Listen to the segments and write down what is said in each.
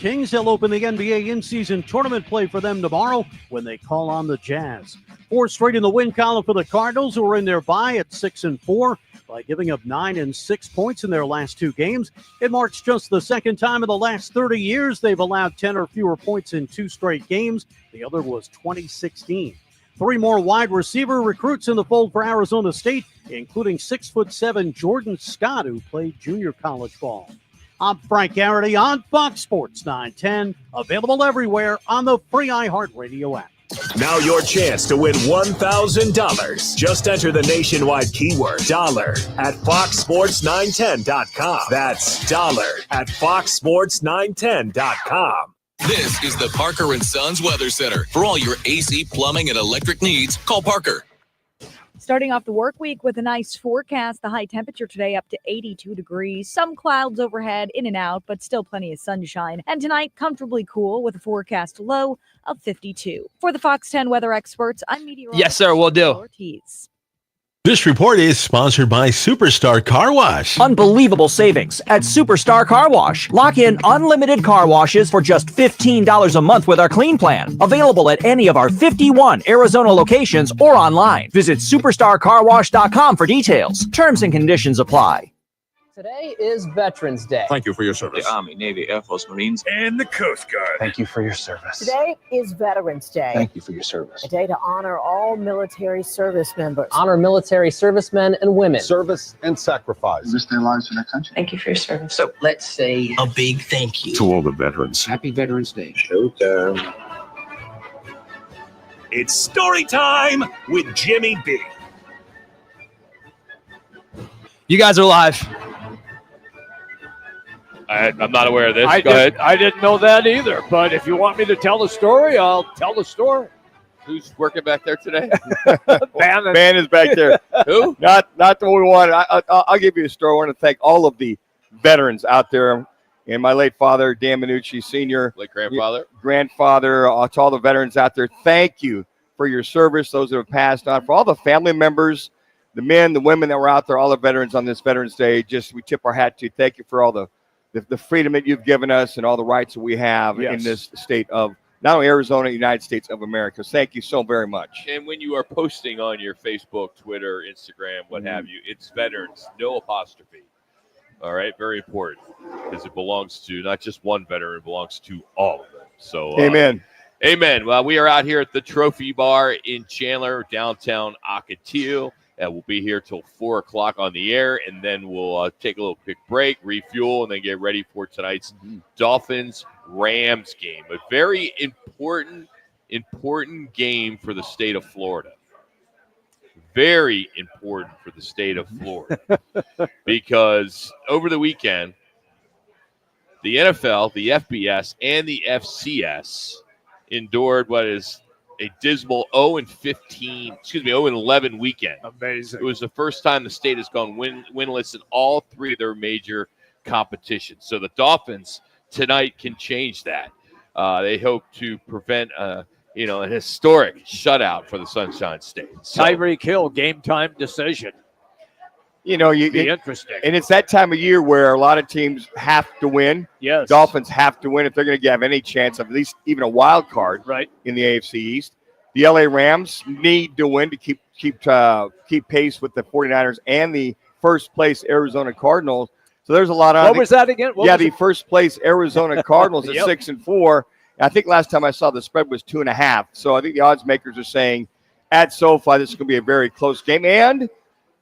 Kings. They'll open the NBA in-season tournament play for them tomorrow when they call on the Jazz. 4 straight in the win column for the Cardinals, who are in their bye at 6-4 by giving up 9 and 6 points in their last 2 games. It marks just the second time in the last 30 years they've allowed 10 or fewer points in 2 straight games. The other was 2016. 3 more wide receiver recruits in the fold for Arizona State, including 6'7" Jordan Scott, who played junior college ball. I'm Frank Garrity on Fox Sports 910, available everywhere on the free iHeartRadio app. Now your chance to win $1,000. Just enter the nationwide keyword $dollar at foxsports910.com. That's $dollar at foxsports910.com. This is the Parker & Sons Weather Center. For all your AC, plumbing, and electric needs, call Parker. Starting off the work week with a nice forecast. The high temperature today up to 82 degrees. Some clouds overhead, in and out, but still plenty of sunshine. And tonight, comfortably cool with a forecast low of 52. For the Fox 10 weather experts, I'm meteorologist. Yes, sir, we'll do. Ortiz. This report is sponsored by Superstar Car Wash. Unbelievable savings at Superstar Car Wash. Lock in unlimited car washes for just $15 a month with our clean plan. Available at any of our 51 Arizona locations or online. Visit superstarcarwash.com for details. Terms and conditions apply. Today is Veterans Day. Thank you for your service. The Army, Navy, Air Force, Marines, and the Coast Guard. Thank you for your service. Today is Veterans Day. Thank you for your service. A day to honor all military service members. Honor military servicemen and women. Service and sacrifice. Risk their lives for their country. Thank you for your service. So let's say a big thank you to all the veterans. Happy Veterans Day. Showtime. It's story time with Jimmy B. You guys are live. I'm not aware of this. Go ahead. I didn't know that either. But if you want me to tell the story, I'll tell the story. Who's working back there today? Van is back there. Who? Not the one we wanted. I'll give you a story. I want to thank all of the veterans out there. And my late father, Dan Manucci, Sr. Late grandfather. Grandfather, to all the veterans out there, thank you for your service, those that have passed on. For all the family members, the men, the women that were out there, all the veterans on this Veterans Day, we tip our hat to you. Thank you for all the freedom that you've given us and all the rights that we have in this state of not only Arizona, United States of America. Thank you so very much. And when you are posting on your Facebook, Twitter, Instagram, what have you, it's veterans, no apostrophe. All right, very important because it belongs to not just one veteran, it belongs to all of them. So, amen. Amen. Well, we are out here at the Trophy Bar in Chandler, downtown Ocotillo. We'll be here till 4 o'clock on the air, and then we'll take a little quick break, refuel, and then get ready for tonight's Dolphins-Rams game. A very important game for the state of Florida. Very important for the state of Florida because over the weekend, the NFL, the FBS, and the FCS endured what is a dismal 0-11 weekend. Amazing. It was the first time the state has gone winless in all 3 of their major competitions. So the Dolphins tonight can change that. They hope to prevent an historic shutout for the Sunshine State. So, Tyreek Hill, game time decision. Be interesting. And it's that time of year where a lot of teams have to win. Yes. Dolphins have to win if they're going to have any chance of at least even a wild card in the AFC East. The LA Rams need to win to keep pace with the 49ers and the first place Arizona Cardinals. So there's a lot on. What was that again? The first place Arizona Cardinals at 6-4. I think last time I saw the spread was 2.5. So I think the odds makers are saying at SoFi this is going to be a very close game. And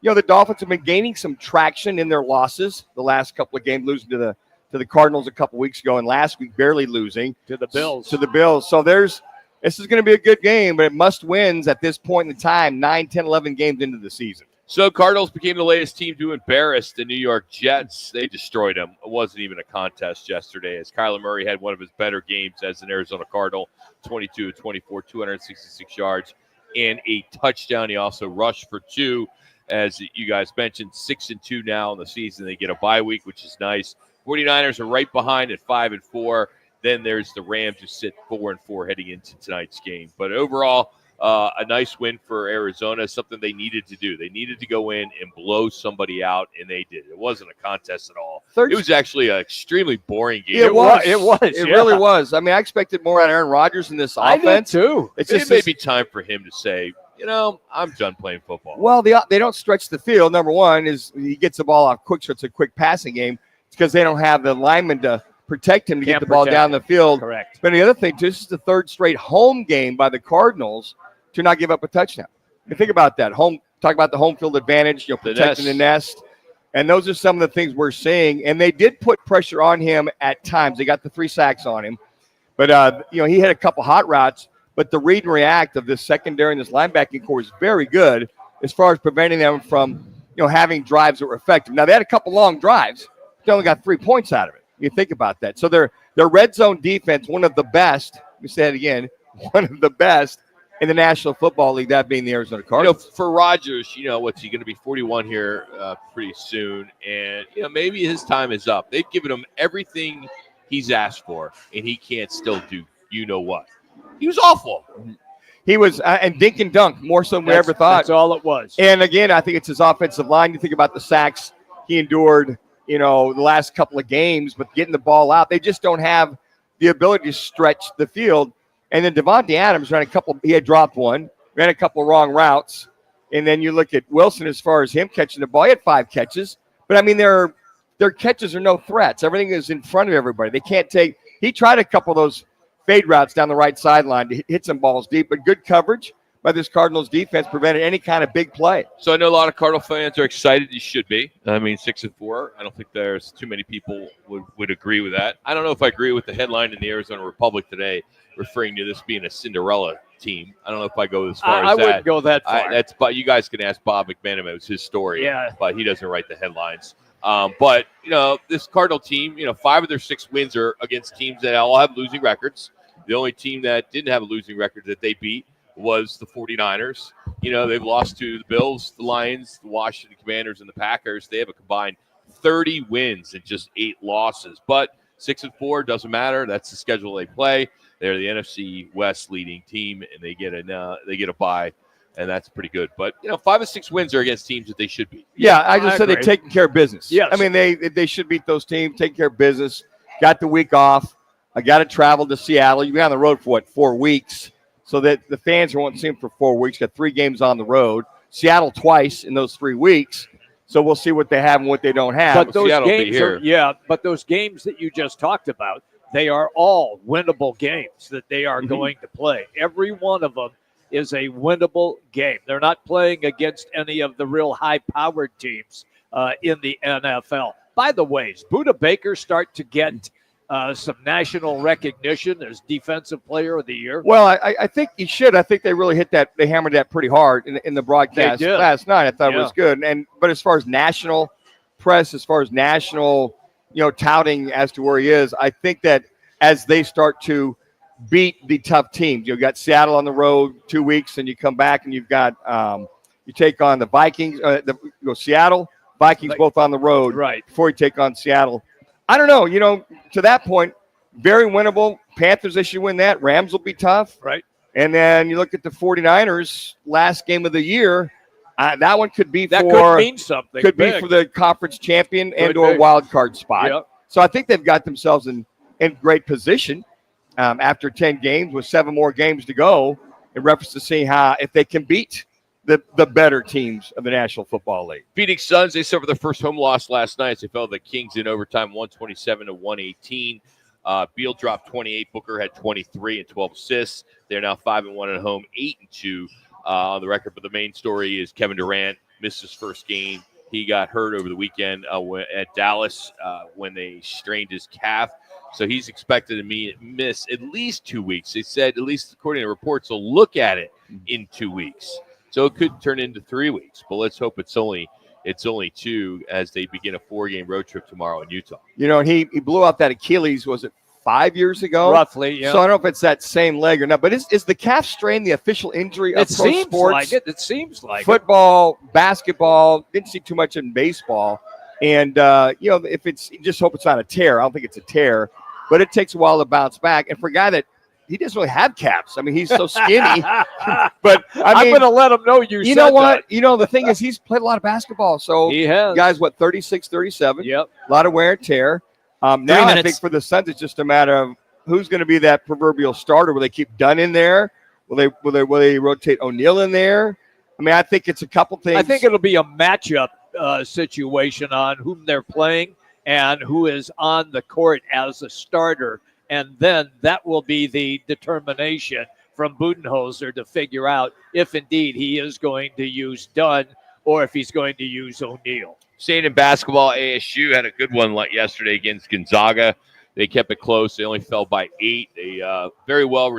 the Dolphins have been gaining some traction in their losses the last couple of games, losing to the Cardinals a couple weeks ago, and last week barely losing to the Bills. So this is going to be a good game, but it must wins at this point in time, 9, 10, 11 games into the season. So Cardinals became the latest team to embarrass the New York Jets. They destroyed them. It wasn't even a contest yesterday as Kyler Murray had one of his better games as an Arizona Cardinal, 22-24, 266 yards, and a touchdown. He also rushed for 2. As you guys mentioned, 6-2 now in the season. They get a bye week, which is nice. 49ers are right behind at 5-4. Then there's the Rams who sit 4-4 heading into tonight's game. But overall, a nice win for Arizona, something they needed to do. They needed to go in and blow somebody out, and they did. It wasn't a contest at all. It was actually an extremely boring game. It was. It really was. I mean, I expected more out of Aaron Rodgers in this offense. I did too. It's just maybe time for him to say, I'm done playing football. Well, they don't stretch the field. Number one is he gets the ball off quick, so it's a quick passing game. It's because they don't have the lineman to protect him to get the ball down the field. Correct. But the other thing, too, this is the third straight home game by the Cardinals to not give up a touchdown. And think about that. Talk about the home field advantage, protecting the nest. And those are some of the things we're seeing. And they did put pressure on him at times. They got the 3 sacks on him. But, he had a couple hot routes. But the read and react of this secondary and this linebacking core is very good as far as preventing them from, having drives that were effective. Now, they had a couple long drives. They only got 3 points out of it. You think about that. So their red zone defense, one of the best, let me say it again, one of the best in the National Football League, that being the Arizona Cardinals. For Rodgers, what's he going to be 41 here pretty soon? And, maybe his time is up. They've given him everything he's asked for, and he can't still do what. He was awful. He was, and dink and dunk, more so than we ever thought. That's all it was. And, again, I think it's his offensive line. You think about the sacks he endured, the last couple of games, but getting the ball out, they just don't have the ability to stretch the field. And then Devontae Adams he had dropped one, ran a couple wrong routes. And then you look at Wilson as far as him catching the ball. He had 5 catches. But, I mean, their catches are no threats. Everything is in front of everybody. They can't take – he tried a couple of those fade routes down the right sideline to hit some balls deep, but good coverage by this Cardinals defense prevented any kind of big play. So I know a lot of Cardinal fans are excited. You should be. I mean, 6-4. I don't think there's too many people would agree with that. I don't know if I agree with the headline in the Arizona Republic today referring to this being a Cinderella team. I don't know if I go as far as that. I wouldn't go that far. But you guys can ask Bob McManaman. It was his story. Yeah. But he doesn't write the headlines. But this Cardinal team, 5 of their 6 wins are against teams that all have losing records. The only team that didn't have a losing record that they beat was the 49ers. They've lost to the Bills, the Lions, the Washington Commanders, and the Packers. They have a combined 30 wins and just 8 losses. But 6-4 doesn't matter. That's the schedule they play. They're the NFC West leading team, and they get a bye, and that's pretty good. But 5 of 6 wins are against teams that they should beat. Yeah, I just said they're taking care of business. Yes. I mean they should beat those teams, taking care of business. Got the week off. I got to travel to Seattle. You've been on the road for 4 weeks, so that the fans won't see him for 4 weeks. Got 3 games on the road. Seattle twice in those 3 weeks. So we'll see what they have and what they don't have. But those games but those games that you just talked about, they are all winnable games that they are going to play. Every one of them is a winnable game. They're not playing against any of the real high-powered teams in the NFL. By the way, does Budda Baker start to get some national recognition as Defensive Player of the Year? Well, I think he should. I think they really hit that. They hammered that pretty hard in the broadcast last night. I thought it was good. But as far as national press, as far as national, touting as to where he is, I think that as they start to beat the tough teams, you've got Seattle on the road 2 weeks, and you come back and you've got you take on the Vikings. Seattle, Vikings both on the road before you take on Seattle. I don't know. To that point, very winnable. Panthers, they should win that. Rams will be tough. Right. And then you look at the 49ers, last game of the year. That one could be could mean something. Could big. be for the conference champion and or wild card spot. Yep. So I think they've got themselves in great position after 10 games with 7 more games to go in reference to seeing if they can beat the better teams of the National Football League. Phoenix Suns, they suffered their first home loss last night. They fell to the Kings in overtime, 127-118. Beal dropped 28. Booker had 23 and 12 assists. They're now 5-1 at home, 8-2 on the record. But the main story is Kevin Durant missed his first game. He got hurt over the weekend at Dallas when they strained his calf. So he's expected to miss at least 2 weeks. They said, at least according to reports, they'll look at it in 2 weeks. So it could turn into 3 weeks, but let's hope it's only 2 as they begin a 4-game road trip tomorrow in Utah. And he blew out that Achilles, was it 5 years ago? Roughly, yeah. So I don't know if it's that same leg or not, but is the calf strain the official injury of pro sports? It seems like football, basketball, didn't see too much in baseball. And, if you just hope it's not a tear. I don't think it's a tear, but it takes a while to bounce back. And for a guy that he doesn't really have caps. I mean, he's so skinny. But I'm going to let him know you know what? You know, the thing is, he's played a lot of basketball. So he has. Guys, 36, 37. Yep. A lot of wear and tear. Now I think for the Suns, it's just a matter of who's going to be that proverbial starter. Will they keep Dunn in there? Will they rotate O'Neal in there? I mean, I think it's a couple things. I think it'll be a matchup situation on whom they're playing and who is on the court as a starter. And then that will be the determination from Budenholzer to figure out if indeed he is going to use Dunn or if he's going to use O'Neal. Staying in basketball, ASU had a good one yesterday against Gonzaga. They kept it close. They only fell by 8. A very well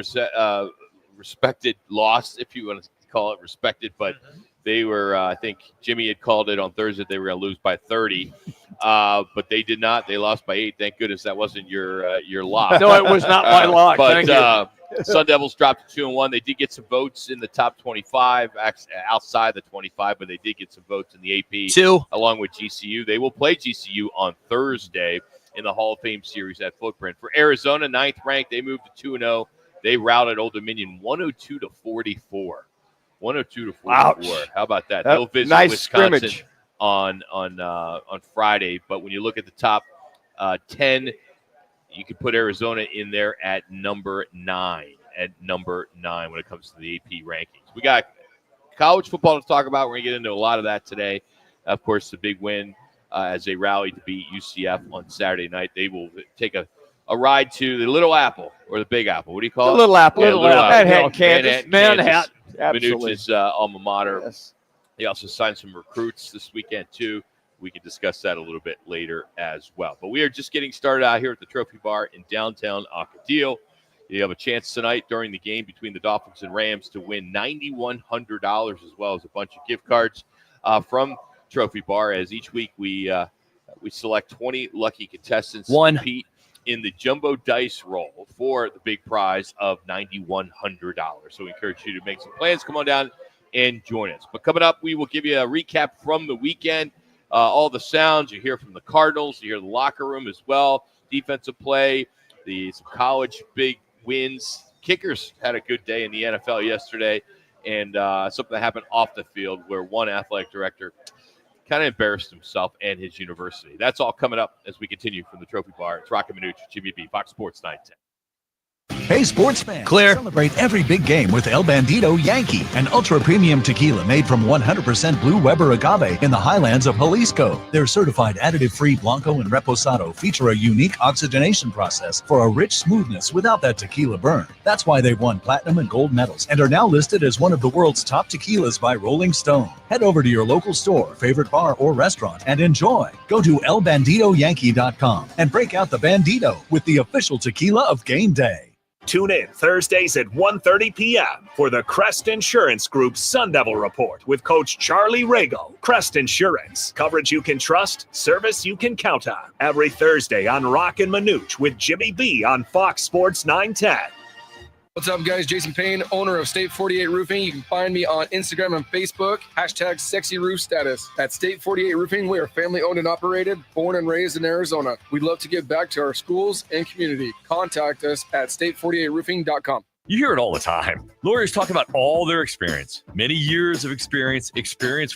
respected loss, if you want to call it respected, but they were, I think Jimmy had called it on Thursday, they were going to lose by 30, but they did not. They lost by 8. Thank goodness that wasn't your lock. No, it was not my lock. But Thank you. Sun Devils dropped to 2-1. They did get some votes in the top 25, outside the 25, but they did get some votes in the AP. 2. Along with GCU. They will play GCU on Thursday in the Hall of Fame series at Footprint. For Arizona, 9th ranked, they moved to 2-0. They routed Old Dominion 102-44. 102-44. Ouch. How about that? They'll visit nice Wisconsin scrimmage on Friday. But when you look at the top 10, you could put Arizona in there at number 9. When it comes to the AP rankings. We got college football to talk about. We're going to get into a lot of that today. Of course, the big win as they rally to beat UCF on Saturday night. They will take a ride to the Little Apple or the Big Apple. What do you call it? The Little Apple. Yeah, Little Apple. Kansas. Manhattan. Absolutely. Manuch's alma mater. Yes. They also signed some recruits this weekend, too. We can discuss that a little bit later as well. But we are just getting started out here at the Trophy Bar in downtown Ocotillo. You have a chance tonight during the game between the Dolphins and Rams to win $9,100 as well as a bunch of gift cards from Trophy Bar. As each week we select 20 lucky contestants to compete in the jumbo dice roll for the big prize of $9,100. So we encourage you to make some plans. Come on down and join us. But coming up, we will give you a recap from the weekend. All the sounds you hear from the Cardinals, you hear the locker room as well, defensive play, some college big wins. Kickers had a good day in the NFL yesterday, and something that happened off the field where one athletic director kind of embarrassed himself and his university. That's all coming up as we continue from the Trophy Bar. It's Roc and Manuch, Jimmy B, Fox Sports 910. Hey, sports fans. Clear. Celebrate every big game with El Bandito Yankee, an ultra-premium tequila made from 100% Blue Weber agave in the highlands of Jalisco. Their certified additive-free Blanco and Reposado feature a unique oxygenation process for a rich smoothness without that tequila burn. That's why they've won platinum and gold medals and are now listed as one of the world's top tequilas by Rolling Stone. Head over to your local store, favorite bar, or restaurant and enjoy. Go to elbanditoyankee.com and break out the Bandito with the official tequila of game day. Tune in Thursdays at 1:30 p.m. for the Crest Insurance Group's Sun Devil Report with Coach Charlie Rago. Crest Insurance. Coverage you can trust, service you can count on. Every Thursday on Roc and Manuch with Jimmy B on Fox Sports 910. What's up, guys? Jason Payne, owner of State 48 Roofing. You can find me on Instagram and Facebook, #SexyRoofStatus. At State 48 Roofing, we are family-owned and operated, born and raised in Arizona. We'd love to give back to our schools and community. Contact us at state48roofing.com. You hear it all the time. Lawyers talk about all their experience, many years of experience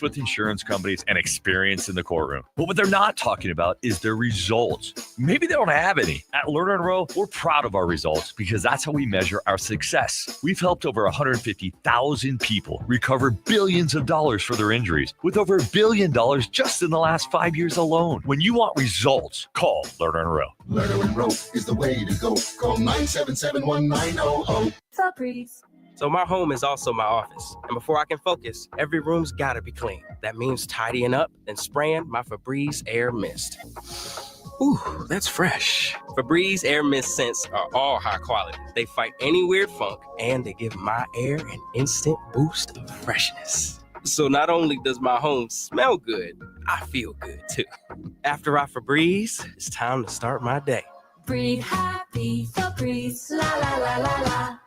with insurance companies, and experience in the courtroom. But what they're not talking about is their results. Maybe they don't have any. At Lerner & Rowe, we're proud of our results because that's how we measure our success. We've helped over 150,000 people recover billions of dollars for their injuries, with over $1 billion just in the last 5 years alone. When you want results, call Lerner & Rowe. Lerner & Rowe is the way to go. Call 977-1900. So my home is also my office. And before I can focus, every room's gotta be clean. That means tidying up and spraying my Febreze Air Mist. Ooh, that's fresh. Febreze Air Mist scents are all high quality. They fight any weird funk, and they give my air an instant boost of freshness. So not only does my home smell good, I feel good too. After I Febreze, it's time to start my day. Breathe happy, Febreze, la la la la la.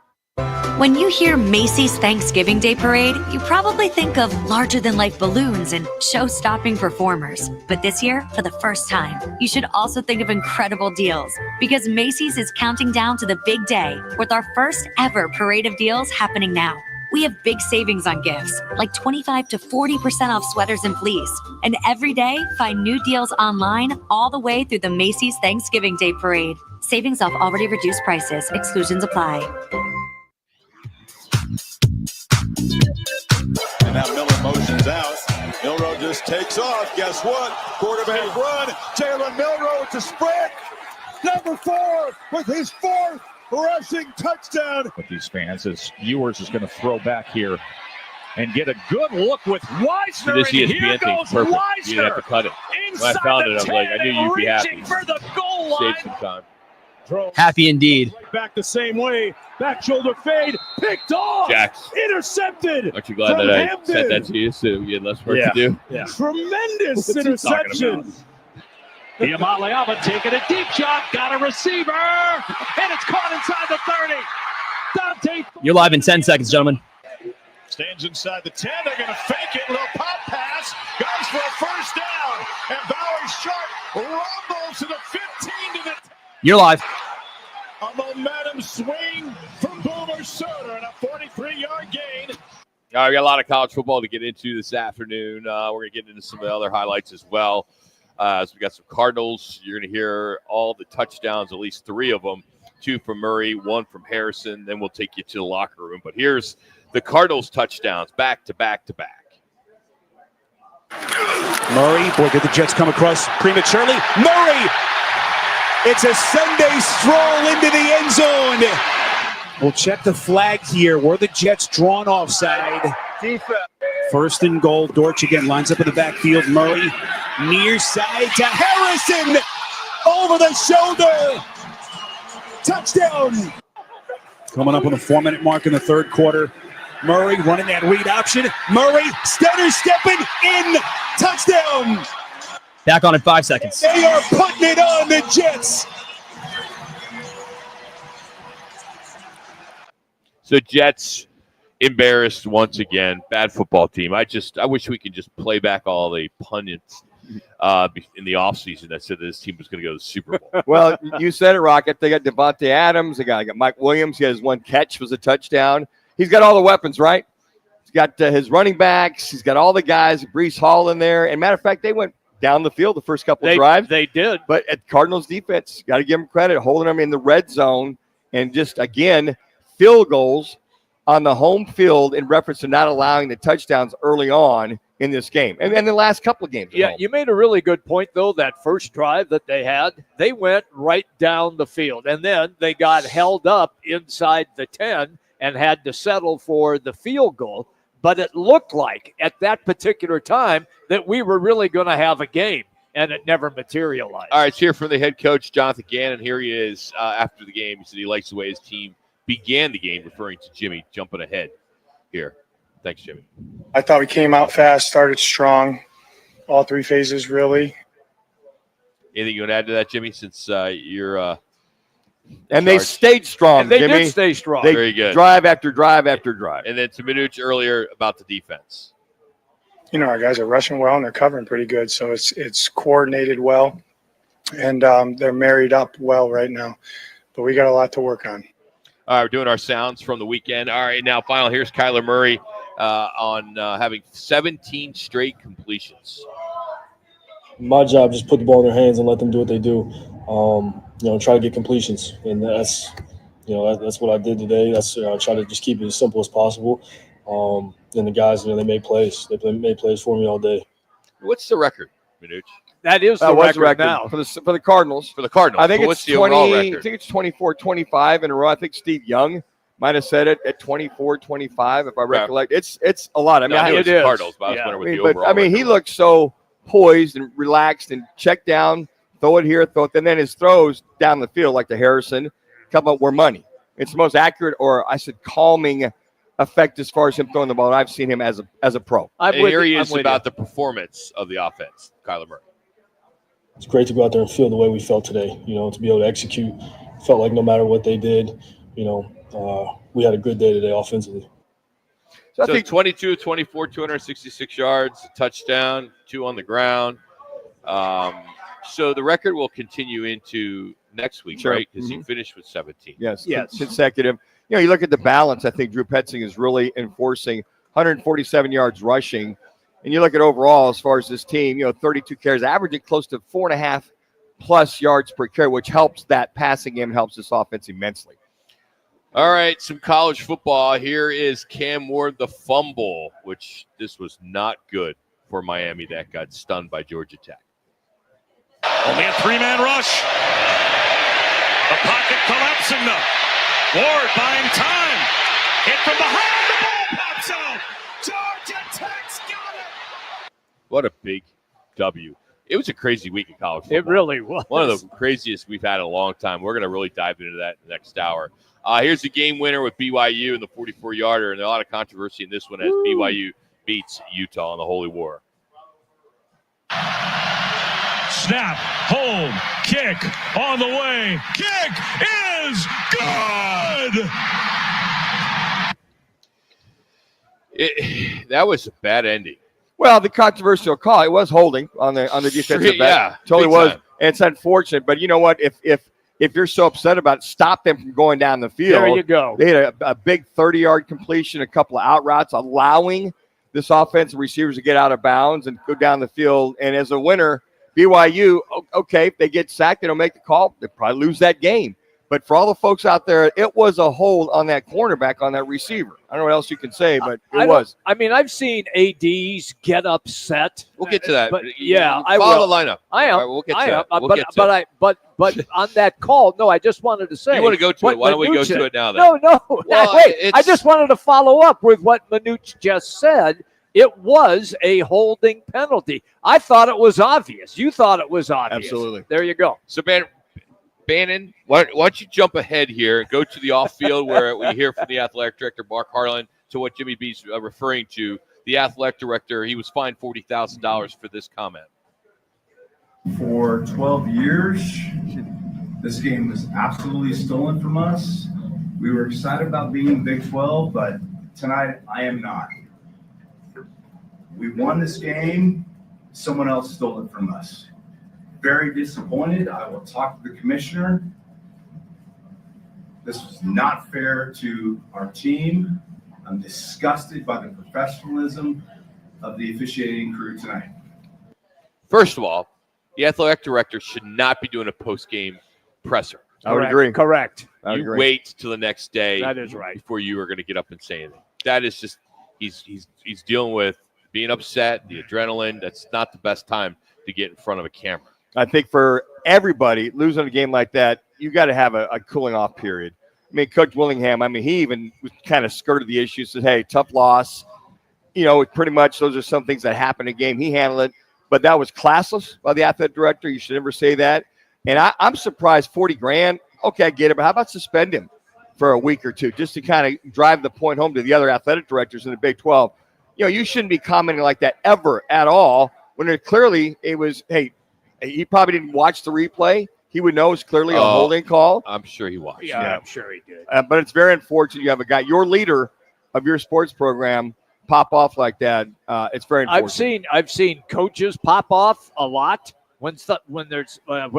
When you hear Macy's Thanksgiving Day Parade, you probably think of larger-than-life balloons and show-stopping performers. But this year, for the first time, you should also think of incredible deals, because Macy's is counting down to the big day with our first ever parade of deals happening now. We have big savings on gifts, like 25 to 40% off sweaters and fleece. And every day, find new deals online all the way through the Macy's Thanksgiving Day Parade. Savings off already reduced prices. Exclusions apply. And now Miller motions out. Milroe just takes off. Guess what? Quarterback run. Jalen Milroe to sprint. Number 4 with his 4th rushing touchdown. With these fans, as Ewers is going to throw back here and get a good look with Weisner. This And here ESPN thing, goes perfect. Weisner. You didn't have to cut it. When I Inside found the it, I'm like, I 10 knew you'd be happy. reaching for the goal line. Save some time. Happy indeed. Right back the same way. Back shoulder fade. Picked off. Jax. Intercepted. Aren't you glad that I sent that to you so you had less work to do? Yeah. Tremendous What's he interception. Iamaleava taking a deep shot. Got a receiver. And it's caught inside the 30. Dante You're live in 10 seconds, gentlemen. stands inside the 10. They're going to fake it. Little pop pass. Goes for a first down. And Bowie Sharp rumbles to the 15 to the 10. You're live. A momentum swing from Boomer Soder and a 43-yard gain. We got a lot of college football to get into this afternoon. We're going to get into some of the other highlights as well. So we got some Cardinals. You're going to hear all the touchdowns, at least 3 of them. 2 from Murray, 1 from Harrison. Then we'll take you to the locker room. But here's the Cardinals touchdowns, back to back to back. Murray, boy, did the Jets come across prematurely. Murray! It's a Sunday stroll into the end zone. We'll check the flag here. Were the Jets drawn offside? Defense. First and goal. Dortch again lines up in the backfield. Murray near side to Harrison. Over the shoulder. Touchdown. Coming up on the 4-minute mark in the third quarter. Murray running that read option. Murray stutter stepping in. Touchdown. Back on in 5 seconds. They are putting it on the Jets. So Jets embarrassed once again. Bad football team. I wish we could just play back all the pundits in the offseason that said this team was going to go to the Super Bowl. Well, you said it, Rocket. They got Devontae Adams. They got Mike Williams. He has 1 catch, was a touchdown. He's got all the weapons, right? He's got his running backs. He's got all the guys. Brees Hall in there. And matter of fact, they went down the field the first couple of drives. They did. But at Cardinals defense, got to give them credit, holding them in the red zone. And just, again, field goals on the home field in reference to not allowing the touchdowns early on in this game. And the last couple of games. Yeah, you made a really good point, though. That first drive that they had, they went right down the field. And then they got held up inside the 10 and had to settle for the field goal. But it looked like at that particular time that we were really going to have a game, and it never materialized. All right, let's hear from the head coach, Jonathan Gannon. Here he is after the game. He said he likes the way his team began the game, referring to Jimmy jumping ahead here. Thanks, Jimmy. I thought we came out fast, started strong, all 3 phases, really. Anything you want to add to that, Jimmy, since you're and they stayed strong, and they Jimmy. did stay strong. They Very good. Drive after drive after drive. And then to Manuch earlier about the defense. You know, our guys are rushing well and they're covering pretty good, so it's coordinated well, and they're married up well right now. But we got a lot to work on. All right, we're doing our sounds from the weekend. All right, now final. Here's Kyler Murray on having 17 straight completions. My job just put the ball in their hands and let them do what they do. Try to get completions, and that's what I did today. That's I try to just keep it as simple as possible. And the guys, they made plays. They made plays for me all day. What's the record, Manuch? That is the record now for the Cardinals. For the Cardinals, I think what's it's the overall 20. record? I think it's 24-25 in a row. I think Steve Young might have said it at 24-25, if I recollect. It's a lot. I mean, I knew it was the is. Cardinals, but I was wondering what the overall he record looked so poised and relaxed and check down, throw it here, throw it, and then his throws down the field like the Harrison come up were money. It's the most accurate, or I said calming effect as far as him throwing the ball. I've seen him as a pro. And here he is about the performance of the offense, Kyler Murray. It's great to go out there and feel the way we felt today. To be able to execute. Felt like no matter what they did, we had a good day today offensively. So 22, 24, 266 yards, a touchdown, 2 on the ground. So the record will continue into next week, Sure. right? Because you finished with 17. Yes. Consecutive. You look at the balance. I think Drew Petzing is really enforcing 147 yards rushing. And you look at overall, as far as this team, 32 carries, averaging close to 4.5 plus yards per carry, which helps that passing game, helps this offense immensely. All right, some college football. Here is Cam Ward, the fumble, which this was not good for Miami that got stunned by Georgia Tech. Only a 3-man rush. The pocket collapsing now. Ward buying time. Hit from behind. The ball pops out. Georgia Tech's got it. What a big W. It was a crazy week in college football. It really was. One of the craziest we've had in a long time. We're going to really dive into that in the next hour. Here's the game winner with BYU in the 44-yarder, and a lot of controversy in this one as BYU beats Utah in the Holy War. Snap, hold, kick, on the way. Kick is good! That was a bad ending. Well, the controversial call, it was holding on the defensive back. Yeah, totally big was. time. And it's unfortunate, but you know what? If you're so upset about it, stop them from going down the field. There you go. They had a big 30-yard completion, a couple of out routes, allowing this offensive receivers to get out of bounds and go down the field. And as a winner, BYU, okay, if they get sacked, they don't make the call, they probably lose that game. But for all the folks out there, it was a hold on that cornerback, on that receiver. I don't know what else you can say, but it was. I mean, I've seen ADs get upset. We'll get to that. But yeah, I follow will. the lineup. I am. All right, we'll get to that. But We'll get to it. on that call, no, I just wanted to say. You want to go to it? Why don't we go to it now? Then? No. Well, Wait, I just wanted to follow up with what Manuch just said. It was a holding penalty. I thought it was obvious. You thought it was obvious. Absolutely. There you go. So, Bannon, why don't you jump ahead here and go to the off field where we hear from the athletic director, Mark Harlan, to what Jimmy B's referring to. The athletic director, he was fined $40,000 for this comment. For 12 years, this game was absolutely stolen from us. We were excited about being in Big 12, but tonight I am not. We won this game. Someone else stole it from us. Very disappointed. I will talk to the commissioner. This was not fair to our team. I'm disgusted by the professionalism of the officiating crew tonight. First of all, the athletic director should not be doing a post-game presser. I would agree. Correct. You wait till the next day. That is right. Before you are going to get up and say anything. That is just he's dealing with being upset, the adrenaline. That's not the best time to get in front of a camera. I think for everybody losing a game like that, you got to have a cooling off period. I mean, Coach Willingham, he even kind of skirted the issue, said, hey, tough loss. Pretty much those are some things that happen in a game. He handled it, but that was classless by the athletic director. You should never say that. And I'm surprised, $40,000. Okay, I get it, but how about suspend him for a week or two just to kind of drive the point home to the other athletic directors in the Big 12? You shouldn't be commenting like that ever at all when it was, hey, he probably didn't watch the replay. He would know it's clearly a holding call. I'm sure he watched. Yeah, I'm sure he did. But it's very unfortunate you have a guy, your leader of your sports program, pop off like that. It's very unfortunate. I've seen coaches pop off a lot when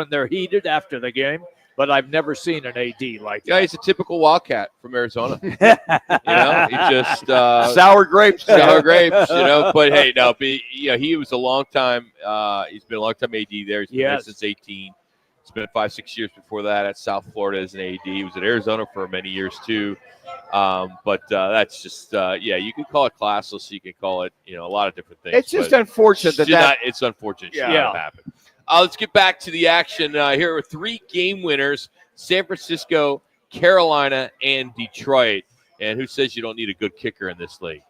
they're heated after the game, but I've never seen an AD like that. Yeah, he's a typical Wildcat from Arizona. He just sour grapes. But hey, no, he was a long time. He's been a long time AD there. He's been there since 18. Spent 5-6 years before that at South Florida as an AD. He was at Arizona for many years too. But that's just you can call it classless. You can call it a lot of different things. It's just unfortunate it's unfortunate. It happened. Let's get back to the action. Here are 3 game winners: San Francisco, Carolina, and Detroit. And who says you don't need a good kicker in this league?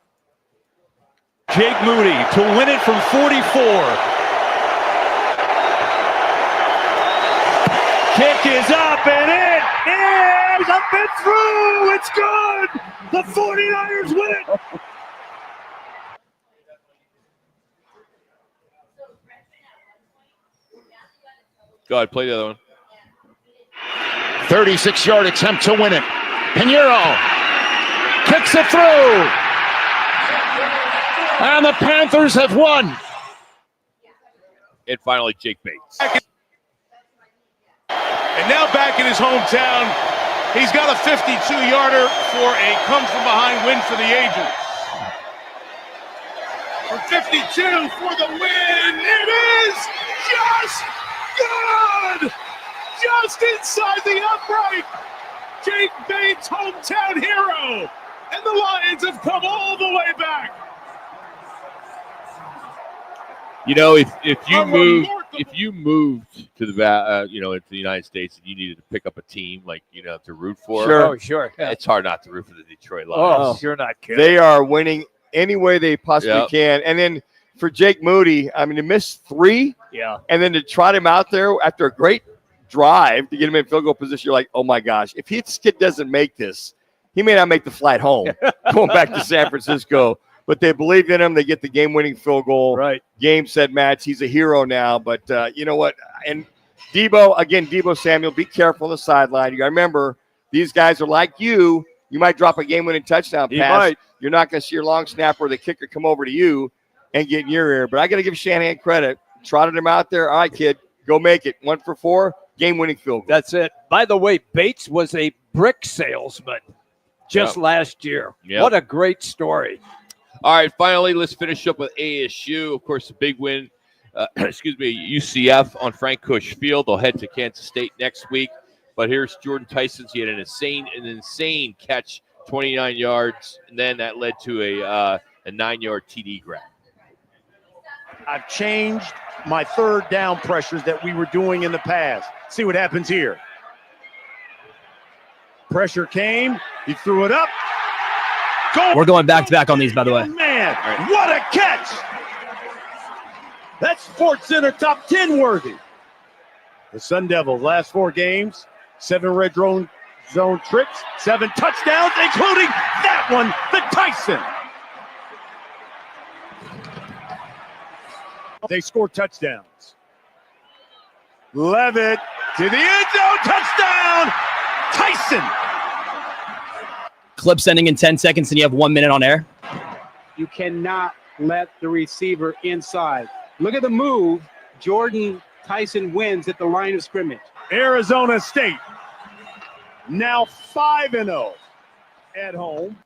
Jake Moody to win it from 44. Kick is up, and it is up and through. It's good. The 49ers win it. Go ahead, play the other one. 36-yard attempt to win it. Pinheiro kicks it through. And the Panthers have won. And finally, Jake Bates. And now back in his hometown, he's got a 52-yarder for a come-from-behind win for the Agents. For 52 for the win. It is just good! Just inside the upright. Jake Bates, hometown hero. And the Lions have come all the way back. You know, if you moved to the into the United States and you needed to pick up a team to root for, Sure. it's hard not to root for the Detroit Oh, Lions. you're not kidding. They are winning any way they possibly Yep. can. And then for Jake Moody, I mean, to miss 3, Yeah. and then to trot him out there after a great drive to get him in field goal position, you're like, oh my gosh, if this kid doesn't make this, he may not make the flight home going back to San Francisco. But they believe in him. They get the game-winning field goal. Right. Game, set, match. He's a hero now. But you know what? And Deebo Samuel, be careful on the sideline. You got to remember, these guys are like you. You might drop a game-winning touchdown He pass. might. You're not going to see your long snapper or the kicker come over to you and get in your ear. But I got to give Shanahan credit. Trotted him out there. All right, kid, go make it. 1 for 4, game-winning field goal. That's it. By the way, Bates was a brick salesman just last year. Yep. What a great story. All right, finally, let's finish up with ASU. Of course, the big win, UCF on Frank Cush Field. They'll head to Kansas State next week. But here's Jordan Tyson. He had an insane catch, 29 yards, and then that led to a 9-yard TD grab. I've changed my third down pressures that we were doing in the past. See what happens here. Pressure came. He threw it up. We're going back-to-back on these, by the way. Man, what a catch! That's Sports Center top 10 worthy. The Sun Devils last 4 games, 7 red zone tricks, 7 touchdowns, including that one, the Tyson. They score touchdowns. Levitt to the end zone, touchdown, Tyson. Clip sending in 10 seconds, and you have 1 minute on air. You cannot let the receiver inside. Look at the move. Jordan Tyson wins at the line of scrimmage. Arizona State now 5-0 at home.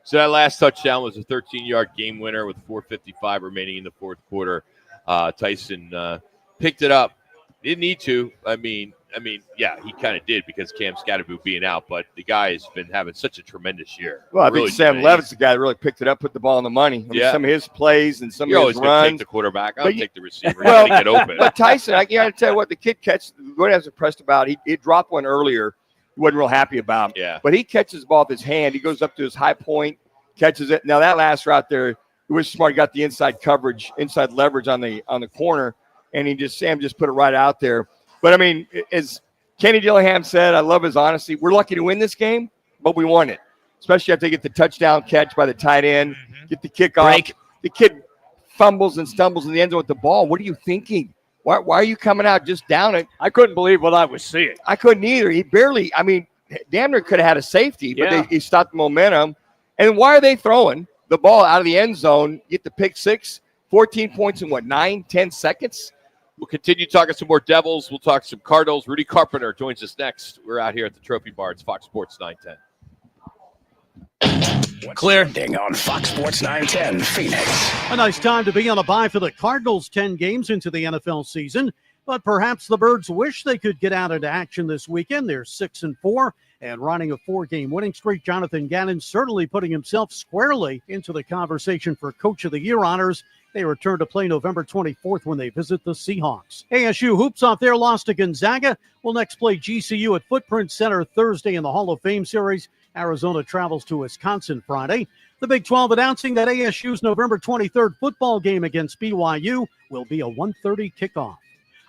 So that last touchdown was a 13-yard game winner with 4:55 remaining in the fourth quarter. Tyson picked it up. Didn't need to. I mean, yeah, he kind of did because Cam Scatterbo being out, but the guy has been having such a tremendous year. Well, I Really think Sam tremendous. Levitt's the guy that really picked it up, put the ball on the money. I mean, Yeah. some of his plays and some You're of always his going to runs. take the quarterback. I'll But you- take the receiver. Well, Well, get open. But Tyson, I got to tell you what, the kid what I was impressed about, he dropped one earlier. He wasn't real happy about. Yeah. But he catches the ball with his hand. He goes up to his high point, catches it. Now that last route there, it was smart. He got the inside coverage, inside leverage on the corner, and Sam just put it right out there. But I mean, as Kenny Dillingham said, I love his honesty. We're lucky to win this game, but we won it. Especially after they get the touchdown catch by the tight end, get the kickoff. Break. The kid fumbles and stumbles in the end zone with the ball. What are you thinking? Why are you coming out just down it? I couldn't believe what I was seeing. I couldn't either. He barely, damn near could have had a safety, but Yeah. he stopped the momentum. And why are they throwing the ball out of the end zone, get the pick six, 14 points in 9, 10 seconds? We'll continue talking some more Devils. We'll talk some Cardinals. Rudy Carpenter joins us next. We're out here at the Trophy Bar. It's Fox Sports 910. Clear. On Fox Sports 910 Phoenix. A nice time to be on a bye for the Cardinals, 10 games into the NFL season. But perhaps the Birds wish they could get out into action this weekend. They're 6-4 and riding a 4-game winning streak. Jonathan Gannon certainly putting himself squarely into the conversation for Coach of the Year honors. They return to play November 24th when they visit the Seahawks. ASU hoops off their loss to Gonzaga. Will next play GCU at Footprint Center Thursday in the Hall of Fame series. Arizona travels to Wisconsin Friday. The Big 12 announcing that ASU's November 23rd football game against BYU will be a 1:30 kickoff.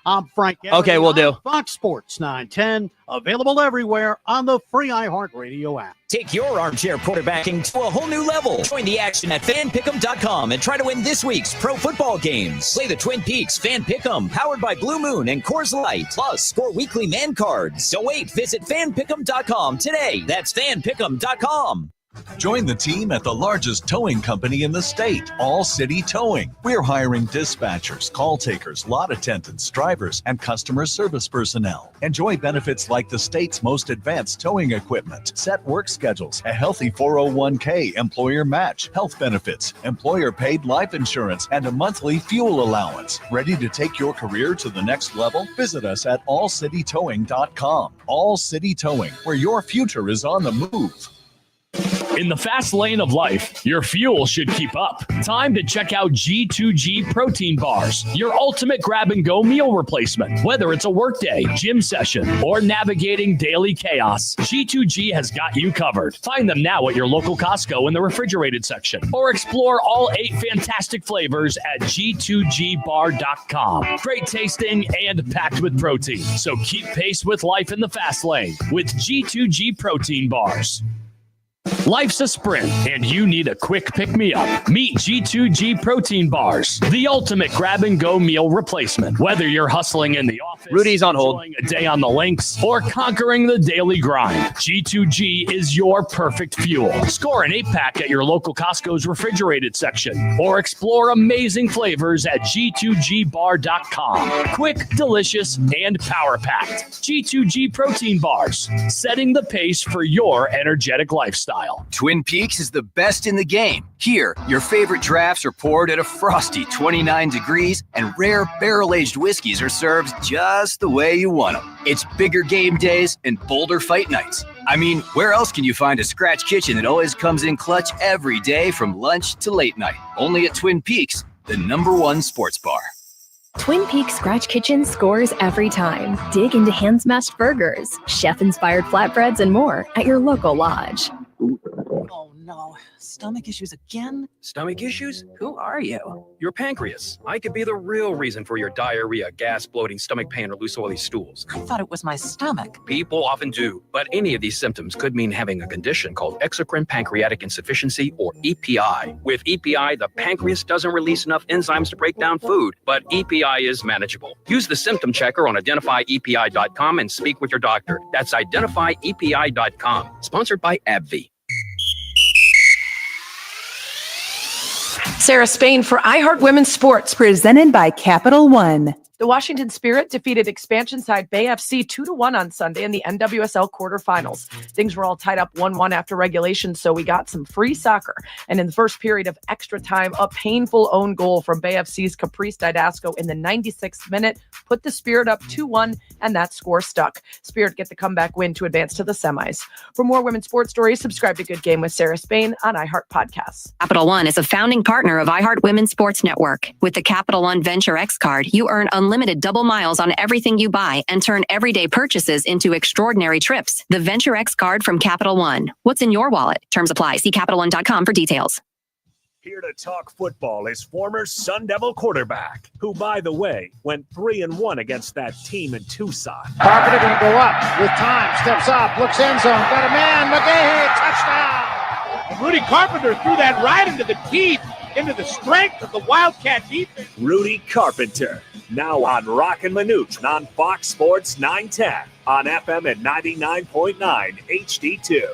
I'm Frank. Okay, we'll do. Fox Sports 910, available everywhere on the free iHeartRadio app. Take your armchair quarterbacking to a whole new level. Join the action at fanpick'em.com and try to win this week's pro football games. Play the Twin Peaks Fan Pick'em, powered by Blue Moon and Coors Light. Plus, score weekly man cards. Don't wait. Visit fanpick'em.com today. That's fanpick'em.com. Join the team at the largest towing company in the state, All City Towing. We're hiring dispatchers, call takers, lot attendants, drivers, and customer service personnel. Enjoy benefits like the state's most advanced towing equipment, set work schedules, a healthy 401k employer match, health benefits, employer-paid life insurance, and a monthly fuel allowance. Ready to take your career to the next level? Visit us at allcitytowing.com. All City Towing, where your future is on the move. In the fast lane of life, your fuel should keep up. Time to check out G2G protein bars, your ultimate grab-and-go meal replacement. Whether it's a workday, gym session, or navigating daily chaos, G2G has got you covered. Find them now at your local Costco in the refrigerated section, or explore all 8 fantastic flavors at G2GBar.com. Great tasting and packed with protein, so keep pace with life in the fast lane with G2G protein bars. Life's a sprint, and you need a quick pick-me-up. Meet G2G Protein Bars, the ultimate grab-and-go meal replacement. Whether you're hustling in the office, Rudy's on hold, enjoying a day on the links, or conquering the daily grind, G2G is your perfect fuel. Score an 8-pack at your local Costco's refrigerated section, or explore amazing flavors at G2GBar.com. Quick, delicious, and power-packed. G2G Protein Bars, setting the pace for your energetic lifestyle. Twin Peaks is the best in the game. Here, your favorite drafts are poured at a frosty 29 degrees, and rare barrel-aged whiskeys are served just the way you want them. It's bigger game days and bolder fight nights. I mean, where else can you find a scratch kitchen that always comes in clutch every day from lunch to late night? Only at Twin Peaks, the #1 sports bar. Twin Peaks Scratch Kitchen scores every time. Dig into hand-smashed burgers, chef-inspired flatbreads, and more at your local lodge. Oh no, stomach issues again? Stomach issues? Who are you? Your pancreas. I could be the real reason for your diarrhea, gas, bloating, stomach pain, or loose oily stools. I thought it was my stomach. People often do, but any of these symptoms could mean having a condition called exocrine pancreatic insufficiency, or EPI. With EPI, the pancreas doesn't release enough enzymes to break down food, but EPI is manageable. Use the symptom checker on identifyepi.com and speak with your doctor. That's identifyepi.com. Sponsored by AbbVie. Sarah Spain for iHeart Women's Sports. Presented by Capital One. The Washington Spirit defeated expansion side Bay FC 2-1 on Sunday in the NWSL quarterfinals. Things were all tied up 1-1 after regulation, so we got some free soccer. And in the first period of extra time, a painful own goal from Bay FC's Caprice Didasco in the 96th minute put the Spirit up 2-1, and that score stuck. Spirit get the comeback win to advance to the semis. For more women's sports stories, subscribe to Good Game with Sarah Spain on iHeart Podcasts. Capital One is a founding partner of iHeart Women's Sports Network. With the Capital One Venture X card, you earn unlimited double miles on everything you buy and turn everyday purchases into extraordinary trips. The Venture X card from Capital One. What's in your wallet? Terms apply. See CapitalOne.com for details. Here to talk football is former Sun Devil quarterback, who, by the way, went 3-1 against that team in Tucson. Carpenter going to go up with time, steps up, looks end zone, got a man, McGahee, touchdown! And Rudy Carpenter threw that right into the teeth, into the strength of the Wildcat defense. Rudy Carpenter, now on Roc and Manuch on Fox Sports 910 on FM at 99.9 HD2.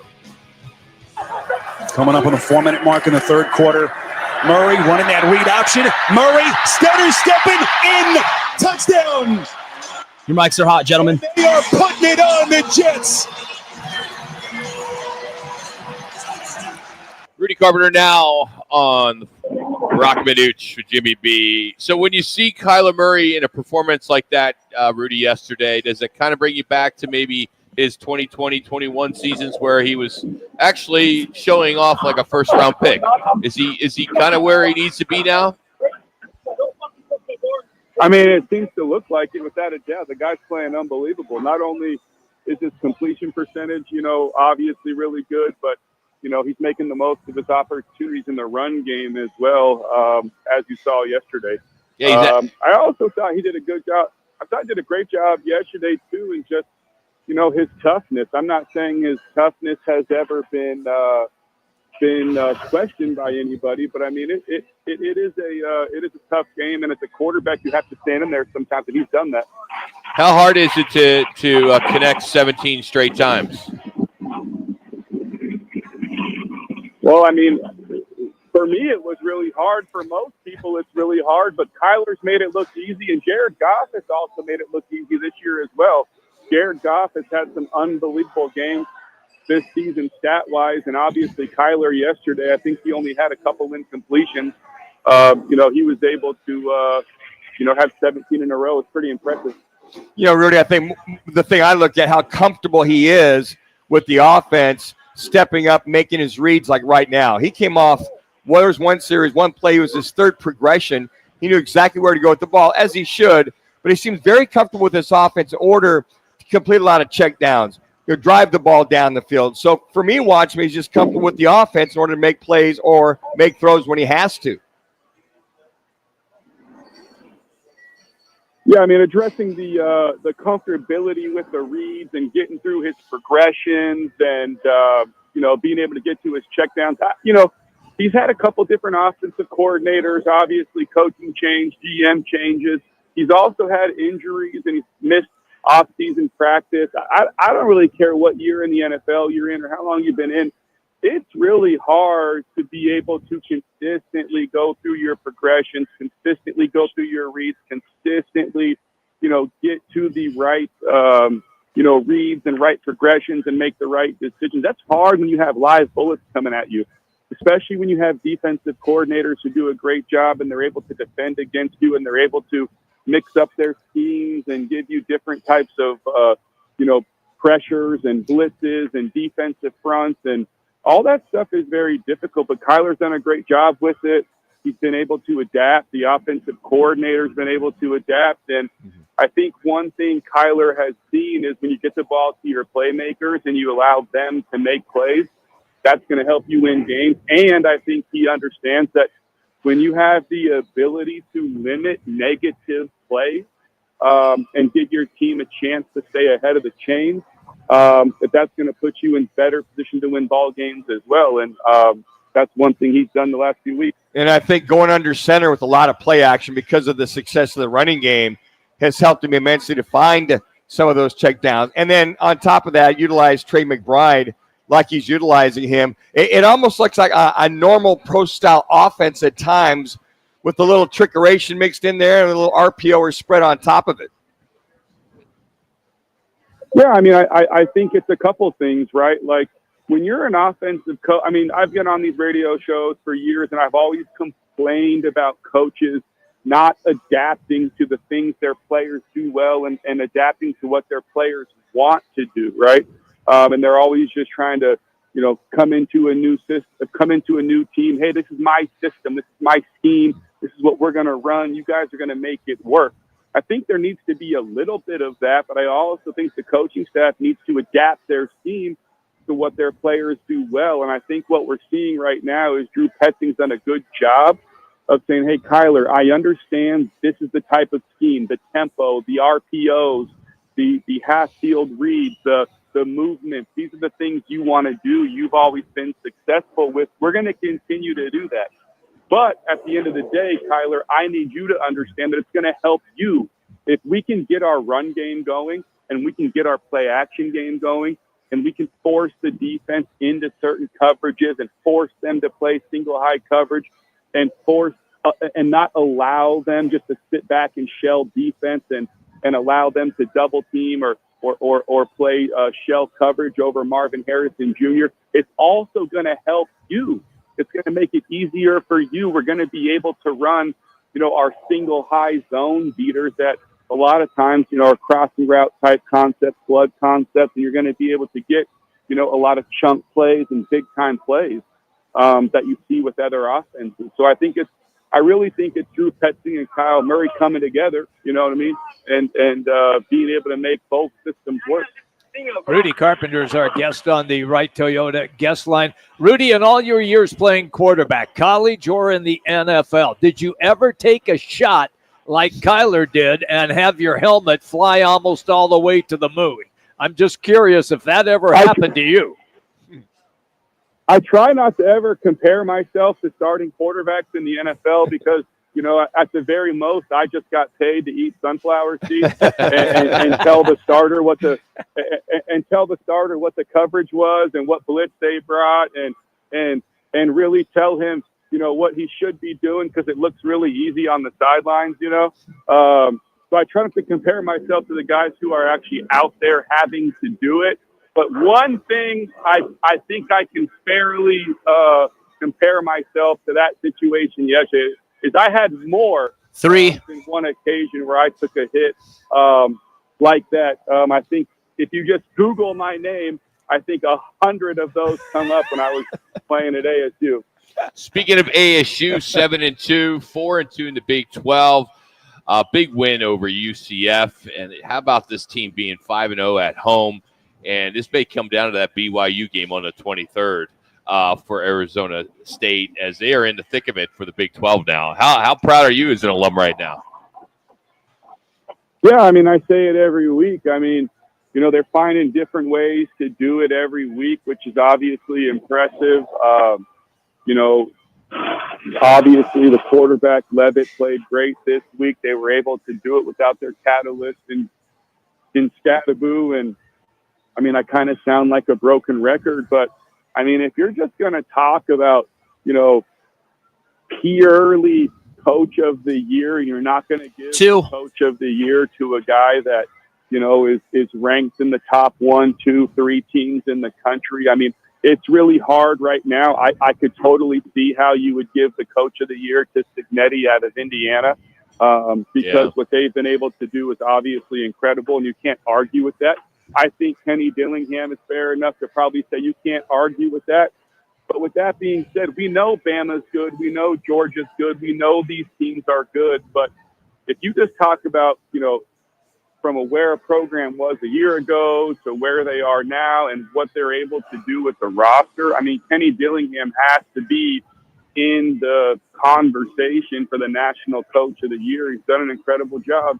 Coming up on the 4-minute mark in the third quarter. Murray running that read option. Murray, stutter stepping in. Touchdown. Your mics are hot, gentlemen. They are putting it on the Jets. Rudy Carpenter now on Roc and Manuch with Jimmy B. So when you see Kyler Murray in a performance like that, Rudy, yesterday, does it kind of bring you back to maybe his 2020-21 seasons where he was actually showing off like a first-round pick? Is he kind of where he needs to be now? I mean, it seems to look like it without a doubt. The guy's playing unbelievable. Not only is his completion percentage, obviously really good, but he's making the most of his opportunities in the run game as well, as you saw yesterday. Yeah, I also thought he did a good job I thought he did a great job yesterday too, and just his toughness. I'm not saying his toughness has ever been questioned by anybody, but I mean it is a tough game, and as a quarterback, you have to stand in there sometimes, and he's done that. How hard is it to connect 17 straight times? Well, I mean, for me, it was really hard. For most people, it's really hard. But Kyler's made it look easy, and Jared Goff has also made it look easy this year as well. Jared Goff has had some unbelievable games this season stat-wise, and obviously Kyler yesterday, I think he only had a couple incompletions. He was able to, have 17 in a row. It's pretty impressive. Rudy, I think the thing I look at, how comfortable he is with the offense, stepping up, making his reads like right now. He came off, there was one play, it was his third progression. He knew exactly where to go with the ball, as he should, but he seems very comfortable with this offense in order to complete a lot of check downs. Drive the ball down the field. So for me, watching him, he's just comfortable with the offense in order to make plays or make throws when he has to. Yeah, I mean, addressing the comfortability with the reads and getting through his progressions and, being able to get to his checkdowns. He's had a couple different offensive coordinators, obviously coaching change, GM changes. He's also had injuries and he's missed off-season practice. I don't really care what year in the NFL you're in or how long you've been in. It's really hard to be able to consistently go through your progressions, consistently go through your reads, consistently, get to the right, reads and right progressions and make the right decisions. That's hard when you have live bullets coming at you, especially when you have defensive coordinators who do a great job and they're able to defend against you and they're able to mix up their schemes and give you different types of, pressures and blitzes and defensive fronts, and all that stuff is very difficult. But Kyler's done a great job with it. He's been able to adapt. The offensive coordinator's been able to adapt. And I think one thing Kyler has seen is when you get the ball to your playmakers and you allow them to make plays, that's going to help you win games. And I think he understands that when you have the ability to limit negative plays and give your team a chance to stay ahead of the chain, that's going to put you in better position to win ball games as well. And that's one thing he's done the last few weeks. And I think going under center with a lot of play action because of the success of the running game has helped him immensely to find some of those checkdowns. And then on top of that, utilize Trey McBride like he's utilizing him. It almost looks like a normal pro-style offense at times with a little trickeration mixed in there and a little RPO or spread on top of it. Yeah, I mean, I think it's a couple things, right? Like when you're an offensive coach, I mean, I've been on these radio shows for years and I've always complained about coaches not adapting to the things their players do well and adapting to what their players want to do, right? And they're always just trying to, come into a new system, come into a new team. Hey, this is my system. This is my scheme. This is what we're going to run. You guys are going to make it work. I think there needs to be a little bit of that, but I also think the coaching staff needs to adapt their scheme to what their players do well. And I think what we're seeing right now is Drew Petzing's done a good job of saying, hey, Kyler, I understand this is the type of scheme, the tempo, the RPOs, the half-field reads, the movement. These are the things you want to do. You've always been successful with. We're going to continue to do that. But at the end of the day, Kyler, I need you to understand that it's going to help you. If we can get our run game going and we can get our play action game going and we can force the defense into certain coverages and force them to play single high coverage and force and not allow them just to sit back and shell defense and allow them to double team or play shell coverage over Marvin Harrison Jr., it's also going to help you. It's going to make it easier for you. We're going to be able to run, our single high zone beaters that a lot of times, are crossing route type concepts, flood concepts, and you're going to be able to get, a lot of chunk plays and big time plays that you see with other offenses. So I really think it's Drew Petzing and Kyle Murray coming together, you know what I mean? And being able to make both systems work. Rudy Carpenter is our guest on the Right Toyota guest line. Rudy, in all your years playing quarterback, college or in the NFL, did you ever take a shot like Kyler did and have your helmet fly almost all the way to the moon. I'm just curious if that ever happened to you. I try not to ever compare myself to starting quarterbacks in the NFL because, you know, at the very most, I just got paid to eat sunflower seeds and tell the starter what the coverage was and what blitz they brought and really tell him, you know, what he should be doing because it looks really easy on the sidelines, you know. So I try not to compare myself to the guys who are actually out there having to do it. But one thing I think I can fairly compare myself to that situation yesterday is I had more than one occasion where I took a hit like that. I think if you just Google my name, I think 100 of those come up when I was playing at ASU. Speaking of ASU, 7-2, 4-2 in the Big 12. Big win over UCF. And how about this team being 5-0 at home? And this may come down to that BYU game on the 23rd for Arizona State as they are in the thick of it for the Big 12 now. How proud are you as an alum right now? Yeah, I mean, I say it every week. I mean, you know, they're finding different ways to do it every week, which is obviously impressive. You know, obviously the quarterback, Levitt, played great this week. They were able to do it without their catalyst in Scattaboo. And, I mean, I kind of sound like a broken record, but, I mean, if you're just going to talk about, you know, purely coach of the year, and you're not going to give coach of the year to a guy that, you know, is ranked in the top 1, 2, 3 teams in the country. I mean, it's really hard right now. I could totally see how you would give the coach of the year to Cignetti out of Indiana because what they've been able to do is obviously incredible, and you can't argue with that. I think Kenny Dillingham is fair enough to probably say you can't argue with that. But with that being said, we know Bama's good. We know Georgia's good. We know these teams are good. But if you just talk about, you know, from where a program was a year ago to where they are now and what they're able to do with the roster, I mean, Kenny Dillingham has to be in the conversation for the National Coach of the Year. He's done an incredible job.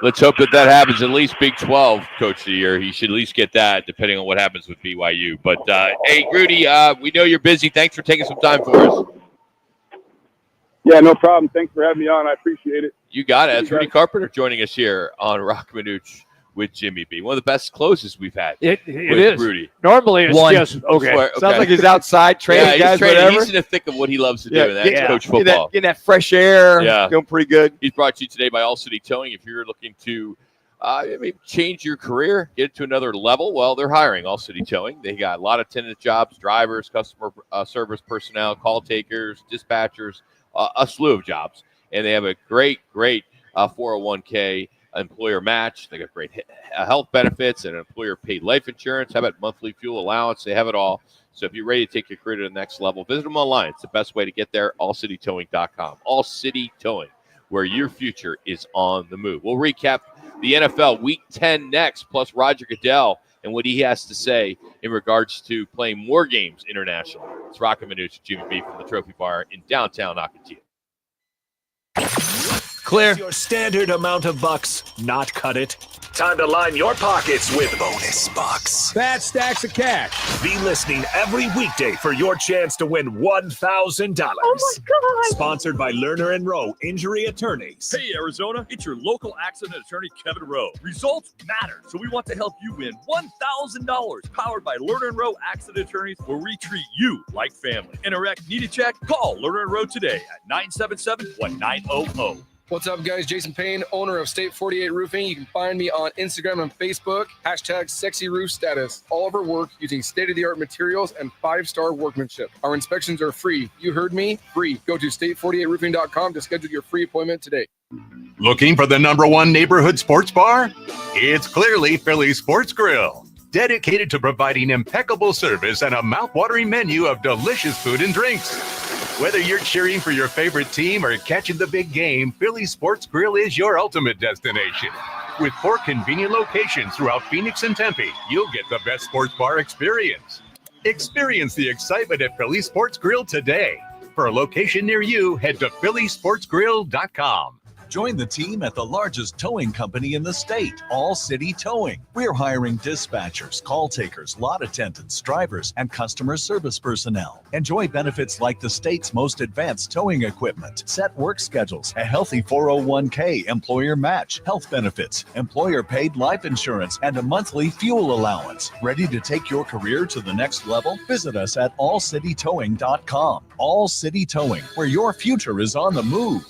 Let's hope that happens. At least Big 12 Coach of the Year. He should at least get that, depending on what happens with BYU. But, hey, Rudy, we know you're busy. Thanks for taking some time for us. Yeah, no problem. Thanks for having me on. I appreciate it. You got it. That's Rudy Carpenter joining us here on Roc and Manuch with Jimmy B. One of the best closes we've had. It with is. Rudy. Normally it's just, okay. Sounds like he's outside training guys, whatever. He's in the thick of what he loves to do, and that's coach football. Getting that fresh air, feeling pretty good. He's brought to you today by All City Towing. If you're looking to maybe change your career, get to another level, well, they're hiring All City Towing. They got a lot of attendant jobs, drivers, customer service personnel, call takers, dispatchers, a slew of jobs. And they have a great 401k employer match. They got great health benefits and employer-paid life insurance. How about monthly fuel allowance? They have it all. So if you're ready to take your career to the next level, visit them online. It's the best way to get there, allcitytowing.com. All City Towing, where your future is on the move. We'll recap the NFL Week 10 next, plus Roger Goodell and what he has to say in regards to playing more games internationally. It's Roc and Manuch, Jimmy B from the Trophy Bar in downtown Ocotillo. Clear. Your standard amount of bucks, not cut it. Time to line your pockets with bonus bucks. Fat stacks of cash. Be listening every weekday for your chance to win $1,000. Oh my God. Sponsored by Lerner and Rowe Injury Attorneys. Hey, Arizona, it's your local accident attorney, Kevin Rowe. Results matter, so we want to help you win $1,000. Powered by Lerner and Rowe Accident Attorneys, where we treat you like family. In a wreck, need a check? Call Lerner and Rowe today at 977-1900. What's up, guys? Jason Payne, owner of State 48 Roofing. You can find me on Instagram and Facebook, #SexyRoofStatus. All of our work using state-of-the-art materials and 5-star workmanship. Our inspections are free. You heard me, free. Go to state48roofing.com to schedule your free appointment today. Looking for the #1 neighborhood sports bar? It's clearly Philly Sports Grill. Dedicated to providing impeccable service and a mouth-watering menu of delicious food and drinks. Whether you're cheering for your favorite team or catching the big game, Philly Sports Grill is your ultimate destination. With 4 convenient locations throughout Phoenix and Tempe, you'll get the best sports bar experience. Experience the excitement at Philly Sports Grill today. For a location near you, head to phillysportsgrill.com. Join the team at the largest towing company in the state, All City Towing. We're hiring dispatchers, call takers, lot attendants, drivers, and customer service personnel. Enjoy benefits like the state's most advanced towing equipment, set work schedules, a healthy 401k employer match, health benefits, employer-paid life insurance, and a monthly fuel allowance. Ready to take your career to the next level? Visit us at allcitytowing.com. All City Towing, where your future is on the move.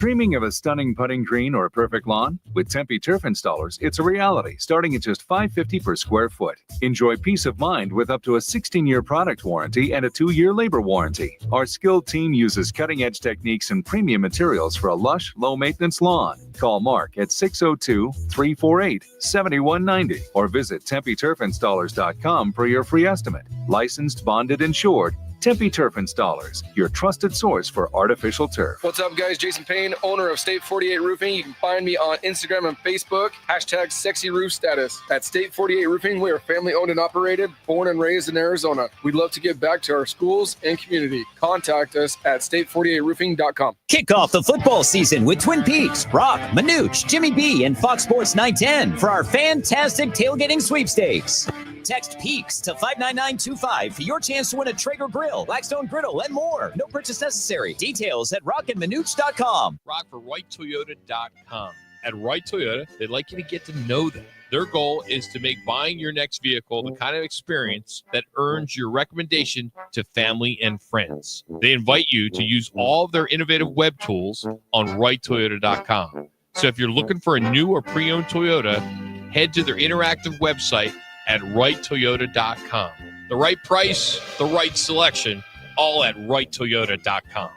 Dreaming of a stunning putting green or perfect lawn? With Tempe Turf Installers, it's a reality, starting at just $550 per square foot. Enjoy peace of mind with up to a 16-year product warranty and a 2-year labor warranty. Our skilled team uses cutting-edge techniques and premium materials for a lush, low-maintenance lawn. Call Mark at 602-348-7190 or visit TempeTurfInstallers.com for your free estimate. Licensed, bonded, insured. Tempe Turf Installers, your trusted source for artificial turf. What's up, guys? Jason Payne, owner of State 48 Roofing. You can find me on Instagram and Facebook. Hashtag Sexy Roof Status. At State 48 Roofing, we are family owned and operated, born and raised in Arizona. We'd love to give back to our schools and community. Contact us at state48roofing.com. Kick off the football season with Twin Peaks, Roc, Manuch, Jimmy B, and Fox Sports 910 for our fantastic tailgating sweepstakes. Text PEAKS to 59925 for your chance to win a Traeger grill, Blackstone griddle, and more. No purchase necessary. Details at rockandmanuch.com. Rock for WrightToyota.com. At Wright Toyota, they'd like you to get to know them. Their goal is to make buying your next vehicle the kind of experience that earns your recommendation to family and friends. They invite you to use all of their innovative web tools on WrightToyota.com. So if you're looking for a new or pre-owned Toyota, head to their interactive website at WrightToyota.com. The right price, the right selection, all at WrightToyota.com.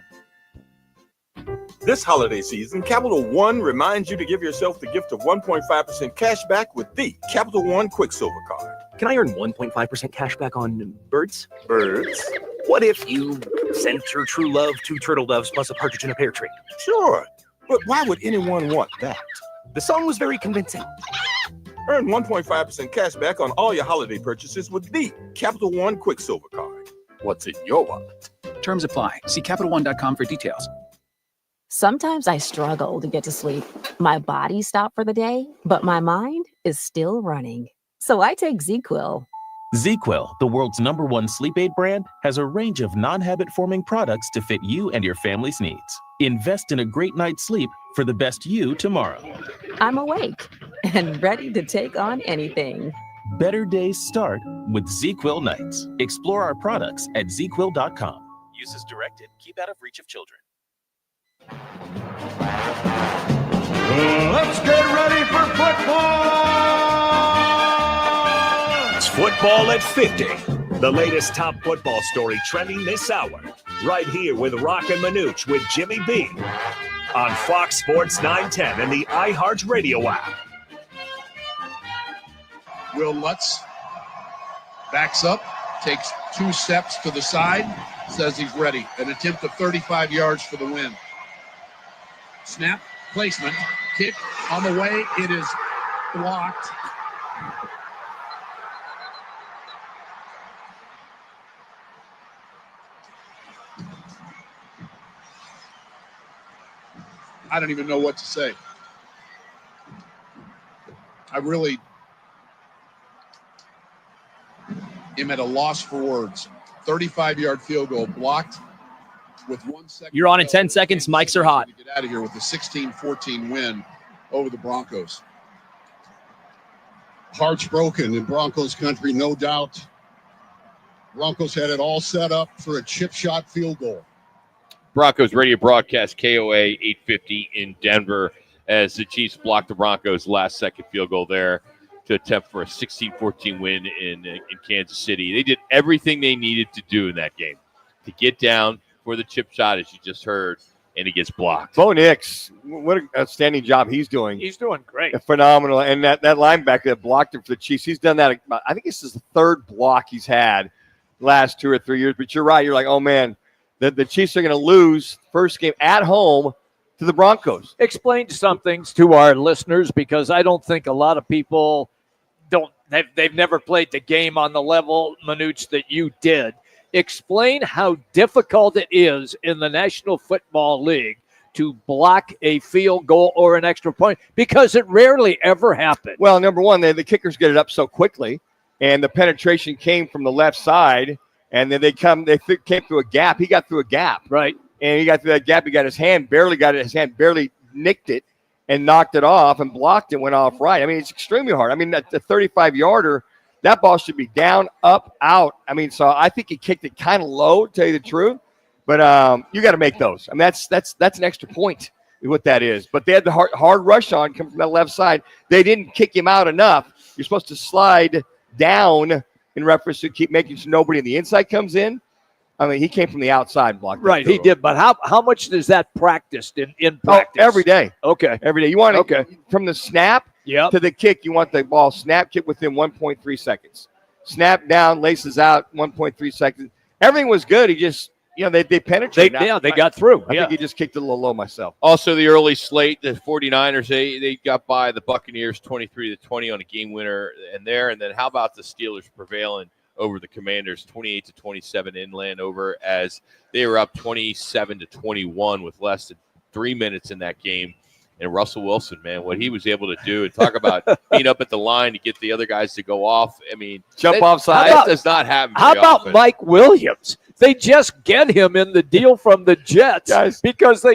This holiday season, Capital One reminds you to give yourself the gift of 1.5% cash back with the Capital One Quicksilver Card. Can I earn 1.5% cash back on birds? Birds? What if you sent your true love 2 turtle doves plus a partridge in a pear tree? Sure, but why would anyone want that? The song was very convincing. Earn 1.5% cash back on all your holiday purchases with the Capital One Quicksilver Card. What's in your wallet? Terms apply. See CapitalOne.com for details. Sometimes I struggle to get to sleep. My body stopped for the day, but my mind is still running. So I take ZQuil. ZQuil, the world's #1 sleep aid brand, has a range of non-habit-forming products to fit you and your family's needs. Invest in a great night's sleep for the best you tomorrow. I'm awake and ready to take on anything. Better days start with ZQuil nights. Explore our products at ZQuil.com. Use as directed. Keep out of reach of children. Let's get ready for football! It's Football at 50, the latest top football story trending this hour, right here with Roc and Manuch with Jimmy B on Fox Sports 910 and the iHeartRadio app. Will Lutz backs up, takes 2 steps to the side, says he's ready. An attempt of 35 yards for the win. Snap, placement, kick on the way. It is blocked. I don't even know what to say. I really am at a loss for words. 35-yard field goal blocked with 1 second. You're on in 10 seconds. Mics are hot. To get out of here with a 16-14 win over the Broncos. Hearts broken in Broncos country, no doubt. Broncos had it all set up for a chip shot field goal. Broncos radio broadcast KOA 850 in Denver as the Chiefs blocked the Broncos' last-second field goal there to attempt for a 16-14 win in Kansas City. They did everything they needed to do in that game to get down for the chip shot, as you just heard, and it gets blocked. Bo Nix, what an outstanding job he's doing. He's doing great. Phenomenal. And that linebacker that blocked him for the Chiefs, he's done that. I think this is the 3rd block he's had last 2 or 3 years. But you're right. You're like, oh, man, the Chiefs are going to lose first game at home to the Broncos. Explain some things to our listeners, because I don't think a lot of people they've never played the game on the level, Manuch, that you did. Explain how difficult it is in the National Football League to block a field goal or an extra point because it rarely ever happens. Well, number one, the kickers get it up so quickly, and the penetration came from the left side, and then they came through a gap. He got through a gap. Right. And he got through that gap. He got his hand barely nicked it and knocked it off and blocked it, went off right. I mean, it's extremely hard. I mean, the 35-yarder, that ball should be down, up, out. I mean, so I think he kicked it kind of low, to tell you the truth. But you got to make those. I mean, that's an extra point is what that is. But they had the hard rush on coming from that left side. They didn't kick him out enough. You're supposed to slide down in reference to keep making sure nobody on the inside comes in. I mean, he came from the outside and blocked. Right, he did. But how much is that practiced in practice? Oh, every day. Okay. Every day. You want to, from the snap to the kick, you want the ball snap, kick within 1.3 seconds. Snap down, laces out, 1.3 seconds. Everything was good. He just, they penetrated. They got through. I think he just kicked it a little low myself. Also, the early slate, the 49ers, they got by the Buccaneers 23-20 on a game winner and then how about the Steelers prevailing over the Commanders 28-27 in Landover as they were up 27-21 with less than 3 minutes in that game. And Russell Wilson, man, what he was able to do and talk about being up at the line to get the other guys to go off. I mean, jump offside. That does not happen. How about often. Mike Williams? They just get him in the deal from the Jets because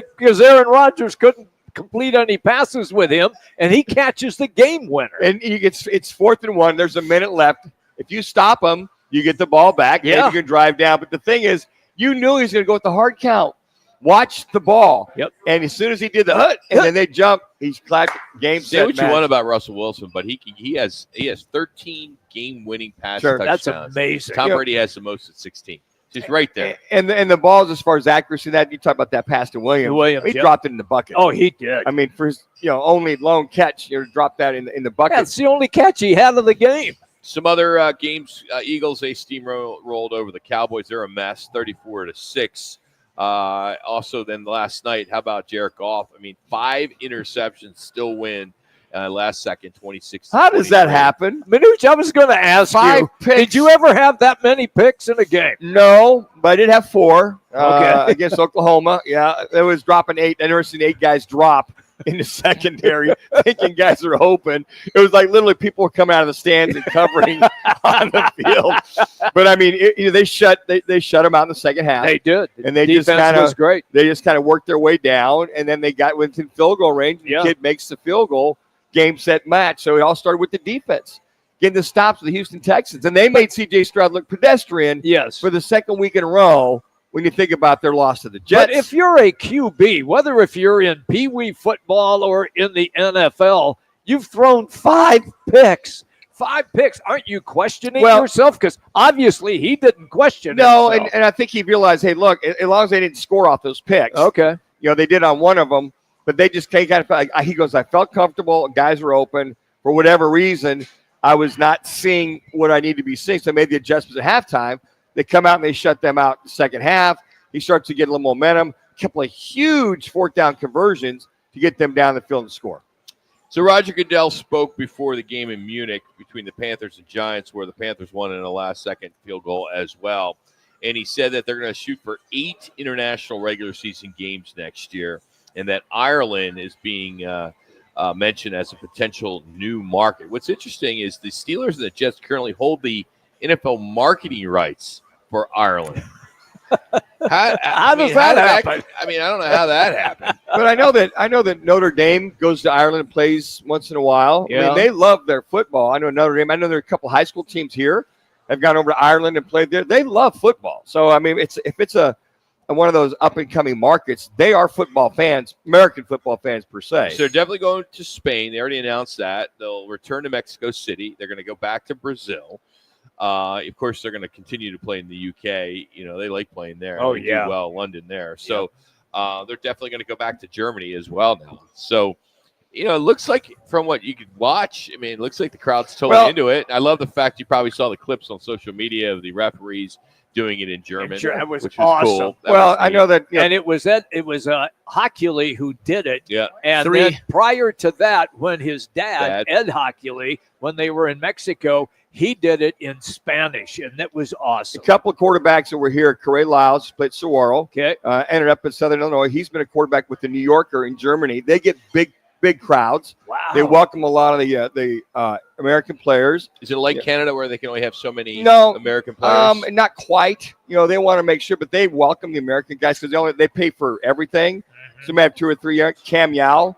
Aaron Rodgers couldn't complete any passes with him, and he catches the game winner. And it's 4th and 1. There's a minute left. If you stop him, you get the ball back. Yeah. Then you can drive down. But the thing is, you knew he was going to go with the hard count. Watch the ball. Yep. And as soon as he did the hut, and then they jump, he's clapped. Game set. Say what match. you want about Russell Wilson, but he has 13 game-winning pass touchdowns. That's amazing. Tom Brady has the most at 16. Just right there. And the balls, as far as accuracy, that you talk about that pass to Williams. He dropped it in the bucket. Oh, he did. I mean, for his only lone catch, drop that in the bucket. That's the only catch he had of the game. Some other games, Eagles, they steamrolled over the Cowboys. They're a mess, 34-6. Also, then last night, how about Jared Goff? I mean, 5 interceptions, still win. Last second, 26. How does that happen? Manuch, I was going to ask 5 you, picks. did you ever have that many picks in a game? No, but I did have 4 Okay. against Oklahoma. Yeah, it was dropping 8. I never seen 8 guys drop in the secondary, thinking guys are open. It was like literally people were coming out of the stands and covering on the field. But I mean, they shut them out in the second half. They did. And they Defense just kind was of great. They just kind of worked their way down, and then they got within field goal range. And the kid makes the field goal. Game, set, match. So it all started with the defense getting the stops of the Houston Texans. And they made C.J. Stroud look pedestrian for the second week in a row when you think about their loss to the Jets. But if you're a QB, whether if you're in Pee Wee football or in the NFL, you've thrown 5 picks. 5 picks. Aren't you questioning yourself? Because obviously he didn't question himself. And I think he realized, hey, look, as long as they didn't score off those picks. Okay. They did on one of them. But they just kind of felt like, he goes, I felt comfortable. Guys were open. For whatever reason, I was not seeing what I need to be seeing. So I made the adjustments at halftime. They come out and they shut them out the second half. He starts to get a little momentum. A couple of huge 4th down conversions to get them down the field and score. So Roger Goodell spoke before the game in Munich between the Panthers and Giants, where the Panthers won in a last-second field goal as well. And he said that they're going to shoot for 8 international regular season games next year, and that Ireland is being mentioned as a potential new market. What's interesting is the Steelers and the Jets currently hold the NFL marketing rights for Ireland. How does that happen? I mean, I don't know how that happened. But I know that Notre Dame goes to Ireland and plays once in a while. Yeah. I mean, they love their football. I know Notre Dame. I know there are a couple high school teams here have gone over to Ireland and played there. They love football. So I mean, if it's one of those up-and-coming markets, they are football fans, American football fans per se. So they're definitely going to Spain. They already announced that. They'll return to Mexico City. They're going to go back to Brazil. Of course, they're going to continue to play in the UK. They like playing there. Oh, they yeah. do well, London there. So they're definitely going to go back to Germany as well now. So, it looks like from what you could watch, I mean, it looks like the crowd's totally into it. I love the fact you probably saw the clips on social media of the referees doing it in German, That was which was awesome. cool. That Well, was I neat. know that. And it was Hockley who did it. Yeah. And then prior to that, when his dad, Ed Hockley, when they were in Mexico, he did it in Spanish, and that was awesome. A couple of quarterbacks that were here, Corey Lyles, played Saguaro. Okay. Ended up in Southern Illinois. He's been a quarterback with the New Yorker in Germany. They get big crowds. Wow. They welcome a lot of the American players. Is it like Canada where they can only have so many No, American players? Not quite. They want to make sure, but they welcome the American guys because they pay for everything. So they have 2 or 3 years. Cam Yao,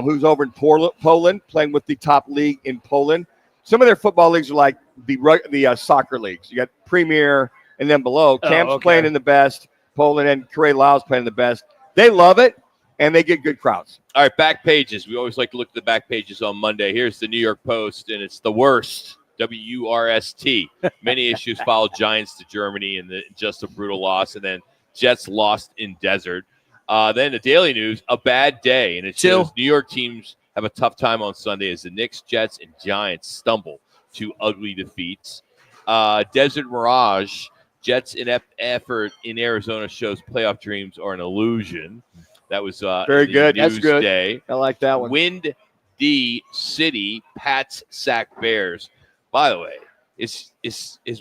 who's over in Poland, playing with the top league in Poland. Some of their football leagues are like the soccer leagues. You got Premier and then below. Cam's playing in the best. Poland and Corey Lyles playing the best. They love it, and they get good crowds. All right, back pages. We always like to look at the back pages on Monday. Here's the New York Post, and it's the worst. WURST. Many issues followed Giants to Germany, and just a brutal loss. And then Jets lost in desert. Then the Daily News, a bad day. And it shows New York teams have a tough time on Sunday as the Knicks, Jets, and Giants stumble to ugly defeats. Desert Mirage, Jets' inept effort in Arizona shows playoff dreams are an illusion. That was very good. News That's good. Day. I like that one. Wind D City, Pats sack Bears. By the way, is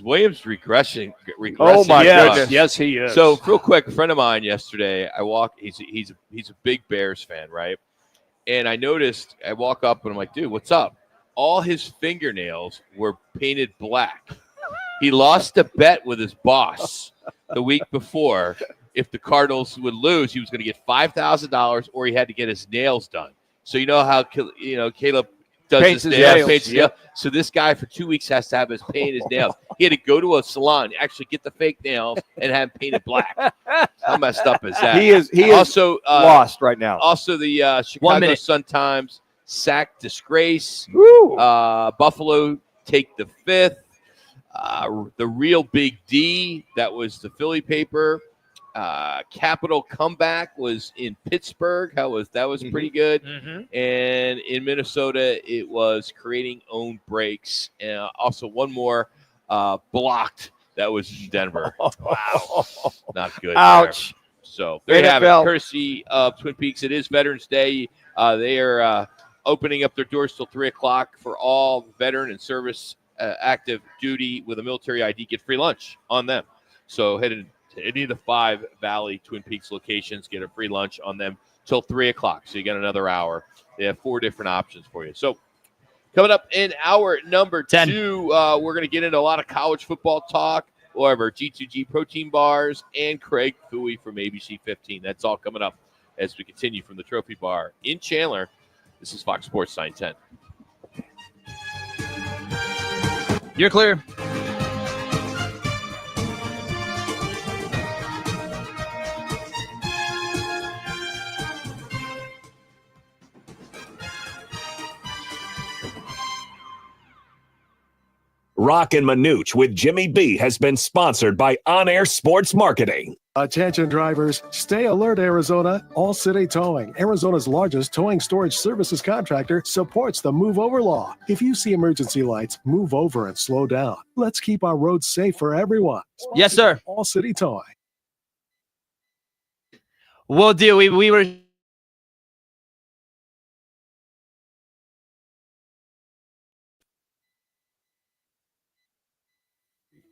Williams regressing? Oh my goodness! Yes, he is. So real quick, a friend of mine yesterday, he's a big Bears fan, right? And I noticed, I walk up and I'm like, dude, what's up? All his fingernails were painted black. He lost a bet with his boss the week before. If the Cardinals would lose, he was going to get $5,000 or he had to get his nails done. So you know how Caleb does Paints his his nails. nails. Paints his nails. So this guy for 2 weeks has to have paint his nails. He had to go to a salon, actually get the fake nails, and have them painted black. How messed up is that? He is also lost right now. Also, the Chicago Sun-Times sack disgrace. Woo. Buffalo take the 5th. The real big D, that was the Philly paper. Capital comeback was in Pittsburgh. That was pretty good. And in Minnesota, it was creating own breaks. And also one more blocked. That was in Denver. Wow, not good. Ouch. There. So there you have it. Courtesy of Twin Peaks. It is Veterans Day. They are opening up their doors till 3:00 for all veteran and service active duty with a military ID. Get free lunch on them. So head in to any of the 5 Valley Twin Peaks locations, get a free lunch on them till 3:00. So you got another hour. They have 4 different options for you. So coming up in hour number 2, we're going to get into a lot of college football talk, however, G2G protein bars, and Craig Fooey from ABC 15. That's all coming up as we continue from the Trophy Bar in Chandler. This is Fox Sports 910. You're clear. Roc and Manuch with Jimmy B has been sponsored by On Air Sports Marketing. Attention drivers, stay alert, Arizona. All City Towing, Arizona's largest towing storage services contractor, supports the move over law. If you see emergency lights, move over and slow down. Let's keep our roads safe for everyone. Yes, sir. All City Towing. Will do. We were.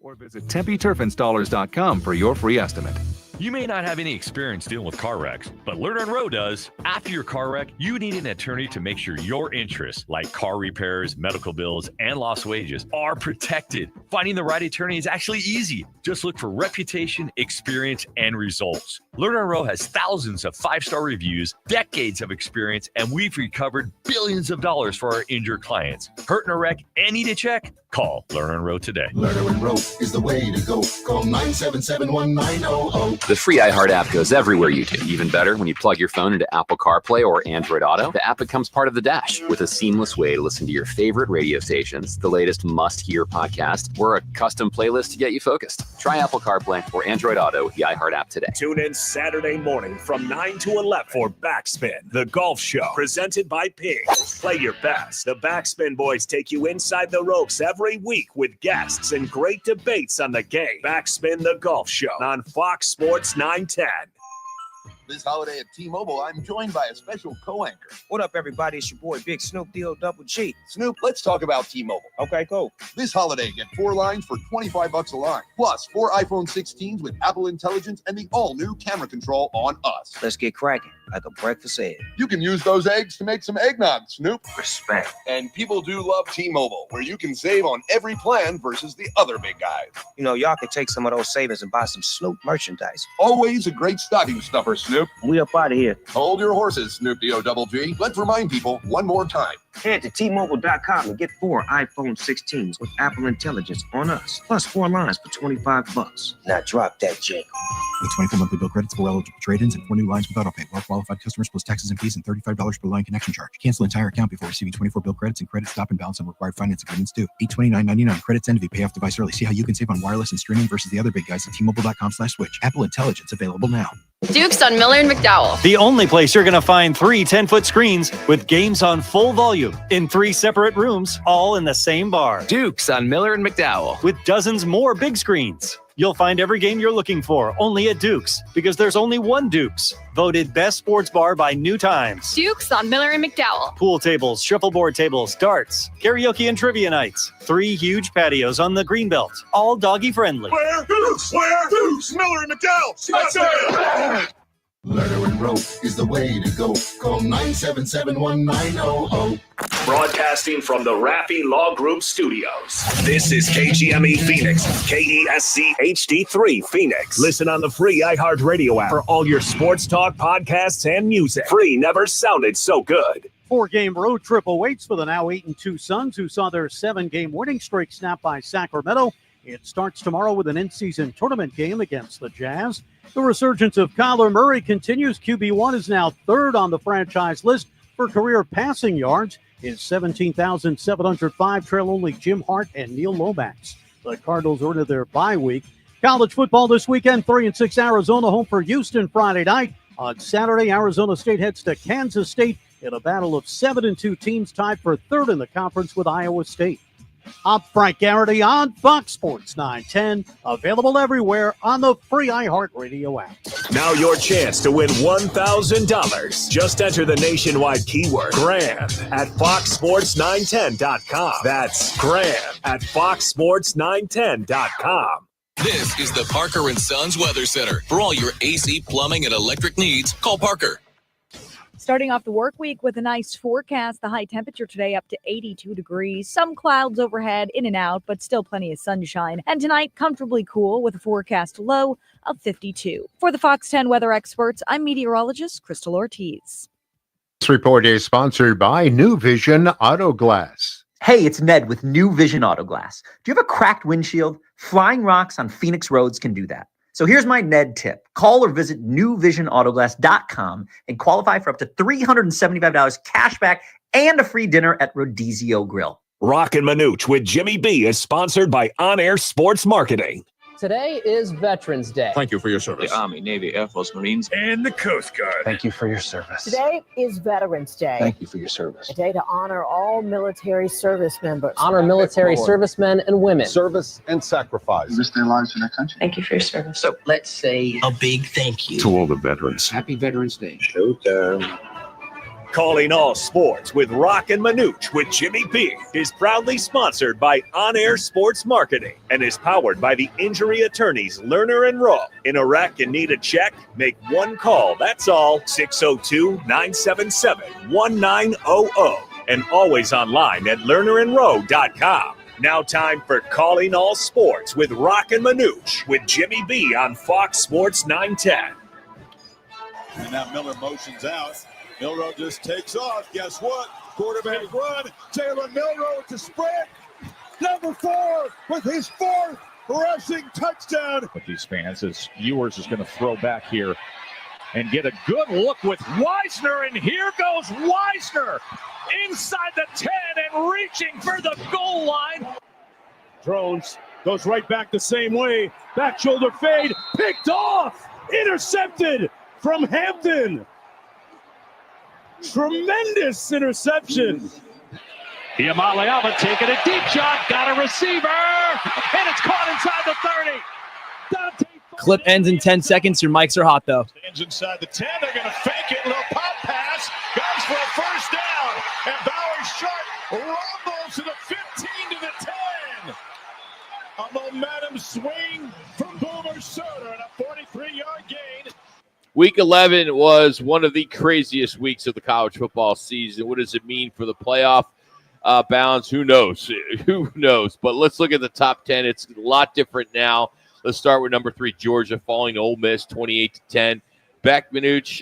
Or visit TempeTurfInstallers.com for your free estimate. You may not have any experience dealing with car wrecks, but Lerner and Rowe does. After your car wreck, you need an attorney to make sure your interests, like car repairs, medical bills, and lost wages, are protected. Finding the right attorney is actually easy. Just look for reputation, experience, and results. Lerner and Rowe has thousands of 5-star reviews, decades of experience, and we've recovered billions of dollars for our injured clients. Hurt in a wreck and need a check? Call Lerner and Rowe today. Lerner and Rowe is the way to go. Call 977-1900. The free iHeart app goes everywhere you do. Even better, when you plug your phone into Apple CarPlay or Android Auto, the app becomes part of the dash with a seamless way to listen to your favorite radio stations, the latest must-hear podcast, or a custom playlist to get you focused. Try Apple CarPlay or Android Auto with the iHeart app today. Tune in Saturday morning from 9 to 11 for Backspin, the golf show presented by Pigs. Play your best. The Backspin boys take you inside the ropes every week with guests and great debates on the game. Backspin, the golf show on Fox Sports 910. This holiday at T-Mobile, I'm joined by a special co-anchor. What up, everybody? It's your boy, Big Snoop D-O-double-G. Snoop, let's talk about T-Mobile. Okay, cool. This holiday, get 4 lines for $25 a line, plus 4 iPhone 16s with Apple Intelligence and the all-new camera control on us. Let's get cracking, like a breakfast egg. You can use those eggs to make some eggnog, Snoop. Respect. And people do love T-Mobile, where you can save on every plan versus the other big guys. You know, y'all can take some of those savings and buy some Snoop merchandise. Always a great stocking stuffer, Snoop. We up out of here. Hold your horses, Snoop D-O-double-G. Let's remind people one more time. Head to T-Mobile.com and get 4 iPhone 16s with Apple Intelligence on us, plus 4 lines for $25. Now drop that jingle. With 24 monthly bill credits for eligible trade-ins and 4 new lines with autopay. Well-qualified customers plus taxes and fees and $35 per line connection charge. Cancel entire account before receiving 24 bill credits and credit stop and balance on required finance agreements due. $829.99. Credits end if you pay off device early. See how you can save on wireless and streaming versus the other big guys at T-Mobile.com/switch. Apple Intelligence available now. Duke's on Miller and McDowell. The only place you're going to find 3 10-foot screens with games on full volume in 3 separate rooms, all in the same bar. Duke's on Miller and McDowell. With dozens more big screens. You'll find every game you're looking for only at Duke's, because there's only one Duke's. Voted best sports bar by New Times. Duke's on Miller and McDowell. Pool tables, shuffleboard tables, darts, karaoke and trivia nights. 3 huge patios on the Greenbelt, all doggy friendly. Where? Dukes! Where? Dukes! Miller and McDowell! That's it! Lerner and Roc is the way to go. Call 977-1900. Broadcasting from the Raffi Law Group Studios. This is KGME Phoenix, KESC HD3 Phoenix. Listen on the free iHeartRadio app for all your sports talk, podcasts, and music. Free never sounded so good. 4-game road trip awaits for the now 8-2 Suns, who saw their 7-game winning streak snapped by Sacramento. It starts tomorrow with an in-season tournament game against the Jazz. The resurgence of Kyler Murray continues. QB1 is now 3rd on the franchise list for career passing yards. His 17,705 trail only Jim Hart and Neil Lomax. The Cardinals are into their bye week. College football this weekend, 3-6 Arizona home for Houston Friday night. On Saturday, Arizona State heads to Kansas State in a battle of 7-2 teams tied for 3rd in the conference with Iowa State. I'm Frank Garrity on Fox Sports 910, available everywhere on the free iHeartRadio app. Now your chance to win $1,000. Just enter the nationwide keyword GRAND at foxsports910.com. That's GRAND at foxsports910.com. This is the Parker & Sons Weather Center. For all your AC, plumbing, and electric needs, call Parker. Starting off the work week with a nice forecast. The high temperature today up to 82 degrees. Some clouds overhead, in and out, but still plenty of sunshine. And tonight, comfortably cool with a forecast low of 52. For the Fox 10 weather experts, I'm meteorologist Crystal Ortiz. This report is sponsored by New Vision Auto Glass. Hey, it's Ned with New Vision Auto Glass. Do you have a cracked windshield? Flying rocks on Phoenix roads can do that. So here's my Ned tip. Call or visit newvisionautoglass.com and qualify for up to $375 cash back and a free dinner at Rodizio Grill. Roc and Manuch with Jimmy B is sponsored by On Air Sports Marketing. Today is Veterans Day. Thank you for your service. The Army, Navy, Air Force, Marines, and the Coast Guard. Thank you for your service. Today is Veterans Day. Thank you for your service. A day to honor all military service members. Honor military servicemen and women. Service and sacrifice. Risk their lives for their country. Thank you for your service. So let's say a big thank you To all the veterans. Happy Veterans Day. Showtime. Calling All Sports with Roc and Manuch with Jimmy B is proudly sponsored by On Air Sports Marketing and is powered by the injury attorneys Lerner and Rowe. In a wreck and need a check? Make one call. That's all. 602-977-1900 and always online at lernerandrowe.com. Now time for Calling All Sports with Roc and Manuch with Jimmy B on Fox Sports 910. And now Miller motions out. Milroe just takes off. Guess what? Quarterback run. Jalen Milroe to sprint. Number 4 with his 4th rushing touchdown. But these fans, as Ewers is going to throw back here and get a good look with Weisner. And here goes Weisner inside the 10 and reaching for the goal line. Drones goes right back the same way. Back shoulder fade. Picked off. Intercepted from Hampton. Tremendous interception. Iamaleava taking a deep shot, got a receiver, and it's caught inside the 30. Clip ends in 10 seconds. Your mics are hot, though. Lions inside the 10. They're going to fake it. Little pop pass. Goes for a first down. And Bauer Sharp rumbles to the 15 to the 10. A momentum swing from Boomer Soder and a 43-yard gain. Week 11 was one of the craziest weeks of the college football season. What does it mean for the playoff bounds? Who knows? Who knows? But let's look at the top 10. It's a lot different now. Let's start with number 3, Georgia, falling to Ole Miss 28-10. Beck Manuch,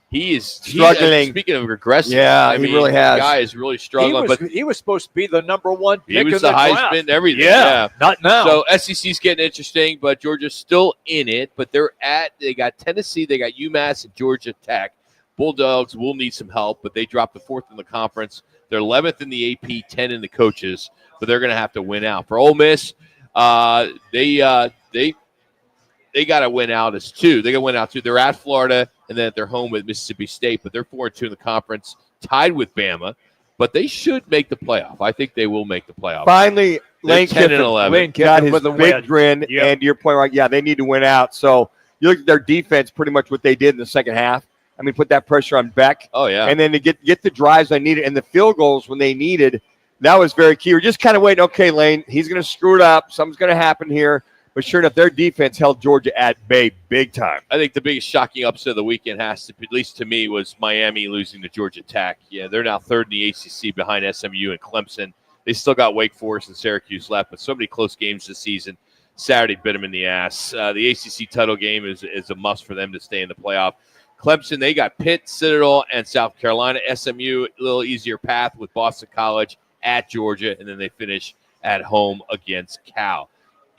he is struggling. Speaking of regressing, yeah, he really has. The guy is really struggling. He was supposed to be the number 1 pick. He was the Heisman and everything. Yeah, not now. So SEC's getting interesting, but Georgia's still in it. But they got Tennessee, they got UMass, and Georgia Tech. Bulldogs will need some help, but they dropped the 4th in the conference. They're 11th in the AP, 10 in the coaches, but they're going to have to win out. For Ole Miss, they got to win out as 2. They got to win out 2. They're at Florida, and then at their home with Mississippi State, but they're 4-2 in the conference, tied with Bama. But they should make the playoff. I think they will make the playoff. Finally, Lane 10 and 11. Got his big grin, and your point, right? Yeah, they need to win out. So you look at their defense, pretty much what they did in the second half. I mean, put that pressure on Beck. Oh, yeah. And then to get the drives they needed and the field goals when they needed, that was very key. We're just kind of waiting, okay, Lane, he's going to screw it up. Something's going to happen here. But sure enough, their defense held Georgia at bay big time. I think the biggest shocking upset of the weekend has to, at least to me, was Miami losing to Georgia Tech. Yeah, they're now 3rd in the ACC behind SMU and Clemson. They still got Wake Forest and Syracuse left, but so many close games this season. Saturday bit them in the ass. The ACC title game is a must for them to stay in the playoff. Clemson, they got Pitt, Citadel, and South Carolina. SMU, a little easier path with Boston College at Georgia, and then they finish at home against Cal.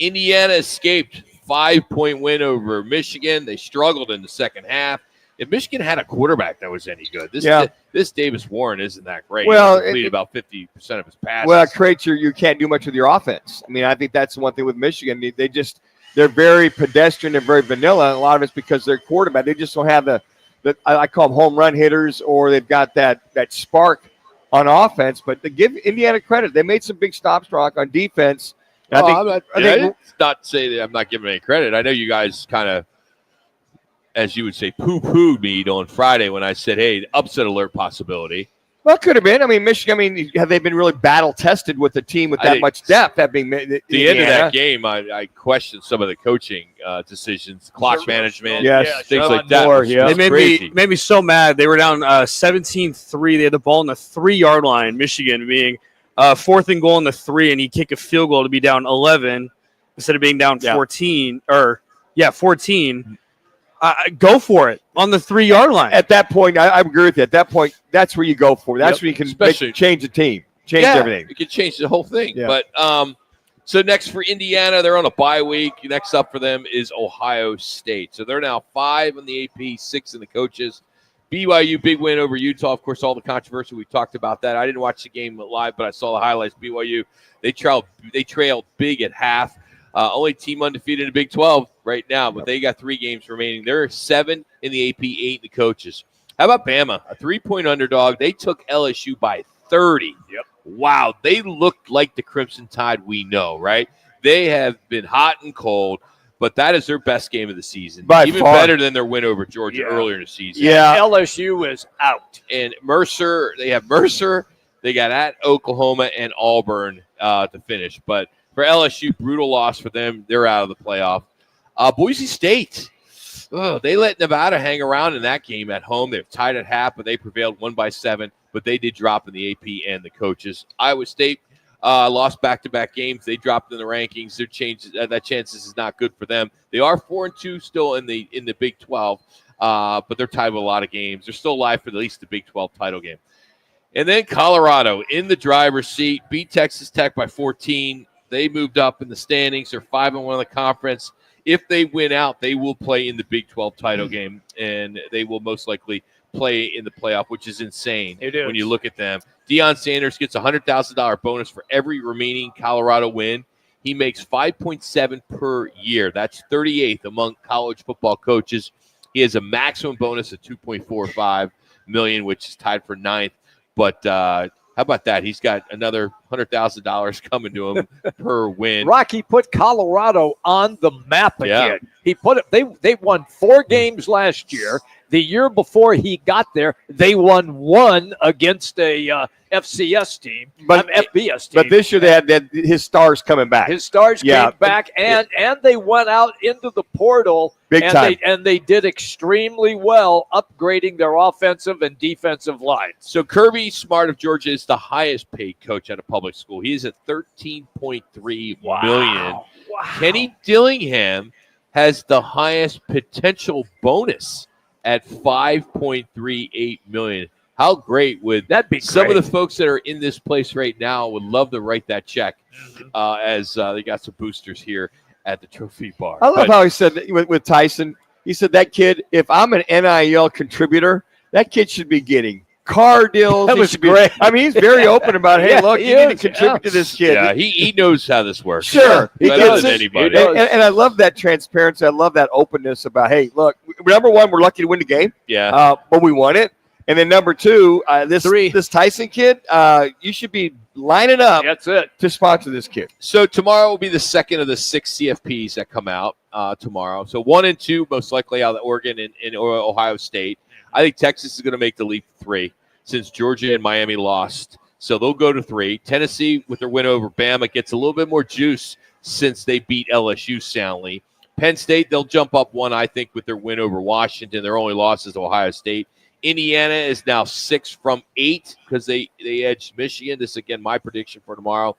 Indiana escaped 5-point win over Michigan. They struggled in the second half. If Michigan had a quarterback that was any good, this Davis Warren isn't that great. Well, he completed about 50% of his passes. Well, it creates you can't do much with your offense. I mean, I think that's the one thing with Michigan. They're very pedestrian and very vanilla. A lot of it's because their quarterback. They just don't have the I call them home run hitters, or they've got that spark on offense. But to give Indiana credit, they made some big stops, Rock, on defense. I think not say that I'm not giving any credit. I know you guys kind of, as you would say, poo-pooed me on Friday when I said, hey, upset alert possibility. Well, it could have been. I mean, Michigan, have they been really battle-tested with a team with that much depth? That being the end of that game, I questioned some of the coaching decisions, clock management, things like that. They made me so mad. They were down 17-3. They had the ball on the 3-yard line, Michigan being 4th and goal on the 3, and he kicked a field goal to be down 11 instead of being down 14. 14. Go for it on the 3-yard line. At that point, I agree with you. At that point, that's where you go for it. That's where you can change the team, change everything. You can change the whole thing. Yeah. But so next for Indiana, they're on a bye week. Next up for them is Ohio State. So they're now 5 in the AP, 6 in the coaches. BYU, big win over Utah. Of course, all the controversy, we talked about that. I didn't watch the game live, but I saw the highlights. BYU, they trailed big at half. Only team undefeated in the Big 12 right now, but they got 3 games remaining. They're 7 in the AP, 8 in the coaches. How about Bama? A 3-point underdog. They took LSU by 30. Yep. Wow. They looked like the Crimson Tide we know, right? They have been hot and cold, but that is their best game of the season. Even better than their win over Georgia earlier in the season. Yeah. LSU is out. And Mercer, they have Mercer. They got at Oklahoma and Auburn to finish. But for LSU, brutal loss for them. They're out of the playoff. Boise State, they let Nevada hang around in that game at home. They're tied at half, but they prevailed 1-7. But they did drop in the AP and the coaches. Iowa State lost back-to-back games. They dropped in the rankings. Their chances is not good for them. They are 4-2 still in the Big 12, but they're tied with a lot of games. They're still alive for at least the Big 12 title game. And then Colorado in the driver's seat, beat Texas Tech by 14. They moved up in the standings. They're 5-1 in the conference. If they win out, they will play in the Big 12 title game, and they will most likely play in the playoff, which is insane when you look at them. Deion Sanders gets a $100,000 bonus for every remaining Colorado win. He makes $5.7 per year. That's 38th among college football coaches. He has a maximum bonus of $2.45 million, which is tied for 9th. But how about that? He's got another $100,000 coming to him per win. Rocky put Colorado on the map again. Yeah. He put it. They won 4 games last year. The year before he got there, they won 1 against a FCS team, FBS team. But this year they had his stars coming back. His stars came back, and they went out into the portal big time. And they did extremely well, upgrading their offensive and defensive lines. So Kirby Smart of Georgia is the highest paid coach at a public school. He is at $13.3 million. Wow. Kenny Dillingham has the highest potential bonus at $5.38 million. How great would that be? Some of the folks that are in this place right now would love to write that check as they got some boosters here at the Trophy Bar. I love how he said that with Tyson. He said that kid, if I'm an NIL contributor, that kid should be getting car deals. That was great. He's very open about, hey, look, you need to contribute to this kid. Yeah, he knows how this works. Sure. Better than anybody. And I love that transparency. I love that openness about, hey, look, number one, we're lucky to win the game. Yeah. But we won it. And then number 2, this Tyson kid, you should be lining up to sponsor this kid. So tomorrow will be the second of the 6 CFPs that come out tomorrow. So 1 and 2 most likely out of Oregon and Ohio State. I think Texas is going to make the leap 3 since Georgia and Miami lost. So they'll go to 3. Tennessee, with their win over Bama, gets a little bit more juice since they beat LSU soundly. Penn State, they'll jump up 1, I think, with their win over Washington. Their only loss is Ohio State. Indiana is now 6 from 8 because they edged Michigan. This is, again, my prediction for tomorrow.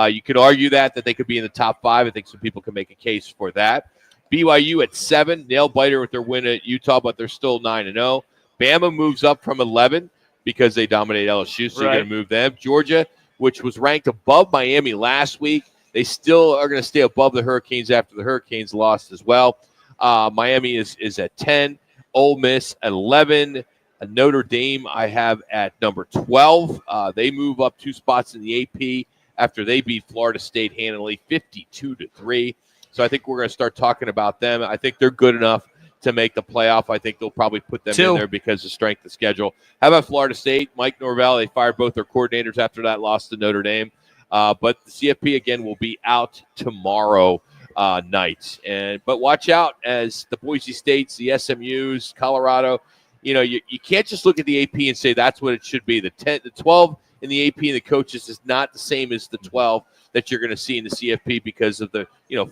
You could argue that they could be in the top 5. I think some people can make a case for that. BYU at 7, nail-biter with their win at Utah, but they're still 9-0. Bama moves up from 11 because they dominate LSU, so you're going to move them. Georgia, which was ranked above Miami last week, they still are going to stay above the Hurricanes after the Hurricanes lost as well. Miami is at 10. Ole Miss at 11. Notre Dame I have at number 12. They move up 2 spots in the AP after they beat Florida State handily 52-3. So I think we're going to start talking about them. I think they're good enough to make the playoff. I think they'll probably put them in there because of strength of schedule. How about Florida State? Mike Norvell, they fired both their coordinators after that loss to Notre Dame. But the CFP, again, will be out tomorrow night. But watch out as the Boise States, the SMUs, Colorado, you can't just look at the AP and say that's what it should be. The 12 in the AP and the coaches is not the same as the 12 that you're going to see in the CFP because of the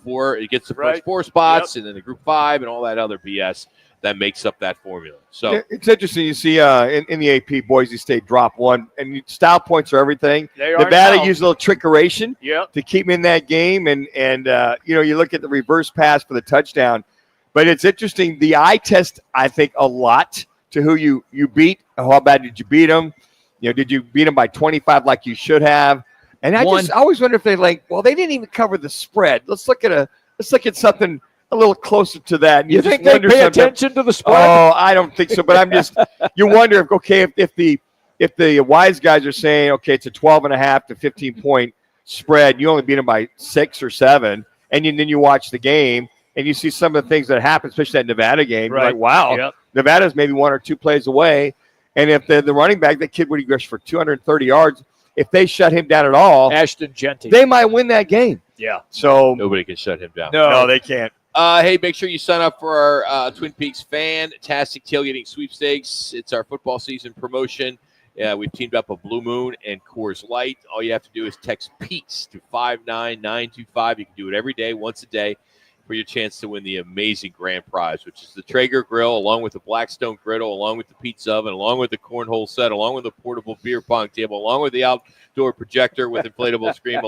4. It gets the first 4 spots and then the Group 5 and all that other BS that makes up that formula. So it's interesting. You see in the AP, Boise State drop 1, and style points are everything. Nevada used a little trickeration to keep them in that game, and you look at the reverse pass for the touchdown. But it's interesting. The eye test, I think, a lot to who you beat. How bad did you beat them? Did you beat them by 25 like you should have? And I always wonder if they they didn't even cover the spread. Let's look at something a little closer to that. And you think they pay attention to the spread? Oh, I don't think so. But I'm just you wonder if the wise guys are saying okay, it's a 12.5 to 15-point spread. You only beat them by 6 or 7, and then you watch the game and you see some of the things that happen, especially that Nevada game. You're like, wow, Nevada's maybe 1 or 2 plays away. And if the running back, that kid would rush for 230 yards. If they shut him down at all, Ashton Genty, they might win that game. Yeah. So nobody can shut him down. No, they can't. Hey, make sure you sign up for our Twin Peaks Fantastic Tailgating Sweepstakes. It's our football season promotion. We've teamed up with Blue Moon and Coors Light. All you have to do is text PEAKS to 59925. You can do it every day, once a day, for your chance to win the amazing grand prize, which is the Traeger grill, along with the Blackstone griddle, along with the pizza oven, along with the cornhole set, along with the portable beer pong table, along with the outdoor projector with inflatable screen,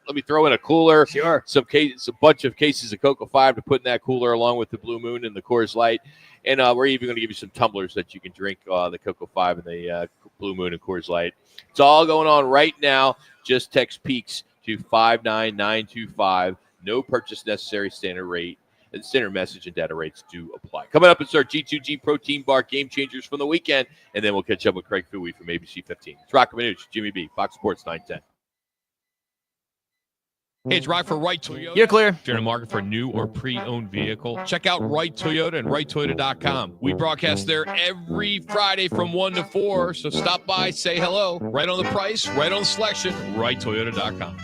let me throw in a cooler, a bunch of cases of Cocoa 5 to put in that cooler, along with the Blue Moon and the Coors Light. And we're even going to give you some tumblers that you can drink the Cocoa 5 and the Blue Moon and Coors Light. It's all going on right now. Just text PEAKS to 59925. No purchase necessary. Standard rate and standard message and data rates do apply. Coming up, it's our G2G Protein Bar Game Changers from the weekend, and then we'll catch up with Craig Fouie from ABC 15. It's Roc and Manuch, Jimmy B, Fox Sports 910. Hey, it's Ryan for Wright Toyota. You're clear. If you're in the market for a new or pre-owned vehicle, check out Wright Toyota and WrightToyota.com. We broadcast there every Friday from 1 to 4, so stop by, say hello. Right on the price, right on the selection, WrightToyota.com.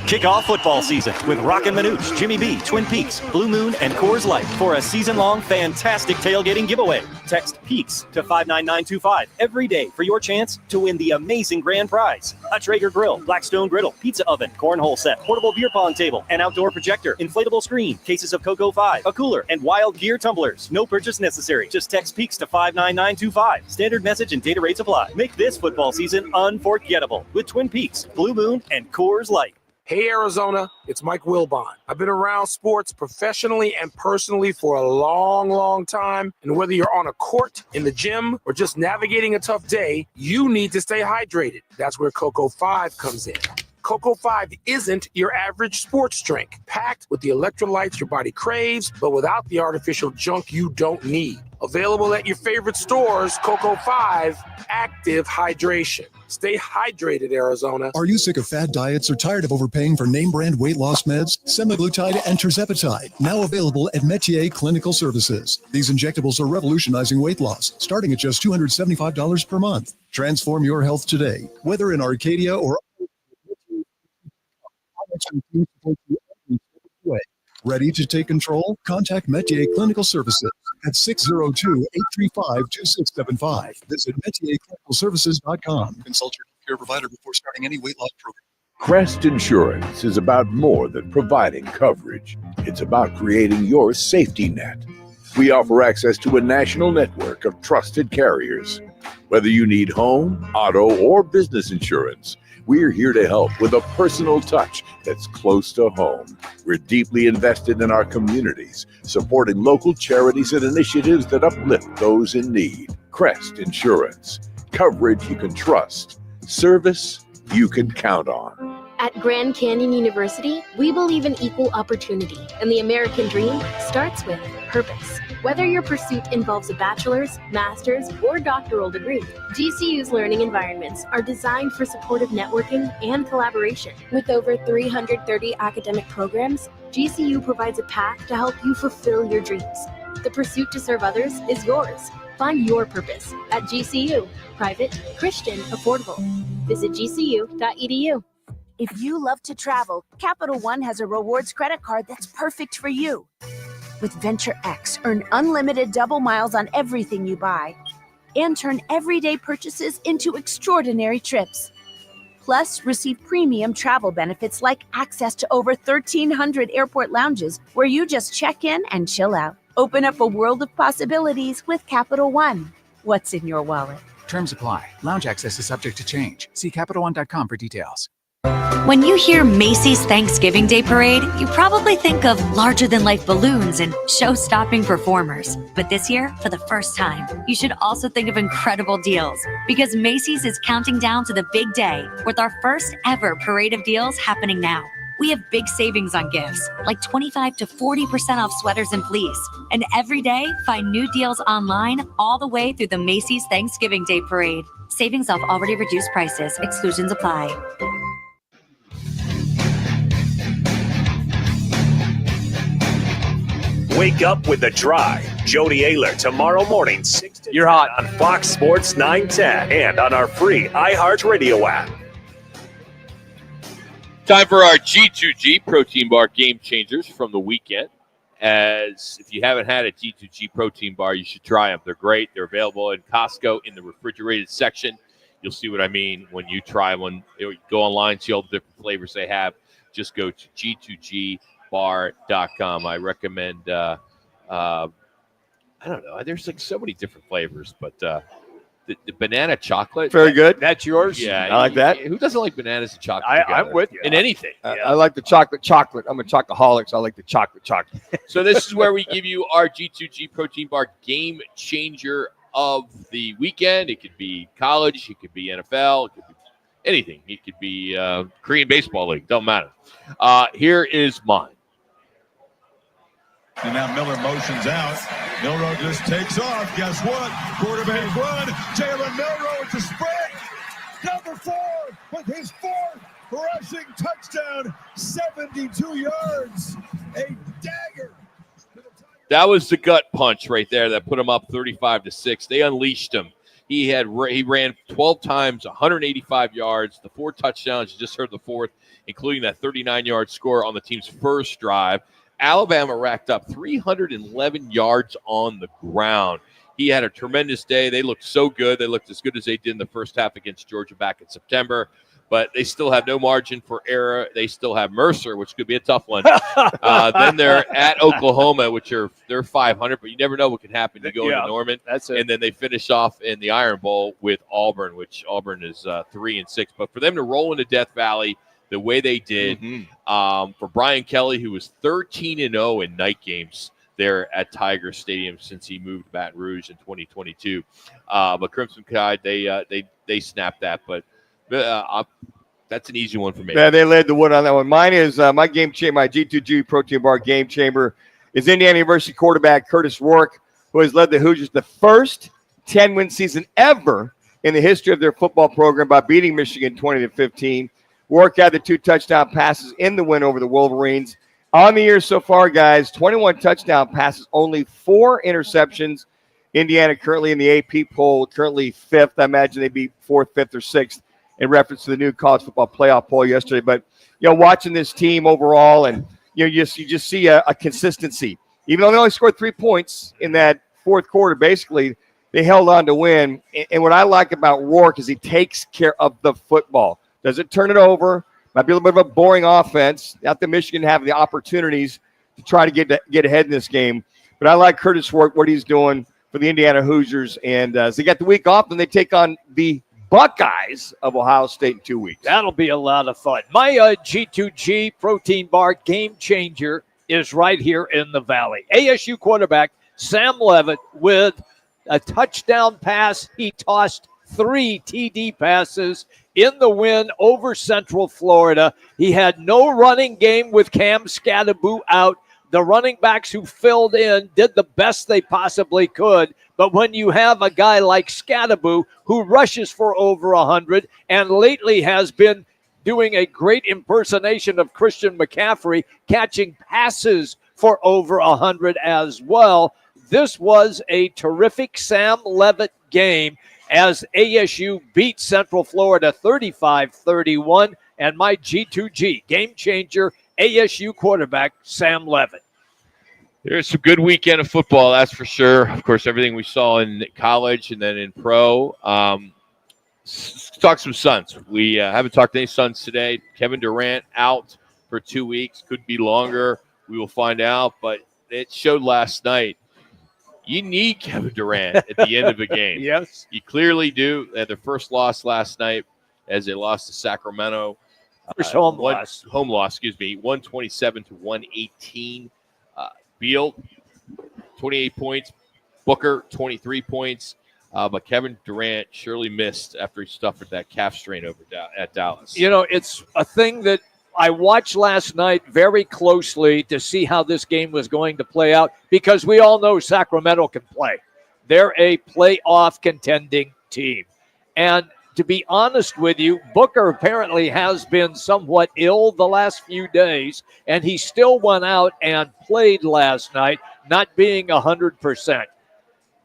Kick off football season with Roc and Manuch, Jimmy B, Twin Peaks, Blue Moon, and Coors Light for a season-long fantastic tailgating giveaway. Text PEAKS to 59925 every day for your chance to win the amazing grand prize. A Traeger grill, Blackstone griddle, pizza oven, cornhole set, portable beer pong table, an outdoor projector, inflatable screen, cases of Cocoa 5, a cooler, and Wild Gear tumblers. No purchase necessary. Just text PEAKS to 59925. Standard message and data rates apply. Make this football season unforgettable with Twin Peaks, Blue Moon, and Coors Light. Hey, Arizona, it's Mike Wilbon. I've been around sports professionally and personally for a long, long time. And whether you're on a court, in the gym, or just navigating a tough day, you need to stay hydrated. That's where Cocoa 5 comes in. Cocoa 5 isn't your average sports drink, packed with the electrolytes your body craves, but without the artificial junk you don't need. Available at your favorite stores, Cocoa 5, active hydration. Stay hydrated, Arizona. Are you sick of fad diets or tired of overpaying for name brand weight loss meds? Semaglutide and tirzepatide, now available at Metier Clinical Services. These injectables are revolutionizing weight loss, starting at just $275 per month. Transform your health today, whether in Arcadia or ready to take control? Contact Metier Clinical Services at 602-835-2675. Visit MetierClinicalServices.com. Consult your care provider before starting any weight loss program. Crest Insurance is about more than providing coverage. It's about creating your safety net. We offer access to a national network of trusted carriers. Whether you need home, auto, or business insurance, we're here to help with a personal touch that's close to home. We're deeply invested in our communities, supporting local charities and initiatives that uplift those in need. Crest Insurance. Coverage you can trust. Service you can count on. At Grand Canyon University, we believe in equal opportunity, and the American dream starts with purpose. Whether your pursuit involves a bachelor's, master's, or doctoral degree, GCU's learning environments are designed for supportive networking and collaboration. With over 330 academic programs, GCU provides a path to help you fulfill your dreams. The pursuit to serve others is yours. Find your purpose at GCU. Private, Christian, affordable. Visit gcu.edu. If you love to travel, Capital One has a rewards credit card that's perfect for you. With Venture X, earn unlimited double miles on everything you buy and turn everyday purchases into extraordinary trips. Plus, receive premium travel benefits like access to over 1,300 airport lounges where you just check in and chill out. Open up a world of possibilities with Capital One. What's in your wallet? Terms apply. Lounge access is subject to change. See CapitalOne.com for details. When you hear Macy's Thanksgiving Day Parade, you probably think of larger-than-life balloons and show-stopping performers. But this year, for the first time, you should also think of incredible deals, because Macy's is counting down to the big day with our first ever parade of deals happening now. We have big savings on gifts, like 25 to 40% off sweaters and fleece. And every day, find new deals online all the way through the Macy's Thanksgiving Day Parade. Savings off already reduced prices. Exclusions apply. Wake up with The Drive. Jody Ayler tomorrow morning, 6 to 10 on Fox Sports 910 and on our free iHeartRadio app. Time for our G2G protein bar game changers from the weekend. As if you haven't had a G2G protein bar, you should try them. They're great. They're available in Costco in the refrigerated section. You'll see what I mean when you try one. You go online, see all the different flavors they have. Just go to G2Gbar.com. I recommend, I don't know, there's like so many different flavors, but the banana chocolate. Very good. That's yours? Yeah. I like that. Who doesn't like bananas and chocolate I'm with you. in anything. I like the chocolate. I'm a chocoholic, so I like the chocolate. So this is where we give you our G2G protein bar game changer of the weekend. It could be college. It could be NFL. It could be anything. It could be Korean Baseball League. Don't matter. Here is mine. And now Miller motions out. Milroe just takes off. Guess what? Quarterback run. Jalen Milroe with the sprint. Number 4 with his 4th rushing touchdown, 72 yards, a dagger. That was the gut punch right there that put him up 35-6. They unleashed him. He ran 12 times, 185 yards, the 4 touchdowns. You just heard the 4th, including that 39-yard score on the team's first drive. Alabama racked up 311 yards on the ground. He had a tremendous day. They looked so good. They looked as good as they did in the first half against Georgia back in September. But they still have no margin for error. They still have Mercer, which could be a tough one. Then they're at Oklahoma, they're 500, but you never know what can happen. You go into Norman, that's it. And then they finish off in the Iron Bowl with Auburn, which Auburn is 3-6. But for them to roll into Death Valley the way they did, for Brian Kelly, who was 13-0 in night games there at Tiger Stadium since he moved to Baton Rouge in 2022. But Crimson Tide, they snapped that, but. That's an easy one for me. Yeah, they led the wood on that one. Mine is my game chamber, my G2G protein bar game chamber is Indiana University quarterback Curtis Rourke, who has led the Hoosiers the first 10-win season ever in the history of their football program by beating Michigan 20-15. Rourke had the 2 touchdown passes in the win over the Wolverines. On the year so far, guys, 21 touchdown passes, only 4 interceptions. Indiana currently in the AP poll, currently 5th. I imagine they'd be 4th, 5th, or 6th. In reference to the new college football playoff poll yesterday. But, watching this team overall and, you just see a consistency. Even though they only scored 3 points in that 4th quarter, basically, they held on to win. And what I like about Rourke is he takes care of the football. Doesn't turn it over. Might be a little bit of a boring offense. Not that Michigan have the opportunities to try to get ahead in this game. But I like Curtis Rourke, what he's doing for the Indiana Hoosiers. And so they got the week off, and they take on the Buckeyes of Ohio State in 2 weeks. That'll be a lot of fun. My G2G protein bar game changer is right here in the Valley. ASU quarterback Sam Leavitt with a touchdown pass. He tossed 3 TD passes in the win over Central Florida. He had no running game with Cam Scadaboo out. The running backs who filled in did the best they possibly could. But when you have a guy like Scadaboo who rushes for over 100 and lately has been doing a great impersonation of Christian McCaffrey, catching passes for over 100 as well, this was a terrific Sam Leavitt game as ASU beat Central Florida 35-31. And my G2G game changer, ASU quarterback Sam Leavitt. There's some good weekend of football, that's for sure. Of course, everything we saw in college and then in pro. Let's talk some Suns. We haven't talked any Suns today. Kevin Durant out for 2 weeks. Could be longer. We will find out. But it showed last night. You need Kevin Durant at the end of a game. Yes. You clearly do. They had their first loss last night as they lost to Sacramento. Home loss, 127-118. Beal, 28 points. Booker, 23 points. But Kevin Durant surely missed after he suffered that calf strain over at Dallas. It's a thing that I watched last night very closely to see how this game was going to play out because we all know Sacramento can play. They're a playoff contending team. And to be honest with you, Booker apparently has been somewhat ill the last few days, and he still went out and played last night, not being 100%.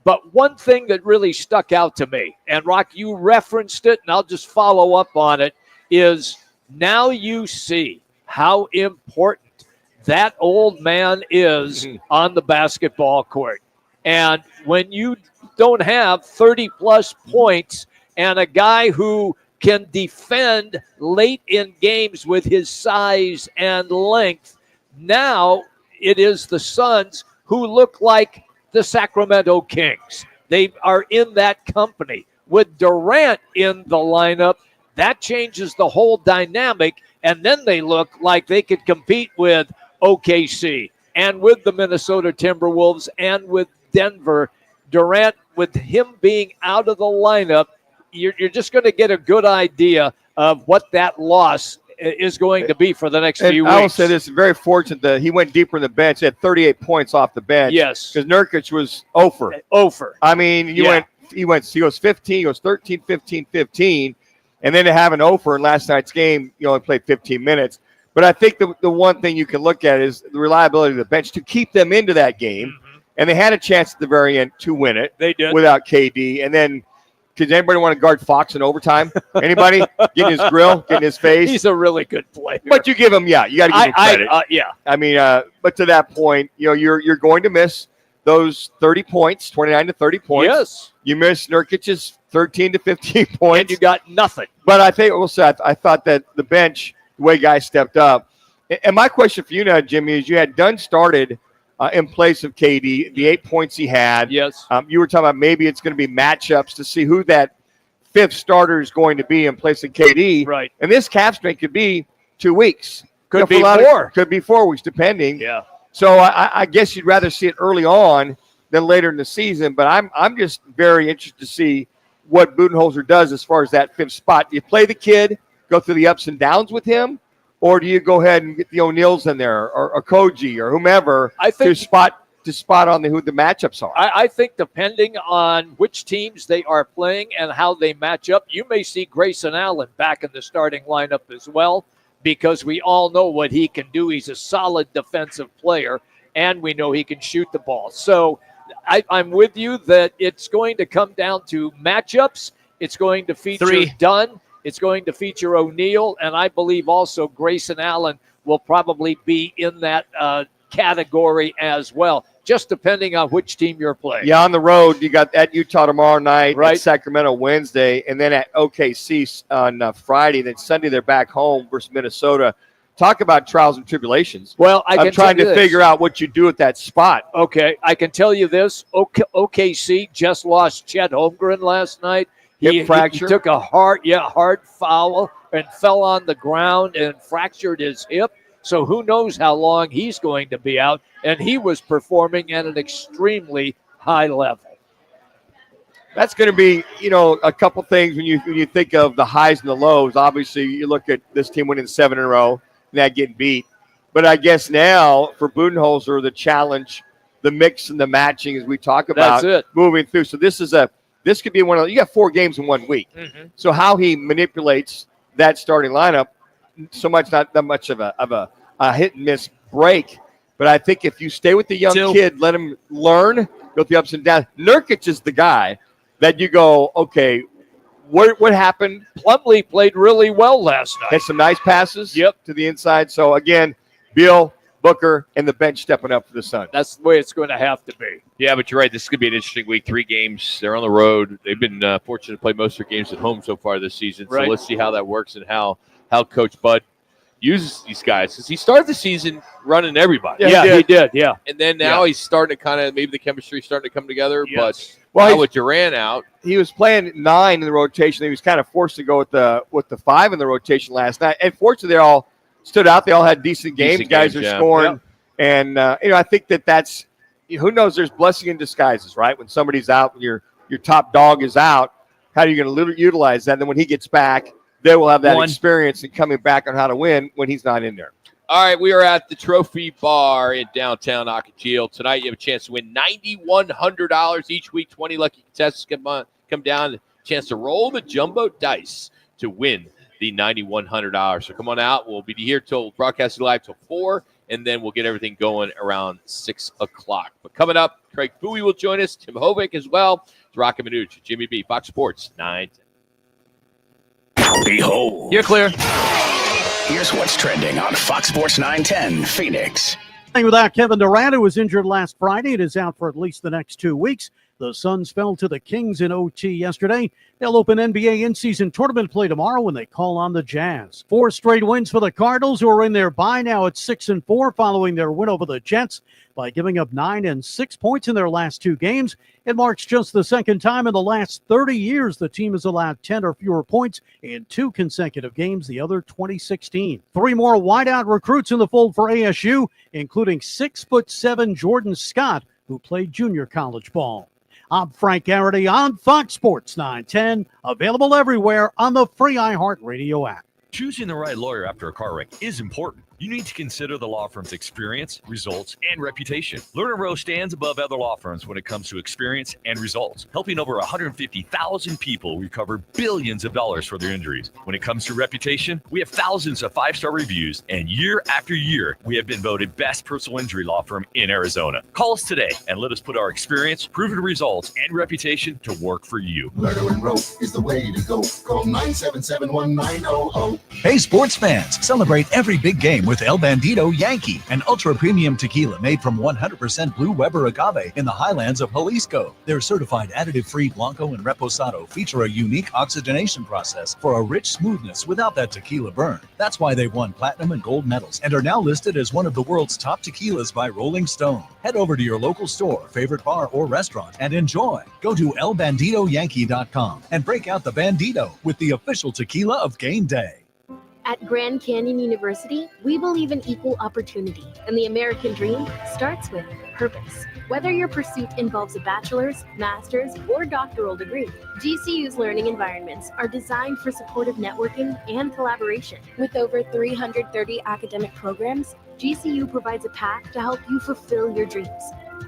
But one thing that really stuck out to me, and Rock, you referenced it, and I'll just follow up on it, is now you see how important that old man is on the basketball court. And when you don't have 30-plus points and a guy who can defend late in games with his size and length, now it is the Suns who look like the Sacramento Kings. They are in that company. With Durant in the lineup, that changes the whole dynamic, and then they look like they could compete with OKC and with the Minnesota Timberwolves and with Denver. Durant, with him being out of the lineup, you're just going to get a good idea of what that loss is going to be for the next few weeks. I will say this, very fortunate that he went deeper in the bench. He had 38 points off the bench. Yes. Because Nurkic was 0 for. I mean, he goes 15, he goes 13, 15, 15. And then to have an offer in last night's game, you only played 15 minutes. But I think the one thing you can look at is the reliability of the bench to keep them into that game. Mm-hmm. And they had a chance at the very end to win it. They did. Without KD. And then, does anybody want to guard Fox in overtime? Anybody? Getting his grill, getting his face? He's a really good player. But you give him, you got to give him credit. Yeah. I mean, but to that point, you're going to miss those 30 points, 29 to 30 points. Yes. You miss Nurkic's 13 to 15 points. And you got nothing. But I think also I thought that the bench, the way guys stepped up. And my question for you now, Jimmy, is you had Dunn started in place of KD, the 8 points he had. Yes. You were talking about maybe it's going to be matchups to see who that fifth starter is going to be in place of KD. Right. And this cap strength could be 2 weeks. Could be 4. Could be 4 weeks, depending. Yeah. So I guess you'd rather see it early on than later in the season. But I'm just very interested to see what Budenholzer does as far as that fifth spot. Do you play the kid, go through the ups and downs with him, or do you go ahead and get the O'Neills in there or Koji or whomever to spot on who the matchups are? I think depending on which teams they are playing and how they match up, you may see Grayson Allen back in the starting lineup as well, because we all know what he can do. He's a solid defensive player, and we know he can shoot the ball. So I'm with you that it's going to come down to matchups. It's going to feature Dunn. It's going to feature O'Neal, and I believe also Grayson Allen will probably be in that category as well, just depending on which team you're playing. Yeah, on the road, you got at Utah tomorrow night, right, at Sacramento Wednesday, and then at OKC on Friday. Then Sunday they're back home versus Minnesota. Talk about trials and tribulations. Well, I'm trying to figure out what you do at that spot. Okay, I can tell you this. OKC just lost Chet Holmgren last night. He took a hard foul and fell on the ground and fractured his hip. So who knows how long he's going to be out. And he was performing at an extremely high level. That's going to be, a couple things when you think of the highs and the lows. Obviously, you look at this team winning 7 in a row and that getting beat. But I guess now for Budenholzer, the challenge, the mix and the matching, as we talk about, moving through. So this could be one of you got 4 games in 1 week. Mm-hmm. So how he manipulates that starting lineup, so much not that much of a hit and miss break. But I think if you stay with the young kid, let him learn, go through the ups and downs. Nurkic is the guy that you go, okay, what happened? Plumlee played really well last night. Had some nice passes to the inside. So, again, Beal, Booker, and the bench stepping up for the Sun. That's the way it's going to have to be. Yeah, but you're right. This could be an interesting week. 3 games. They're on the road. They've been fortunate to play most of their games at home so far this season. Right. So let's see how that works and how Coach Bud uses these guys. Because he started the season running everybody. Yeah, he did. Yeah. And then now he's starting to kind of, maybe the chemistry is starting to come together. Yes. But with Durant out, he was playing 9 in the rotation. He was kind of forced to go with the 5 in the rotation last night. And fortunately, they all stood out. They all had decent games. Guys are scoring. Yep. And, I think that's – who knows, there's blessing in disguises, right? When somebody's out, when your top dog is out, how are you going to utilize that? And then when he gets back, they will have that experience in coming back on how to win when he's not in there. All right, we are at the Trophy Bar in downtown Ocotillo. Tonight, you have a chance to win $9,100 each week. 20 lucky contestants come down, chance to roll the jumbo dice to win the $9,100. So come on out. We'll be here broadcasting live till 4, and then we'll get everything going around 6 o'clock. But coming up, Craig Bowie will join us, Tim Hovick as well. It's Roc and Manuch, Jimmy B, Fox Sports 910. Behold. You're clear. Here's what's trending on Fox Sports 910 Phoenix. Without Kevin Durant, who was injured last Friday, it is out for at least the next 2 weeks. The Suns fell to the Kings in OT yesterday. They'll open NBA in-season tournament play tomorrow when they call on the Jazz. 4 straight wins for the Cardinals, who are in their bye now at 6-4 following their win over the Jets by giving up 9 and 6 points in their last 2 games. It marks just the second time in the last 30 years the team has allowed 10 or fewer points in 2 consecutive games, the other 2016. 3 more wideout recruits in the fold for ASU, including 6'7" Jordan Scott, who played junior college ball. I'm Frank Garrity on Fox Sports 910, available everywhere on the free iHeartRadio app. Choosing the right lawyer after a car wreck is important. you need to consider the law firm's experience, results, and reputation. Lerner Rowe stands above other law firms when it comes to experience and results, helping over 150,000 people recover billions of dollars for their injuries. When it comes to reputation, we have thousands of 5-star reviews, and year after year, we have been voted best personal injury law firm in Arizona. Call us today and let us put our experience, proven results, and reputation to work for you. Lerner and Rowe is the way to go. Call 977-1900. Hey, sports fans, celebrate every big game with El Bandito Yankee, an ultra-premium tequila made from 100% Blue Weber agave in the highlands of Jalisco. Their certified additive-free Blanco and Reposado feature a unique oxygenation process for a rich smoothness without that tequila burn. That's why they've won platinum and gold medals and are now listed as one of the world's top tequilas by Rolling Stone. Head over to your local store, favorite bar, or restaurant and enjoy. Go to elbanditoyankee.com and break out the Bandito with the official tequila of game day. At Grand Canyon University, we believe in equal opportunity, and the American dream starts with purpose. Whether your pursuit involves a bachelor's, master's, or doctoral degree, GCU's learning environments are designed for supportive networking and collaboration. With over 330 academic programs, GCU provides a path to help you fulfill your dreams.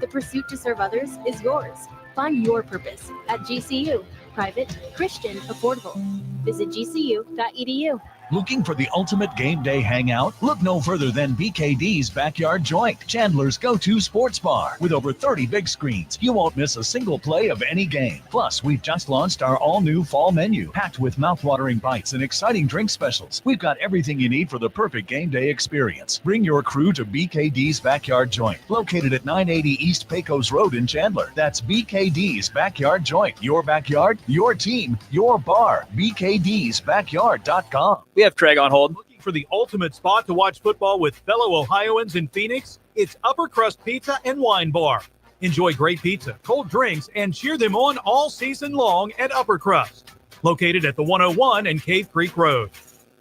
The pursuit to serve others is yours. Find your purpose at GCU. Private, Christian, affordable. Visit gcu.edu. Looking for the ultimate game day hangout? Look no further than BKD's Backyard Joint, Chandler's go-to sports bar. With over 30 big screens, you won't miss a single play of any game. Plus, we've just launched our all-new fall menu, packed with mouth-watering bites and exciting drink specials. We've got everything you need for the perfect game day experience. Bring your crew to BKD's Backyard Joint, located at 980 East Pecos Road in Chandler. That's BKD's Backyard Joint. Your backyard, your team, your bar. BKD'sBackyard.com. We have Craig on hold. Looking for the ultimate spot to watch football with fellow Ohioans in Phoenix? It's Upper Crust Pizza and Wine Bar. Enjoy great pizza, cold drinks, and cheer them on all season long at Upper Crust. Located at the 101 and Cave Creek Road.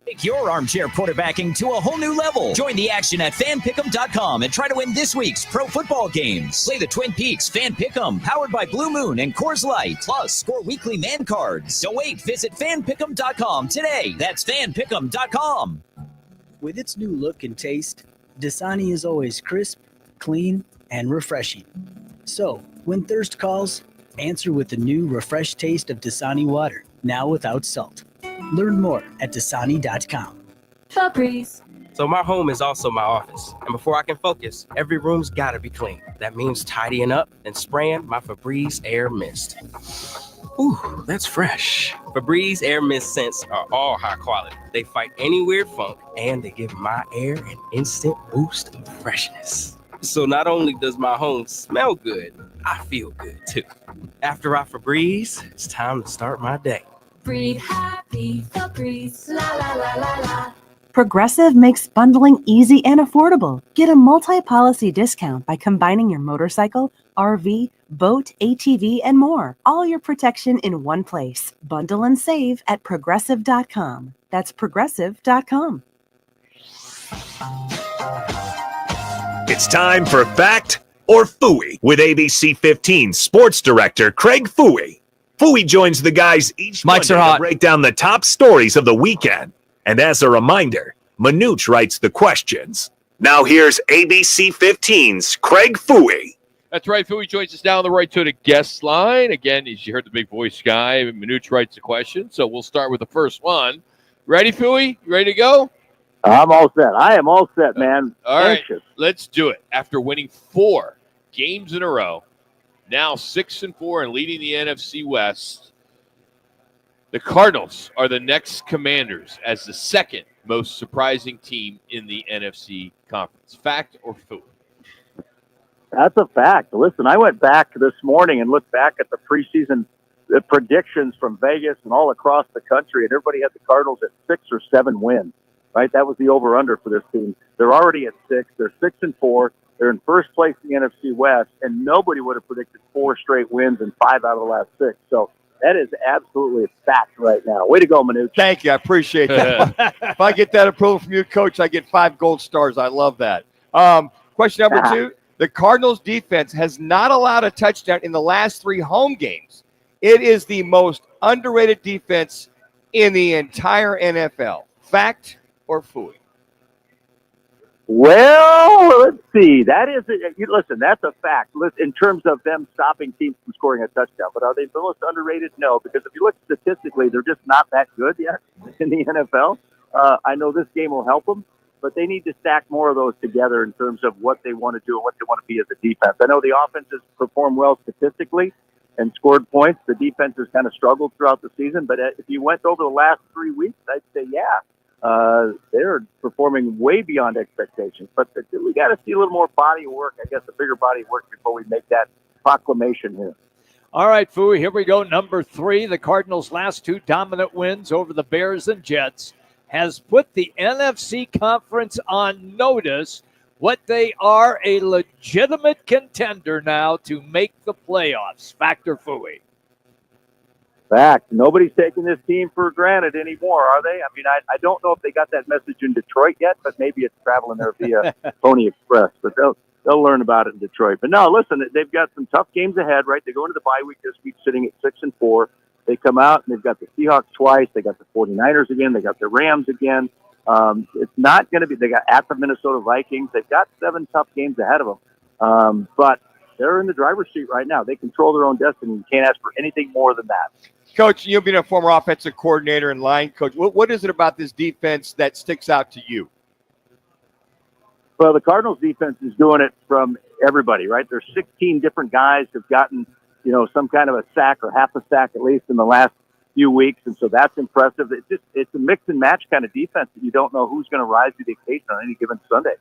Take your armchair quarterbacking to a whole new level. Join the action at fanpick'em.com and try to win this week's pro football games. Play the Twin Peaks Fan Pick'em, powered by Blue Moon and Coors Light. Plus, score weekly man cards. Don't wait. Visit fanpick'em.com today. That's fanpick'em.com. With its new look and taste, Dasani is always crisp, clean, and refreshing. So, when thirst calls, answer with the new refreshed taste of Dasani water, now without salt. Learn more at Dasani.com. Febreze. So my home is also my office. And before I can focus, every room's gotta be clean. That means tidying up and spraying my Febreze Air Mist. Ooh, that's fresh. Febreze Air Mist scents are all high quality. They fight any weird funk, and they give my air an instant boost of freshness. So not only does my home smell good, I feel good too. After I Febreze, it's time to start my day. Breathe happy, Febreze, la la la la la. Progressive makes bundling easy and affordable. Get a multi-policy discount by combining your motorcycle, RV, boat, ATV, and more. All your protection in one place. Bundle and save at progressive.com. That's progressive.com. It's time for Fact or Phooey with ABC 15 sports director Craig Phooey. Phooey joins the guys each Monday to break down the top stories of the weekend. And as a reminder, Manuch writes the questions. Now here's ABC 15's Craig Phooey. That's right. Phooey joins us now on the Right to the guest line. Again, as you heard the big voice guy, Manuch writes the question. So we'll start with the first one. Ready, Phooey? You ready to go? I'm all set. I am all set, man. All right, Anxious. let's do it. After winning 4 games in a row, now 6-4 and leading the NFC West, the Cardinals are the next Commanders as the second most surprising team in the NFC Conference. Fact or Phooey? That's a fact. Listen, I went back this morning and looked back at the preseason predictions from Vegas and all across the country, and everybody had the Cardinals at 6 or 7 wins, right? That was the over-under for this team. They're already at 6. They're 6-4. They're in first place in the NFC West, and nobody would have predicted 4 straight wins and 5 out of the last 6. So that is absolutely a fact right now. Way to go, Manuch. Thank you. I appreciate that. If I get that approval from you, Coach, I get 5 gold stars. I love that. Question number 2. The Cardinals defense has not allowed a touchdown in the last 3 home games. It is the most underrated defense in the entire NFL. Fact or Phooey? Well, let's see. Listen, that's a fact. In terms of them stopping teams from scoring a touchdown, but are they the most underrated? No, because if you look statistically, they're just not that good yet in the NFL. I know this game will help them, but they need to stack more of those together in terms of what they want to do and what they want to be as a defense. I know the offense has performed well statistically and scored points. The defense has kind of struggled throughout the season, but if you went over the last 3 weeks, I'd say, they're performing way beyond expectations. But we got to see a little more body of work, I guess, a bigger body of work before we make that proclamation here. All right, Fooey, here we go. Number 3, the Cardinals' last 2 dominant wins over the Bears and Jets has put the NFC Conference on notice what they are, a legitimate contender now to make the playoffs. Factor Fooey. Fact. Nobody's taking this team for granted anymore, are they? I mean, I don't know if they got that message in Detroit yet, but maybe it's traveling there via Pony Express. But they'll learn about it in Detroit. But no, listen, they've got some tough games ahead, right? They go into the bye week this week sitting at 6-4. They come out and they've got the Seahawks twice. They got the 49ers again. They got the Rams again. It's not going to be. They got at the Minnesota Vikings. They've got 7 tough games ahead of them. But they're in the driver's seat right now. They control their own destiny. You can't ask for anything more than that. Coach, you've been a former offensive coordinator and line coach. What is it about this defense that sticks out to you? Well, the Cardinals defense is doing it from everybody, right? There's 16 different guys who've gotten, some kind of a sack or half a sack at least in the last few weeks, and so that's impressive. It's a mix and match kind of defense that you don't know who's going to rise to the occasion on any given Sunday.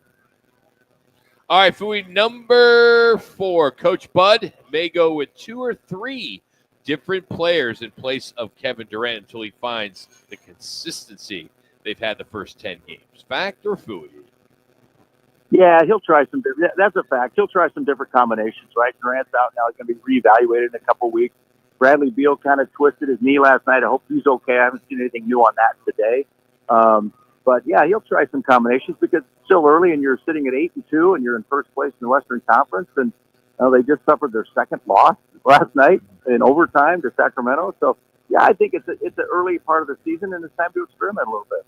All right, Fooey, number 4, Coach Bud may go with 2 or 3 different players in place of Kevin Durant until he finds the consistency they've had the first 10 games. Fact or Fooey? Yeah, he'll try some. That's a fact. He'll try some different combinations, right? Durant's out now. He's going to be reevaluated in a couple weeks. Bradley Beal kind of twisted his knee last night. I hope he's okay. I haven't seen anything new on that today. But yeah, he'll try some combinations because it's still early and you're sitting at 8-2 and you're in first place in the Western Conference. And they just suffered their second loss last night in overtime to Sacramento. So yeah, I think it's the early part of the season and it's time to experiment a little bit.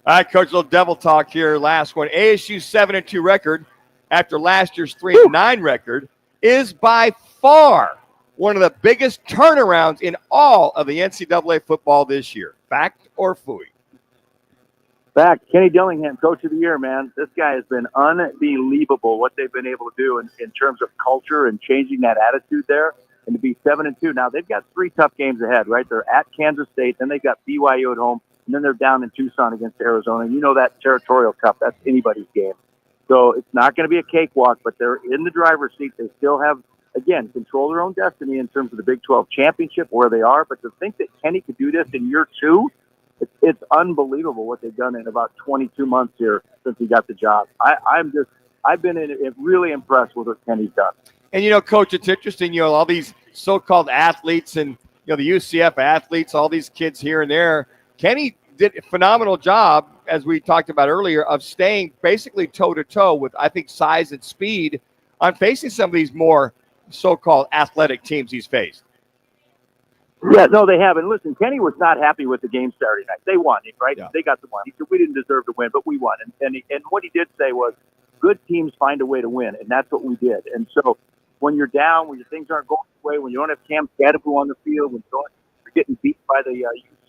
All right, Coach, a little devil talk here. Last one. ASU's 7-2 record after last year's 3-9 record is by far one of the biggest turnarounds in all of the NCAA football this year. Fact or Fooey? Fact. Kenny Dillingham, Coach of the Year, man. This guy has been unbelievable what they've been able to do in terms of culture and changing that attitude there. And to be 7-2. Now, they've got 3 tough games ahead, right? They're at Kansas State, then they've got BYU at home, and then they're down in Tucson against Arizona. You know that Territorial Cup, that's anybody's game. So it's not going to be a cakewalk, but they're in the driver's seat. They still have, again, control their own destiny in terms of the Big 12 championship, where they are. But to think that Kenny could do this in year 2, it's unbelievable what they've done in about 22 months here since he got the job. I've been really impressed with what Kenny's done. And, Coach, it's interesting, all these so-called athletes and, the UCF athletes, all these kids here and there. Kenny did a phenomenal job, as we talked about earlier, of staying basically toe-to-toe with, I think, size and speed on facing some of these more so-called athletic teams he's faced. Yeah, no, they have. And listen, Kenny was not happy with the game Saturday night. They won, right? Yeah. They got the win. He said, we didn't deserve to win, but we won. And what he did say was, good teams find a way to win, and that's what we did. And so when you're down, when your things aren't going your way, when you don't have Cam Scadaboo on the field, when you're getting beat by the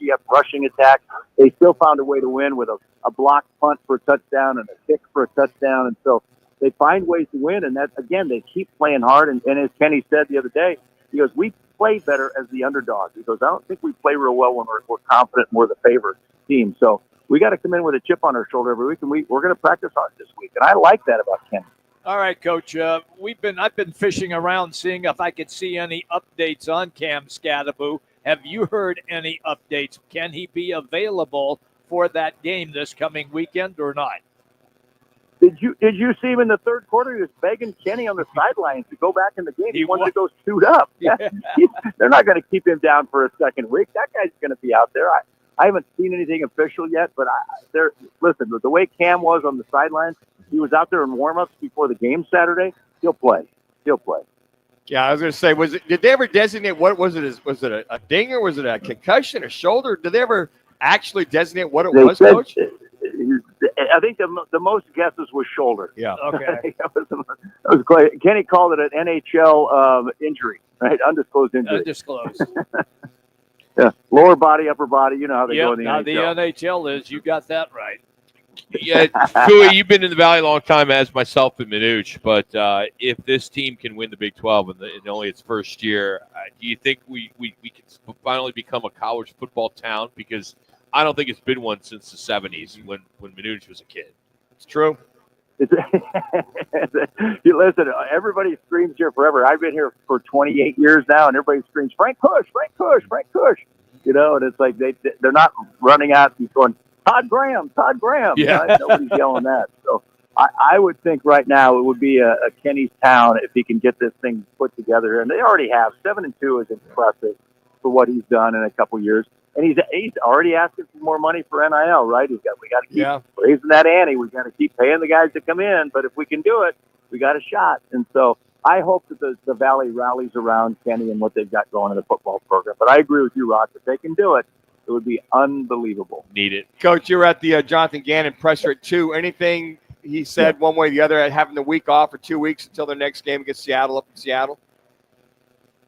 UCF rushing attack, they still found a way to win with a blocked punt for a touchdown and a kick for a touchdown. And so they find ways to win, and that, again, they keep playing hard. And as Kenny said the other day, he goes, we play better as the underdog. He goes, I don't think we play real well when we're confident and we're the favorite team. So we got to come in with a chip on our shoulder every week, and we're going to practice hard this week. And I like that about Kenny. All right, Coach. I've been fishing around seeing if I could see any updates on Cam Scadaboo. Have you heard any updates? Can he be available for that game this coming weekend or not? Did you see him in the third quarter? He was begging Kenny on the sidelines to go back in the game. He wanted to go suit up. Yeah. They're not going to keep him down for a second week. That guy's going to be out there. I haven't seen anything official yet, but listen, the way Cam was on the sidelines, he was out there in warm-ups before the game Saturday. He'll play. Yeah, I was going to say, did they ever designate what was it? Was it a dinger? Was it a concussion, a shoulder? Did they ever actually designate what it was, Coach? I think the most guesses was shoulder. Yeah. Okay. that was quite, Kenny called it an NHL injury, right? Undisclosed injury. Undisclosed. Yeah. Lower body, upper body. You know how they go in the now NHL. the NHL is. You got that right. Yeah, Philly, you've been in the Valley a long time, as myself and Manuch. But if this team can win the Big 12 in only its first year, do you think we can finally become a college football town? Because I don't think it's been one since the 70s when Manuch was a kid. It's true. Listen, everybody screams here forever. I've been here for 28 years now, and everybody screams, Frank Kush, Frank Kush, Frank Kush. You know, and it's like they're not running out and going, Todd Graham, Todd Graham. Yeah. Right? Nobody's yelling that. So I would think right now it would be a Kenny's town if he can get this thing put together. And they already have. 7-2 is impressive for what he's done in a couple years. And he's already asking for more money for NIL, right? We got to keep raising that ante. We got to keep paying the guys that come in. But if we can do it, we got a shot. And so I hope that the Valley rallies around Kenny and what they've got going in the football program. But I agree with you, Rock. If they can do it, it would be unbelievable. Need it. Coach, you were at the Jonathan Gannon presser at 2. Anything he said one way or the other at having the week off for 2 weeks until their next game against Seattle up in Seattle?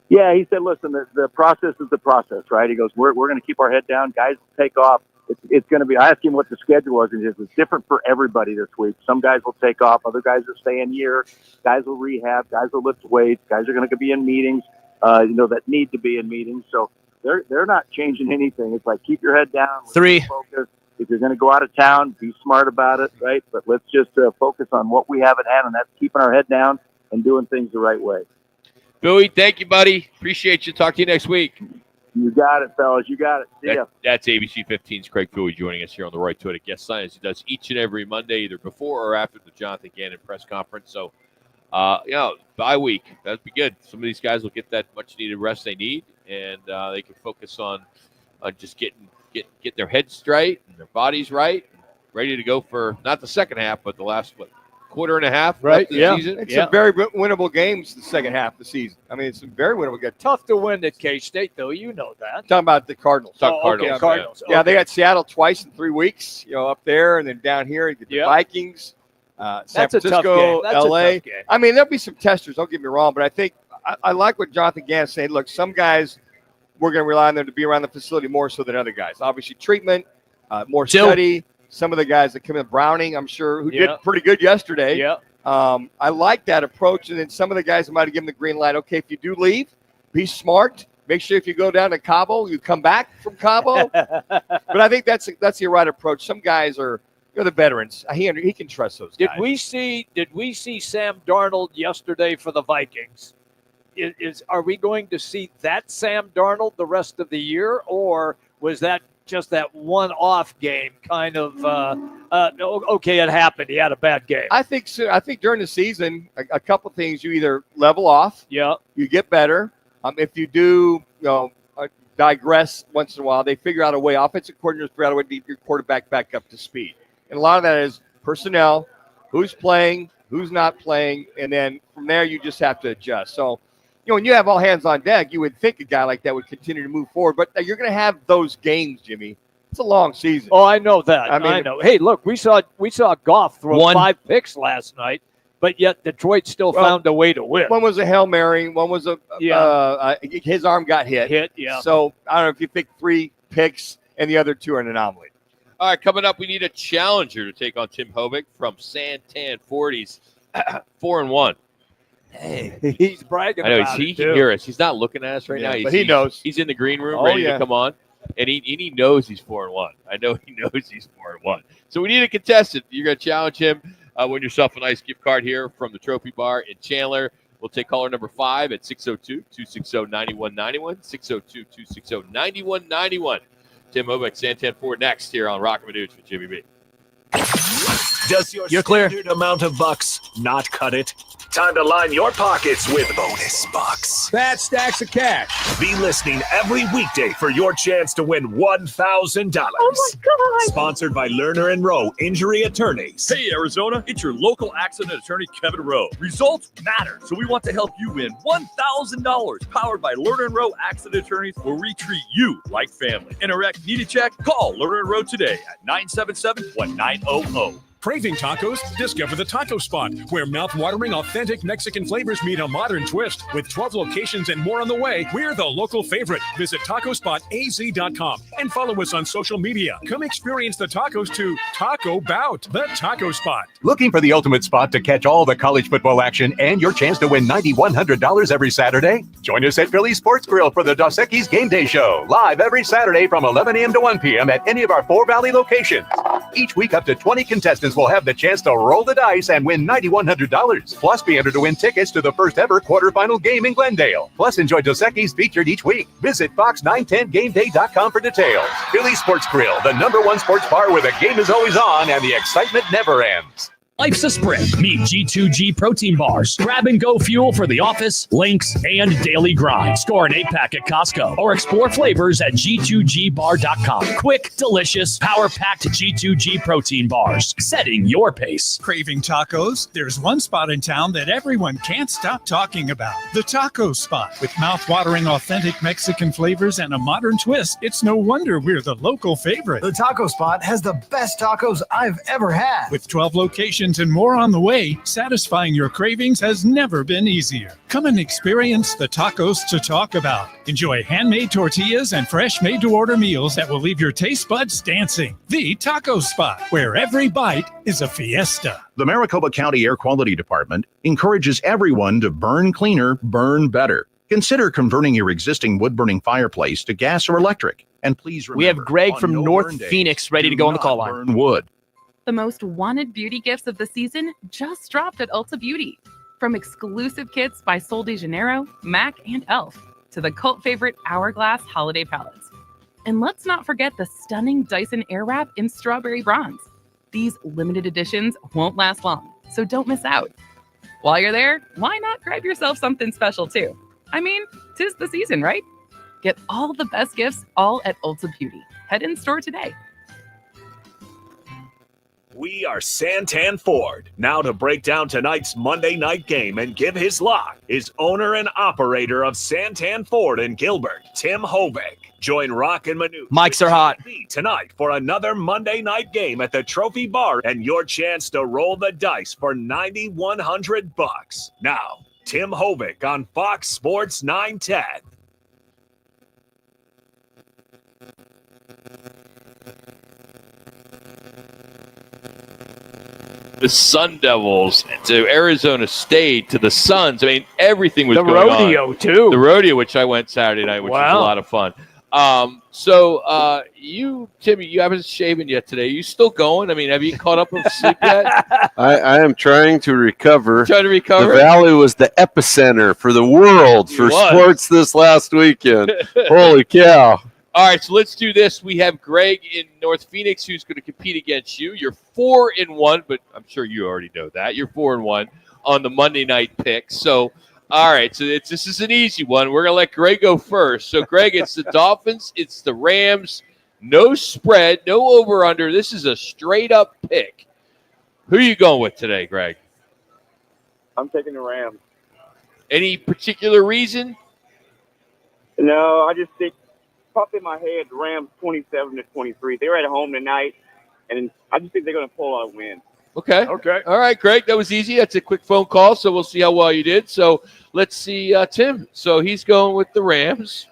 Yeah, he said, listen, the process is the process, right? He goes, we're going to keep our head down. Guys take off. It's going to be, I asked him what the schedule was, and it's different for everybody this week. Some guys will take off. Other guys are staying here. Guys will rehab. Guys will lift weights. Guys are going to be in meetings, that need to be in meetings. So they're not changing anything. It's like, keep your head down. 3. Focus. If you're going to go out of town, be smart about it, right? But let's just focus on what we have at hand, and that's keeping our head down and doing things the right way. Billy, thank you, buddy. Appreciate you. Talk to you next week. You got it, fellas. You got it. See ya. That's ABC 15's Craig Philly joining us here on the Right to It Guest Sign, as he does each and every Monday, either before or after the Jonathan Gannon press conference. So, bye week. That'd be good. Some of these guys will get that much-needed rest they need, and they can focus on just getting their heads straight and their bodies right, and ready to go for not the second half, but the last quarter and a half right? of the season. It's some very winnable games the second half of the season. I mean, it's some very winnable games. Tough to win at K-State, though. You know that. Talking about the Cardinals. Cardinals. Yeah, they got Seattle twice in 3 weeks, up there, and then down here, you get the Vikings, San Francisco, LA. I mean, there'll be some testers, don't get me wrong, but I think I like what Jonathan Gannon said. Look, some guys, we're going to rely on them to be around the facility more so than other guys. Obviously, treatment, more study. Some of the guys that come in, Browning, I'm sure, who did pretty good yesterday. Yeah. I like that approach. And then some of the guys might have given the green light. Okay, if you do leave, be smart. Make sure if you go down to Cabo, you come back from Cabo. But I think that's the right approach. Some guys are the veterans. He can trust those guys. Did we see Sam Darnold yesterday for the Vikings? Are we going to see that Sam Darnold the rest of the year, or was that just that one-off game kind of, okay, it happened. He had a bad game. I think so. I think during the season, a couple things, you either level off, you get better. If you do, digress once in a while, they figure out a way, offensive coordinators figure out a way to get your quarterback back up to speed. And a lot of that is personnel, who's playing, who's not playing, and then from there you just have to adjust. So, when you have all hands on deck, you would think a guy like that would continue to move forward. But you're going to have those games, Jimmy. It's a long season. Oh, I know that. I know. Hey, look, we saw Goff throw 5 picks last night, but yet Detroit still found a way to win. One was a Hail Mary. One was his arm got hit. So, I don't know if you picked 3 picks and the other 2 are an anomaly. All right, coming up, we need a challenger to take on Tim Hovick from Santan 40s, 4-1. Hey, he's bragging I know, about he it, can too. hear us. He's not looking at us right now. But he knows. He's in the green room ready to come on, and he knows he's 4-1. I know he knows he's 4-1. So we need a contestant. You're going to challenge him. Win yourself a nice gift card here from the Trophy Bar in Chandler. We'll take caller number 5 at 602-260-9191, 602-260-9191. Tim Hovick, Santan 4 next here on Roc and Manuch with Jimmy B. Does your standard amount of bucks not cut it? Time to line your pockets with bonus bucks. Fat stacks of cash. Be listening every weekday for your chance to win $1,000. Oh my God! Sponsored by Lerner and Rowe Injury Attorneys. Hey, Arizona, it's your local accident attorney, Kevin Rowe. Results matter, so we want to help you win $1,000. Powered by Lerner and Rowe Accident Attorneys, where we treat you like family. In a wreck, need a check? Call Lerner and Rowe today at 977-1900. Craving tacos? Discover the Taco Spot, where mouth-watering, authentic Mexican flavors meet a modern twist. With 12 locations and more on the way, we're the local favorite. Visit tacospotaz.com and follow us on social media. Come experience the tacos to Taco Bout, the Taco Spot. Looking for the ultimate spot to catch all the college football action and your chance to win $9,100 every Saturday? Join us at Philly Sports Grill for the Dos Equis Game Day Show, live every Saturday from 11 a.m. to 1 p.m. at any of our 4 Valley locations. Each week, up to 20 contestants will have the chance to roll the dice and win $9,100. Plus, be entered to win tickets to the first ever quarterfinal game in Glendale. Plus, enjoy Dos Equis featured each week. Visit fox910gameday.com for details. Philly Sports Grill, the #1 sports bar where the game is always on and the excitement never ends. Life's a sprint. Meet G2G protein bars. Grab and go fuel for the office, links, and daily grind. Score an 8-pack at Costco or explore flavors at G2Gbar.com. Quick, delicious, power-packed G2G protein bars. Setting your pace. Craving tacos? There's one spot in town that everyone can't stop talking about. The Taco Spot. With mouth-watering, authentic Mexican flavors and a modern twist, it's no wonder we're the local favorite. The Taco Spot has the best tacos I've ever had. With 12 locations and more on the way, satisfying your cravings has never been easier. Come and experience the tacos to talk about. Enjoy handmade tortillas and fresh made-to-order meals that will leave your taste buds dancing. The Taco Spot, where every bite is a fiesta. The Maricopa County Air Quality Department encourages everyone to burn cleaner, burn better. Consider converting your existing wood-burning fireplace to gas or electric. And please remember, we have Greg from no North Phoenix ready to go on the call line. Burn wood. The most wanted beauty gifts of the season just dropped at Ulta Beauty. From exclusive kits by Sol de Janeiro, MAC, and e.l.f. to the cult favorite Hourglass holiday palettes. And let's not forget the stunning Dyson Airwrap in strawberry bronze. These limited editions won't last long, so don't miss out. While you're there, why not grab yourself something special too? I mean, 'tis the season, right? Get all the best gifts all at Ulta Beauty. Head in store today. We are Santan Ford. Now to break down tonight's Monday night game and give his lock is owner and operator of Santan Ford in Gilbert, Tim Hobeck. Join Roc and Manuch. Mics are hot. Tonight for another Monday night game at the Trophy Bar and your chance to roll the dice for $9,100. Now, Tim Hobeck on Fox Sports 910. The Sun Devils to Arizona State to the Suns. I mean, everything was going on. The rodeo, too. The rodeo, which I went Saturday night, which was a lot of fun. You, Timmy, you haven't shaven yet today. Are you still going? I mean, have you caught up with sleep yet? I am trying to recover. Trying to recover? The Valley was the epicenter for the world for sports this last weekend. Holy cow. All right, so let's do this. We have Greg in North Phoenix who's going to compete against you. You're 4-1, but I'm sure you already know that. You're 4-1 on the Monday night pick. So, all right, so this is an easy one. We're going to let Greg go first. So, Greg, it's the Dolphins, it's the Rams. No spread, no over-under. This is a straight-up pick. Who are you going with today, Greg? I'm taking the Rams. Any particular reason? No, I just think popped in my head, the Rams 27-23. They're at home tonight, and I just think they're going to pull out a win. Okay. All right, Greg, that was easy. That's a quick phone call, so we'll see how well you did. So let's see Tim. So he's going with the Rams.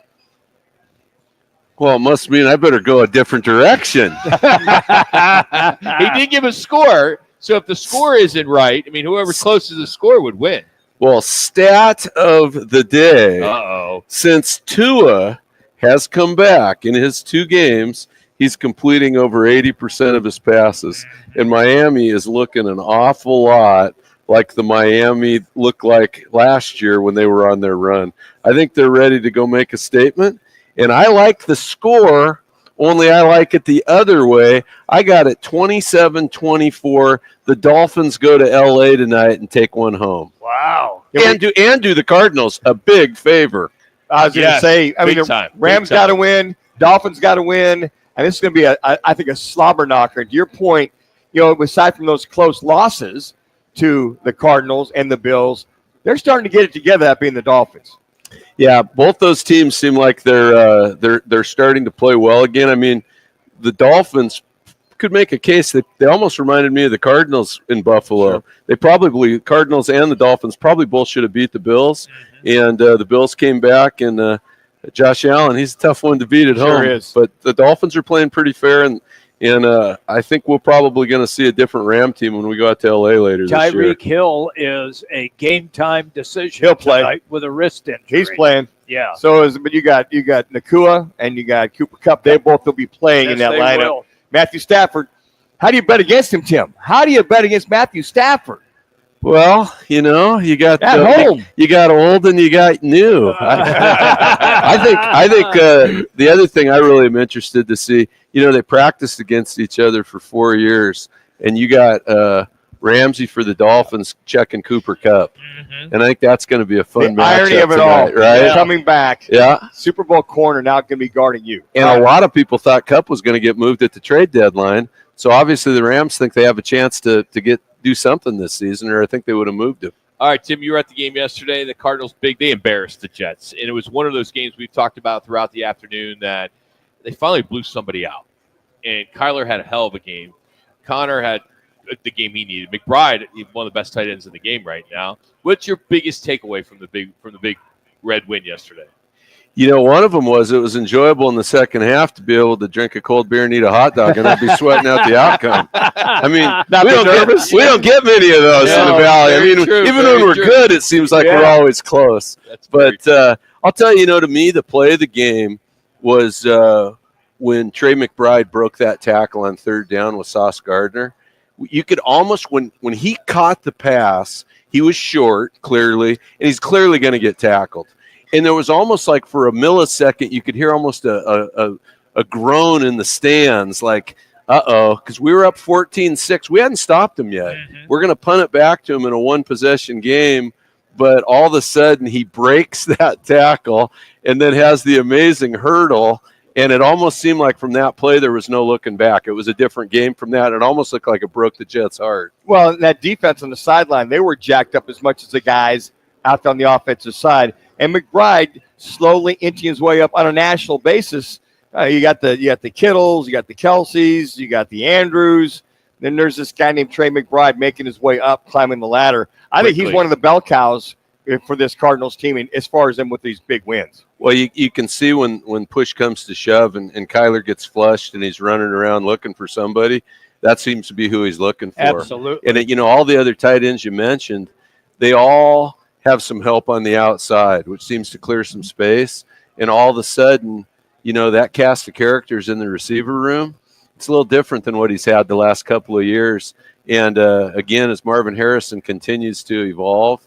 Well, it must mean I better go a different direction. He did give a score, so if the score isn't right, I mean, whoever's closest to the score would win. Well, stat of the day. Uh-oh. Since Tua has come back in his 2 games, he's completing over 80% of his passes. And Miami is looking an awful lot like the Miami looked like last year when they were on their run. I think they're ready to go make a statement. And I like the score, only I like it the other way. I got it 27-24. The Dolphins go to L.A. tonight and take one home. Wow. And do the Cardinals a big favor. I was going to say, I mean, time. Rams got to win, Dolphins got to win, and this is going to be, I think, a slobber knocker. To your point, aside from those close losses to the Cardinals and the Bills, they're starting to get it together, that being the Dolphins. Yeah, both those teams seem like they're starting to play well again. I mean, the Dolphins could make a case that they almost reminded me of the Cardinals in Buffalo. Sure. They probably, Cardinals and the Dolphins probably both should have beat the Bills, and the Bills came back, and Josh Allen, he's a tough one to beat at Sure home. is. But the Dolphins are playing pretty fair, and I think we're probably going to see a different Ram team when we go out to L.A. later this year. Tyreek Hill is a game-time decision. He'll play tonight with a wrist injury. He's playing. Yeah. But you got Nakua and you got Cooper Kupp. They both will be playing in Yes, that they lineup. will. Matthew Stafford. How do you bet against him, Tim? How do you bet against Matthew Stafford? Well, you got At home. you got old and you got new. I think the other thing I really am interested to see, they practiced against each other for 4 years, and you got Ramsey for the Dolphins checking Cooper Kupp, and I think that's going to be a fun The matchup irony of it all, tonight, right? Coming back. Yeah. Super Bowl corner now going to be guarding you. And a lot of people thought Kupp was going to get moved at the trade deadline, so obviously the Rams think they have a chance to do something this season, or I think they would have moved him. All right, Tim, you were at the game yesterday. The Cardinals, they embarrassed the Jets. And it was one of those games we've talked about throughout the afternoon that they finally blew somebody out. And Kyler had a hell of a game. Connor had the game he needed. McBride, one of the best tight ends in the game right now. What's your biggest takeaway from the big red win yesterday? One of them was it was enjoyable in the second half to be able to drink a cold beer and eat a hot dog and not be sweating out the outcome. I mean, we don't get many of those in the Valley. I mean, even when we're good, it seems like we're always close. But I'll tell you, to me, the play of the game was when Trey McBride broke that tackle on third down with Sauce Gardner. You could almost, when he caught the pass, he was short, clearly, and he's clearly going to get tackled. And there was almost like for a millisecond, you could hear almost a groan in the stands, like, uh-oh, because we were up 14-6. We hadn't stopped him yet. We're going to punt it back to him in a one-possession game, but all of a sudden he breaks that tackle and then has the amazing hurdle, and it almost seemed like from that play there was no looking back. It was a different game from that. It almost looked like it broke the Jets' heart. Well, that defense on the sideline, they were jacked up as much as the guys out on the offensive side. And McBride slowly inching his way up on a national basis. You got the Kittles, you got the Kelseys, you got the Andrews. Then there's this guy named Trey McBride making his way up, climbing the ladder. I think he's one of the bell cows for this Cardinals team, and as far as them with these big wins. Well, you can see when push comes to shove and Kyler gets flushed and he's running around looking for somebody, that seems to be who he's looking for. Absolutely. And, all the other tight ends you mentioned, they all have some help on the outside, which seems to clear some space. And all of a sudden, that cast of characters in the receiver room, it's a little different than what he's had the last couple of years. And, again, as Marvin Harrison continues to evolve,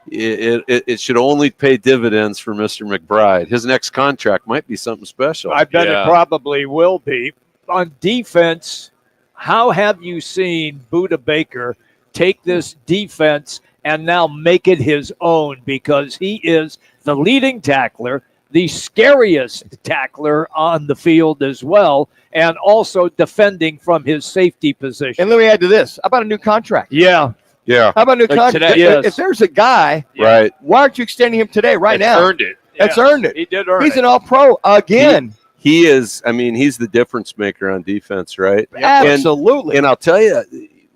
it should only pay dividends for Mr. McBride. His next contract might be something special. I bet it probably will be. On defense, how have you seen Budda Baker take this defense and now make it his own, because he is the leading tackler, the scariest tackler on the field as well, and also defending from his safety position. And let me add to this. How about a new contract? Yeah. Yeah. How about a new contract? Today, If there's a guy, right, why aren't you extending him today, right now? Earned it. That's earned it. He did earn it. He's an all-pro again. He is, he's the difference maker on defense, right? Absolutely. And I'll tell you,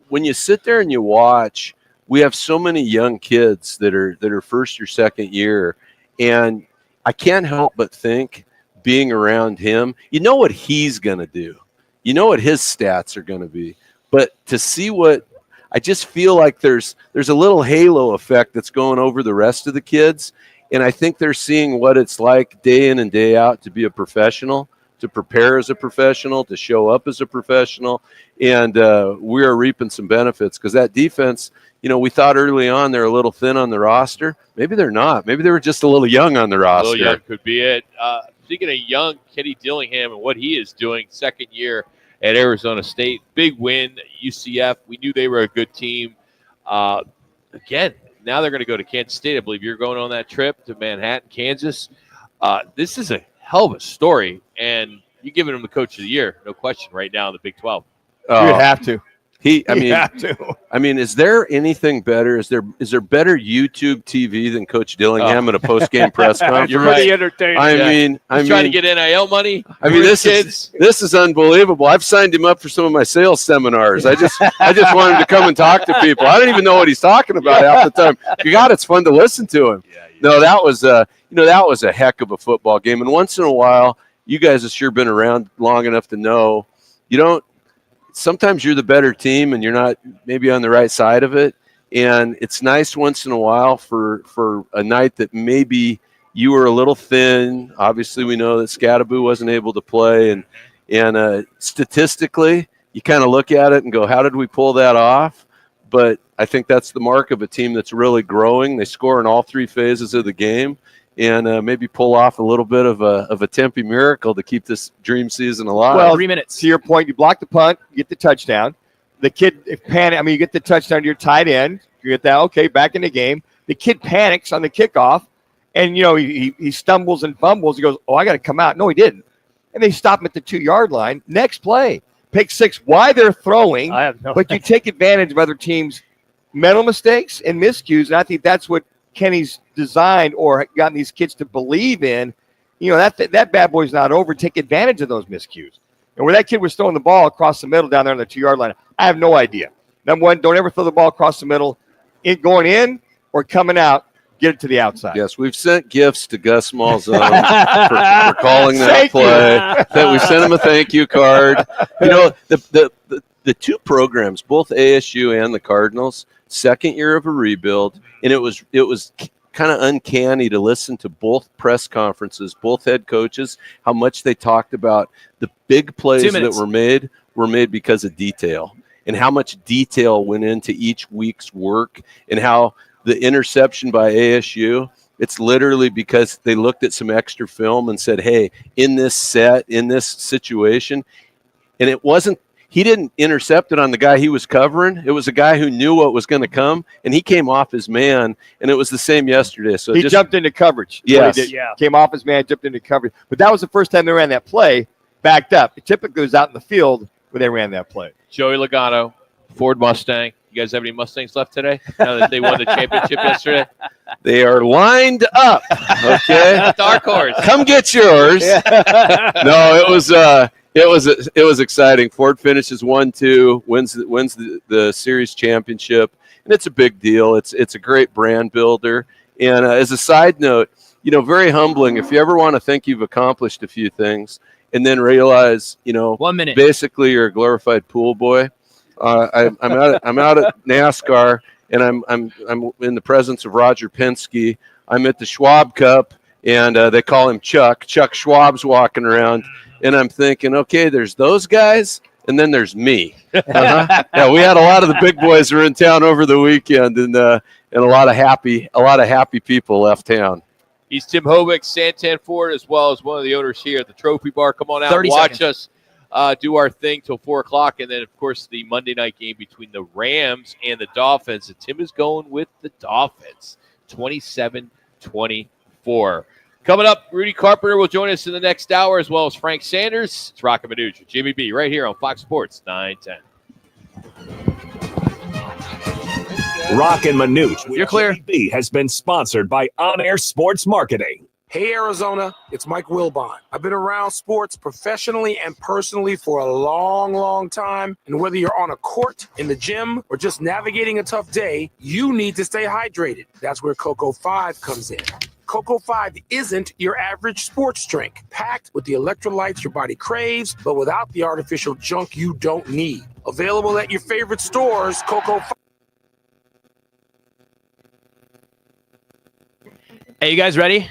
when you sit there and you watch, we have so many young kids that are first or second year, and I can't help but think, being around him, what he's going to do. What his stats are going to be. But to see what I just feel like there's a little halo effect that's going over the rest of the kids, and I think they're seeing what it's like day in and day out to be a professional, to prepare as a professional, to show up as a professional, and we are reaping some benefits because that defense, we thought early on they're a little thin on the roster. Maybe they're not. Maybe they were just a little young on the roster. A little young could be it. Speaking of young, Kenny Dillingham and what he is doing, second year at Arizona State. Big win, UCF. We knew they were a good team. Again, now they're going to go to Kansas State. I believe you're going on that trip to Manhattan, Kansas. This is a hell of a story, and you're giving them the coach of the year, no question, right now in the Big 12. You'd have to. I mean, is there anything better? Is there better YouTube TV than Coach Dillingham at a post-game press conference? You're pretty entertaining. I mean, trying to get NIL money. I mean, this is unbelievable. I've signed him up for some of my sales seminars. I just want him to come and talk to people. I don't even know what he's talking about half the time. God, it's fun to listen to him. No, that was that was a heck of a football game. And once in a while, you guys have sure been around long enough to know sometimes you're the better team and you're not maybe on the right side of it. And it's nice once in a while for a night that maybe you were a little thin. Obviously, we know that Scattaboo wasn't able to play. And statistically, you kind of look at it and go, how did we pull that off? But I think that's the mark of a team that's really growing. They score in all three phases of the game. And maybe pull off a little bit of a Tempe miracle to keep this dream season alive. Well, 3 minutes. To your point, you block the punt, you get the touchdown. The kid you get the touchdown to your tight end. You get that, okay, back in the game. The kid panics on the kickoff, and, he stumbles and fumbles. He goes, oh, I got to come out. No, he didn't. And they stop him at the 2-yard line. Next play, pick six. Why they're throwing, but you take advantage of other teams' mental mistakes and miscues, and I think that's what Kenny's designed or gotten these kids to believe in. That bad boy's not over. Take advantage of those miscues. And where that kid was throwing the ball across the middle down there on the 2-yard line, I have no idea. Number one, don't ever throw the ball across the middle, going in or coming out. Get it to the outside. Yes, we've sent gifts to Gus Malzahn for calling that play. That we sent him a thank you card. The two programs, both ASU and the Cardinals, second year of a rebuild, and it was kind of uncanny to listen to both press conferences, both head coaches, how much they talked about the big plays that were made because of detail, and how much detail went into each week's work, and how the interception by ASU, it's literally because they looked at some extra film and said, hey, in this situation, and it wasn't, he didn't intercept it on the guy he was covering. It was a guy who knew what was going to come, and he came off his man, and it was the same yesterday. So he jumped into coverage. Yes. Came off his man, jumped into coverage. But that was the first time they ran that play backed up. It typically was out in the field when they ran that play. Joey Logano, Ford Mustang. You guys have any Mustangs left today? Now that they won the championship yesterday? They are lined up. Okay. Dark horse. Come get yours. No, it was exciting. Ford finishes 1-2, wins the series championship, and it's a big deal. It's a great brand builder. And as a side note, very humbling. If you ever want to think you've accomplished a few things, and then realize, 1 minute, basically you're a glorified pool boy. I'm out at NASCAR, and I'm in the presence of Roger Penske. I'm at the Schwab Cup, and they call him Chuck. Chuck Schwab's walking around, and I'm thinking, okay, there's those guys, and then there's me. Yeah, we had a lot of the big boys were in town over the weekend, and a lot of happy people left town. He's Tim Hovick, Santan Ford, as well as one of the owners here at the Trophy Bar. Come on out and watch us do our thing till 4 o'clock. And then, of course, the Monday night game between the Rams and the Dolphins. And Tim is going with the Dolphins, 27-24. Coming up, Rudy Carpenter will join us in the next hour, as well as Frank Sanders. It's Roc and Manuch with Jimmy B right here on Fox Sports 910. Roc and Manuch with You're clear. Jimmy B has been sponsored by On Air Sports Marketing. Hey, Arizona, it's Mike Wilbon. I've been around sports professionally and personally for a long, long time. And whether you're on a court, in the gym, or just navigating a tough day, you need to stay hydrated. That's where Cocoa 5 comes in. Cocoa 5 isn't your average sports drink, packed with the electrolytes your body craves, but without the artificial junk you don't need. Available at your favorite stores, Cocoa 5. Hey, you guys ready?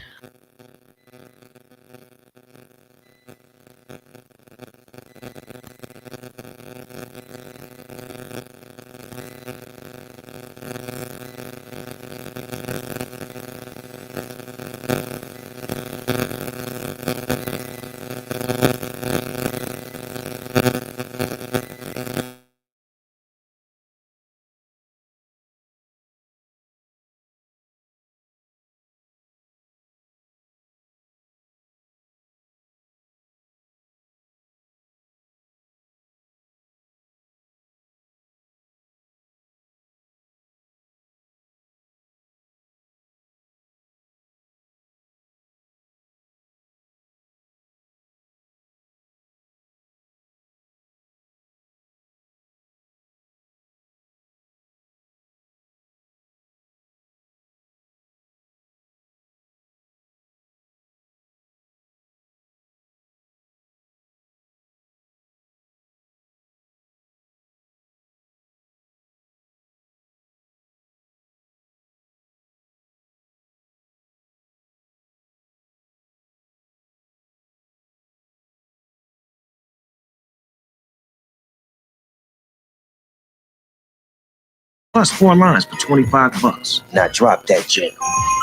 Plus 4 lines for $25. Now drop that gem.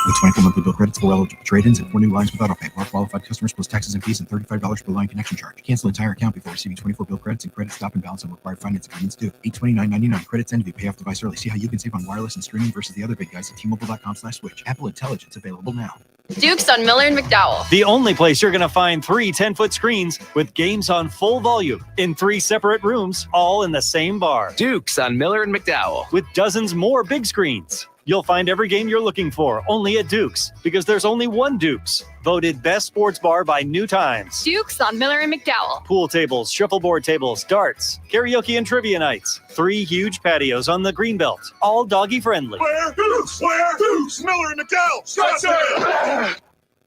With 24 monthly bill credits, 4 eligible trade-ins, and 4 new lines with autopay. All qualified customers plus taxes and fees and $35 per line connection charge. Cancel entire account before receiving 24 bill credits and credit stop and balance on required finance agreements due. $829.99. Credits end if you pay off device early. See how you can save on wireless and streaming versus the other big guys at T-Mobile.com/switch. Apple Intelligence available now. Duke's on Miller and McDowell. The only place you're going to find 3 10-foot screens with games on full volume in 3 separate rooms, all in the same bar. Duke's on Miller and McDowell. With dozens more big screens. You'll find every game you're looking for only at Duke's, because there's only one Duke's. Voted best sports bar by New Times. Duke's on Miller and McDowell. Pool tables, shuffleboard tables, darts, karaoke and trivia nights. 3 huge patios on the Greenbelt, all doggy friendly. Where? Dukes! Where? Dukes! Miller and McDowell!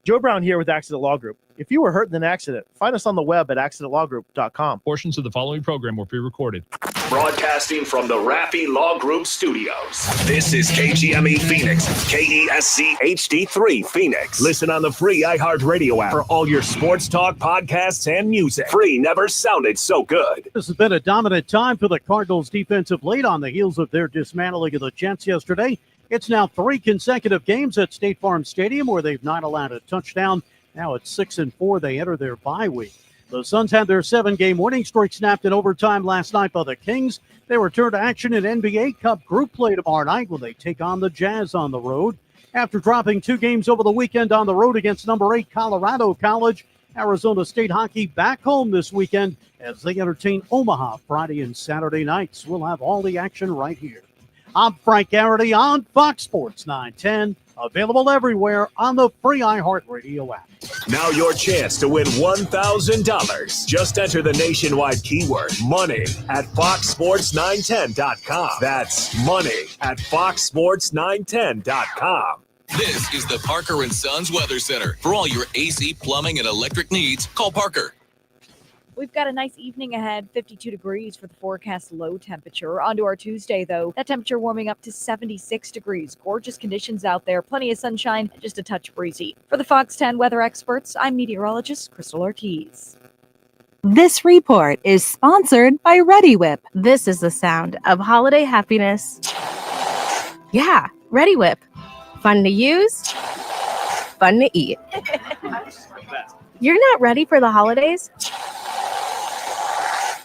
Joe Brown here with Accident Law Group. If you were hurt in an accident, find us on the web at accidentlawgroup.com. Portions of the following program were pre-recorded. Broadcasting from the Raffi Law Group Studios. This is KGME Phoenix, KESC HD3 Phoenix. Listen on the free iHeartRadio app for all your sports talk, podcasts, and music. Free never sounded so good. This has been a dominant time for the Cardinals defensive lead on the heels of their dismantling of the Jets yesterday. It's now 3 consecutive games at State Farm Stadium where they've not allowed a touchdown. Now it's 6-4. They enter their bye week. The Suns had their 7-game winning streak snapped in overtime last night by the Kings. They return to action in NBA Cup group play tomorrow night when they take on the Jazz on the road. After dropping 2 games over the weekend on the road against number 8 Colorado College, Arizona State hockey back home this weekend as they entertain Omaha Friday and Saturday nights. We'll have all the action right here. I'm Frank Garrity on Fox Sports 910, available everywhere on the free iHeartRadio app. Now your chance to win $1,000. Just enter the nationwide keyword money at foxsports910.com. That's money at foxsports910.com. This is the Parker & Sons Weather Center. For all your AC, plumbing, and electric needs, call Parker. We've got a nice evening ahead, 52 degrees for the forecast low temperature. On to our Tuesday, though. That temperature warming up to 76 degrees. Gorgeous conditions out there. Plenty of sunshine, just a touch breezy. For the Fox 10 weather experts, I'm meteorologist Crystal Ortiz. This report is sponsored by Ready Whip. This is the sound of holiday happiness. Yeah, Ready Whip. Fun to use, fun to eat. You're not ready for the holidays?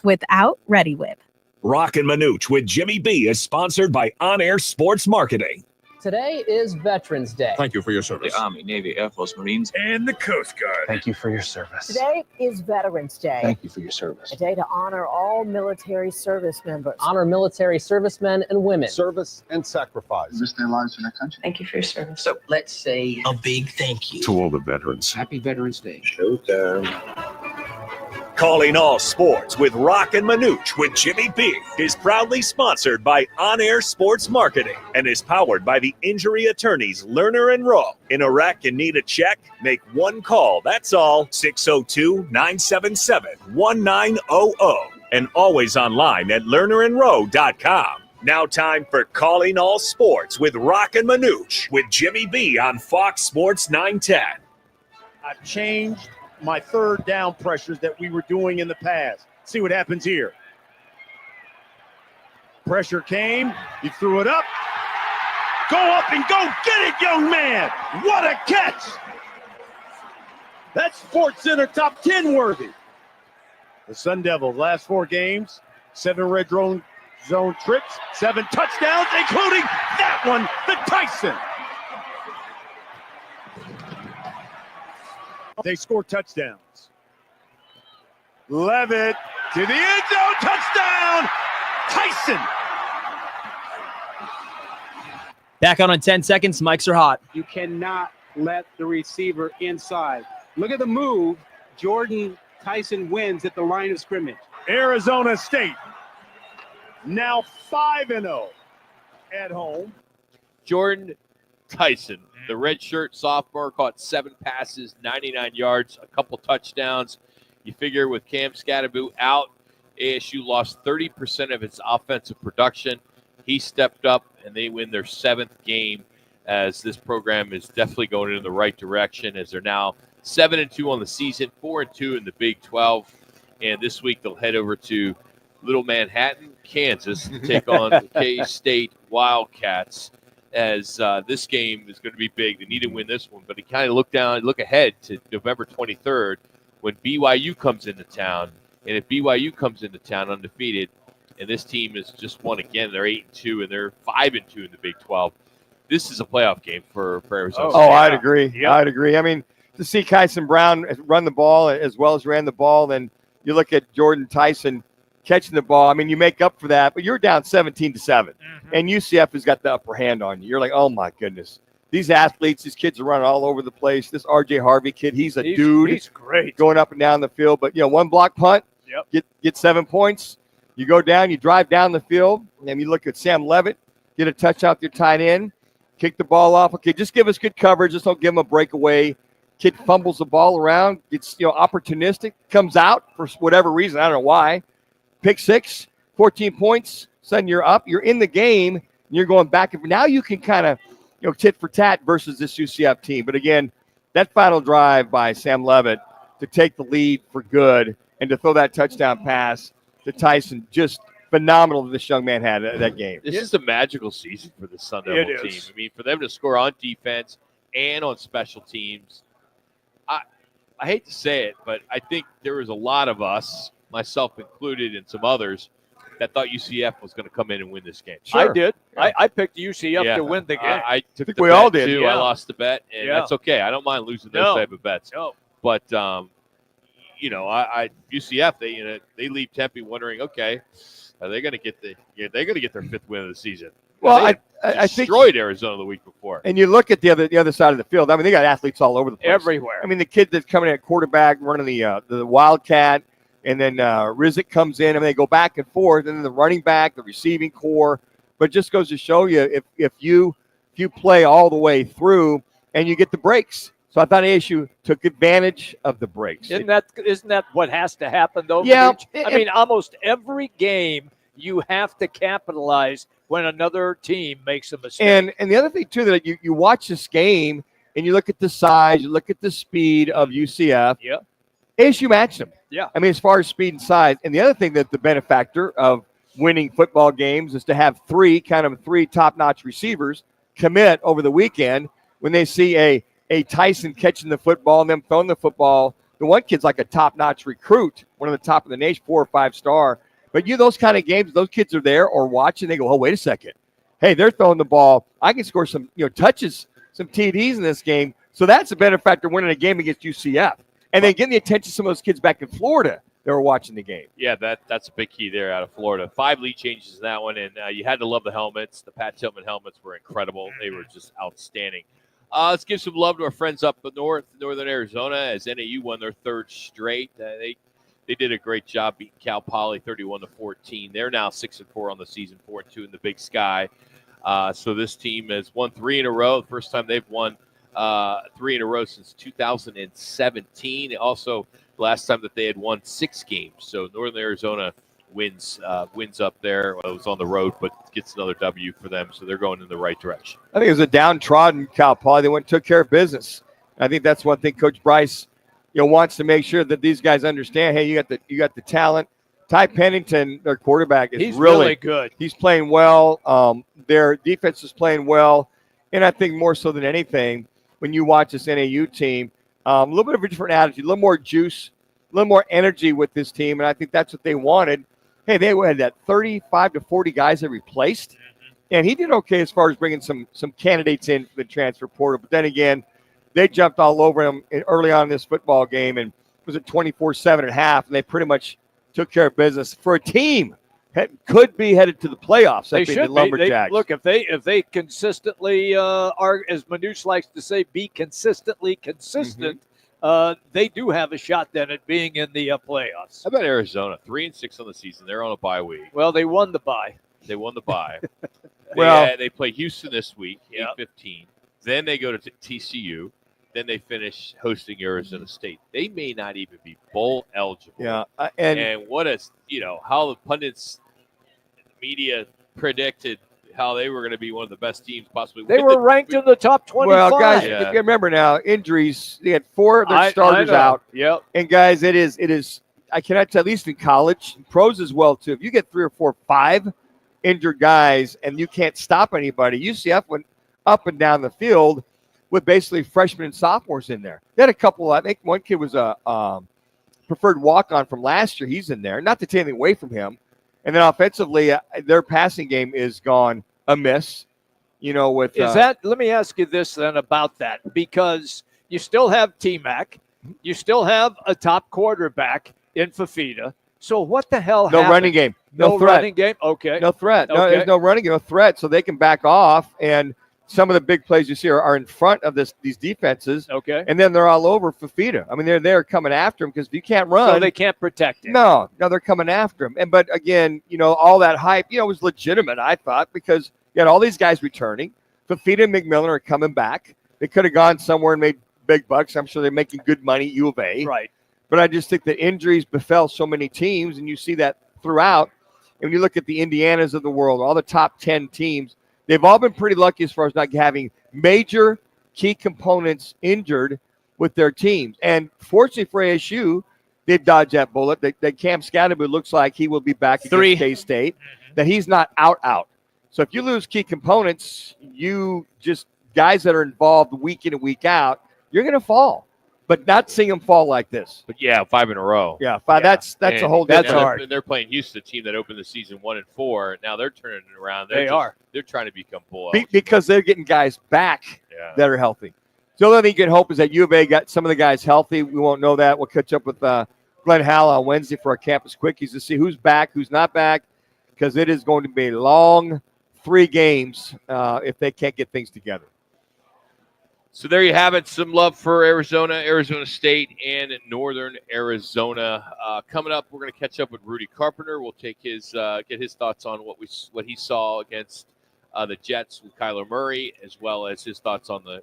Without Ready Whip. Roc and Manuch with Jimmy B is sponsored by On Air Sports Marketing. Today is Veterans Day. Thank you for your service. The Army, Navy, Air Force, Marines, and the Coast Guard. Thank you for your service. Today is Veterans Day. Thank you for your service. A day to honor all military service members. Honor military servicemen and women. Service and sacrifice. Risk their lives for their country. Thank you for your service. So let's say a big thank you. To all the veterans. Happy Veterans Day. Showtime. Calling All Sports with Roc and Manuch with Jimmy B is proudly sponsored by On Air Sports Marketing and is powered by the injury attorneys Lerner and Rowe. In Iraq and need a check? Make one call. That's all. 602-977-1900 and always online at lernerandrowe.com. Now time for Calling All Sports with Roc and Manuch with Jimmy B on Fox Sports 910. I've changed my third down pressures that we were doing in the past. See what happens here. Pressure came. He threw it up. Go up and go get it, young man. What a catch. That's Sports Center top 10 worthy. The Sun Devils last 4 games, 7 red zone trips, 7 touchdowns, including that one, the Tyson. They score touchdowns. Levitt to the end zone, touchdown, Tyson. Back out on 10 seconds, mics are hot. You cannot let the receiver inside. Look at the move. Jordan Tyson wins at the line of scrimmage. Arizona State now 5-0 at home. Jordan Tyson, the redshirt sophomore, caught 7 passes, 99 yards, a couple touchdowns. You figure with Cam Scatterboot out, ASU lost 30% of its offensive production. He stepped up, and they win their 7th game as this program is definitely going in the right direction as they're now 7-2 on the season, 4-2 in the Big 12. And this week they'll head over to Little Manhattan, Kansas, to take on the K-State Wildcats. As this game is going to be big. They need to win this one, but he kind of look ahead to November 23rd when BYU comes into town. And if BYU comes into town undefeated, and this team has just won again, they're 8-2 and they're 5-2 in the Big 12. This is a playoff game for Arizona. Oh, I'd agree. Yep. I'd agree. I mean, to see Kyson Brown run the ball as well as ran the ball, then you look at Jordan Tyson catching the ball. I mean, you make up for that, but you're down 17-7, and UCF has got the upper hand on you. You're like, oh my goodness, these athletes, these kids are running all over the place. This R.J. Harvey kid, he's a dude. He's great, going up and down the field. But one block punt, get 7 points. You go down, you drive down the field, and you look at Sam Levitt, get a touchdown with your tight end, kick the ball off. Okay, just give us good coverage. Just don't give him a breakaway. Kid fumbles the ball around, gets opportunistic, comes out for whatever reason. I don't know why. Pick 6, 14 points. Suddenly you're up. You're in the game. And you're going back. Now you can kind of tit for tat versus this UCF team. But again, that final drive by Sam Levitt to take the lead for good and to throw that touchdown pass to Tyson, just phenomenal that this young man had that game. This is a magical season for the Sun Devil team. I mean, for them to score on defense and on special teams, I hate to say it, but I think there was a lot of us, myself included and some others, that thought UCF was going to come in and win this game. Sure. I did. Yeah. I picked UCF to win the game. I took we all did. Too. Yeah. I lost the bet, and that's okay. I don't mind losing those type of bets. No. But UCF they leave Tempe wondering, okay, are they going to get their 5th win of the season? Well, I think destroyed Arizona the week before. And you look at the other side of the field. I mean, they got athletes all over the place, everywhere. I mean, the kid that's coming in at quarterback, running the Wildcat, and then Rizek comes in, and they go back and forth, and then the running back, the receiving core. But it just goes to show you if you play all the way through and you get the breaks. So I thought ASU took advantage of the breaks. Isn't that what has to happen though? Yeah. I mean, almost every game you have to capitalize when another team makes a mistake. And the other thing too, that you watch this game and you look at the size, you look at the speed of UCF. Yeah. ASU matched them. Yeah. I mean, as far as speed and size. And the other thing that the benefactor of winning football games is to have three top-notch receivers commit over the weekend when they see a Tyson catching the football and them throwing the football. The one kid's like a top-notch recruit, one of the top of the nation, 4 or 5 star. But those kind of games, those kids are there or watching. They go, oh, wait a second. Hey, they're throwing the ball. I can score some touches, some TDs in this game. So that's a benefactor winning a game against UCF. And then getting the attention of some of those kids back in Florida that were watching the game. Yeah, that's a big key there out of Florida. 5 lead changes in that one, and you had to love the helmets. The Pat Tillman helmets were incredible. They were just outstanding. Let's give some love to our friends up the northern Arizona, as NAU won their 3rd straight. They did a great job beating Cal Poly 31-14. They're now 6-4 on the season, 4-2 in the Big Sky. So this team has won 3 in a row. The first time they've won 3 in a row since 2017. Also, the last time that they had won 6 games. So Northern Arizona wins up there. Well, it was on the road, but gets another W for them. So they're going in the right direction. I think it was a downtrodden Cal Poly. They went and took care of business. I think that's one thing Coach Bryce wants to make sure that these guys understand. Hey, you got the talent. Ty Pennington, their quarterback, is really good. He's playing well. Their defense is playing well, and I think more so than anything, when you watch this NAU team, a little bit of a different attitude, a little more juice, a little more energy with this team, and I think that's what they wanted. Hey, they had that 35 to 40 guys they replaced, and he did okay as far as bringing some candidates in the transfer portal. But then again, they jumped all over him early on in this football game, and it was at 24-7 at half, and they pretty much took care of business for a team that could be headed to the playoffs. They should the Lumberjacks. Look, if they consistently are, as Manuch likes to say, be consistently consistent, they do have a shot then at being in the playoffs. How about Arizona? 3-6 on the season. They're on a bye week. Well, they won the bye. They play Houston this week, 8-15. Then they go to TCU. Then they finish hosting Arizona State. They may not even be bowl eligible. Yeah, and what how the pundits, media predicted how they were going to be one of the best teams possibly. They were ranked in the top 25. Well, guys, if you remember now, injuries. They had 4 of their starters out. Yep. And guys, it is I cannot tell, at least in college, pros as well too. If you get 3 or 4, 5 injured guys and you can't stop anybody, UCF went up and down the field with basically freshmen and sophomores in there. They had a couple. I think one kid was a preferred walk-on from last year. He's in there. Not to take anything away from him. And then offensively, their passing game is gone amiss. With let me ask you this then about that, because you still have T-Mac, you still have a top quarterback in Fafita. So what the hell happened? No running game. No threat. Running game? Okay. No threat. No, Okay. there's no running game, no threat. So they can back off, and some of the big plays you see are in front of these defenses. Okay. And then they're all over Fafita. I mean, they're there coming after him because if you can't run. So they can't protect him. No, they're coming after him. But again, all that hype, was legitimate, I thought, because you had all these guys returning. Fafita and McMillan are coming back. They could have gone somewhere and made big bucks. I'm sure they're making good money at U of A. Right. But I just think that injuries befell so many teams, and you see that throughout. And when you look at the Indianas of the world, all the top 10 teams, they've all been pretty lucky as far as not having major key components injured with their teams. And fortunately for ASU, they've dodged that bullet. That Cam Scatterby looks like he will be back against K-State, that he's not out. So if you lose key components, you just guys that are involved week in and week out, you're going to fall. But not seeing them fall like this. But yeah, 5 in a row. Yeah, 5. That's a whole different. That's hard. They're playing Houston, a team that opened the season 1-4. Now they're turning it around. They're trying to become full. Because they're getting guys back that are healthy. So the only thing you can hope is that U of A got some of the guys healthy. We won't know that. We'll catch up with Glenn Howell on Wednesday for our Campus Quickies to see who's back, who's not back, because it is going to be a long 3 games if they can't get things together. So there you have it. Some love for Arizona, Arizona State, and Northern Arizona. Coming up, we're going to catch up with Rudy Carpenter. We'll take get his thoughts on what he saw against the Jets with Kyler Murray, as well as his thoughts on the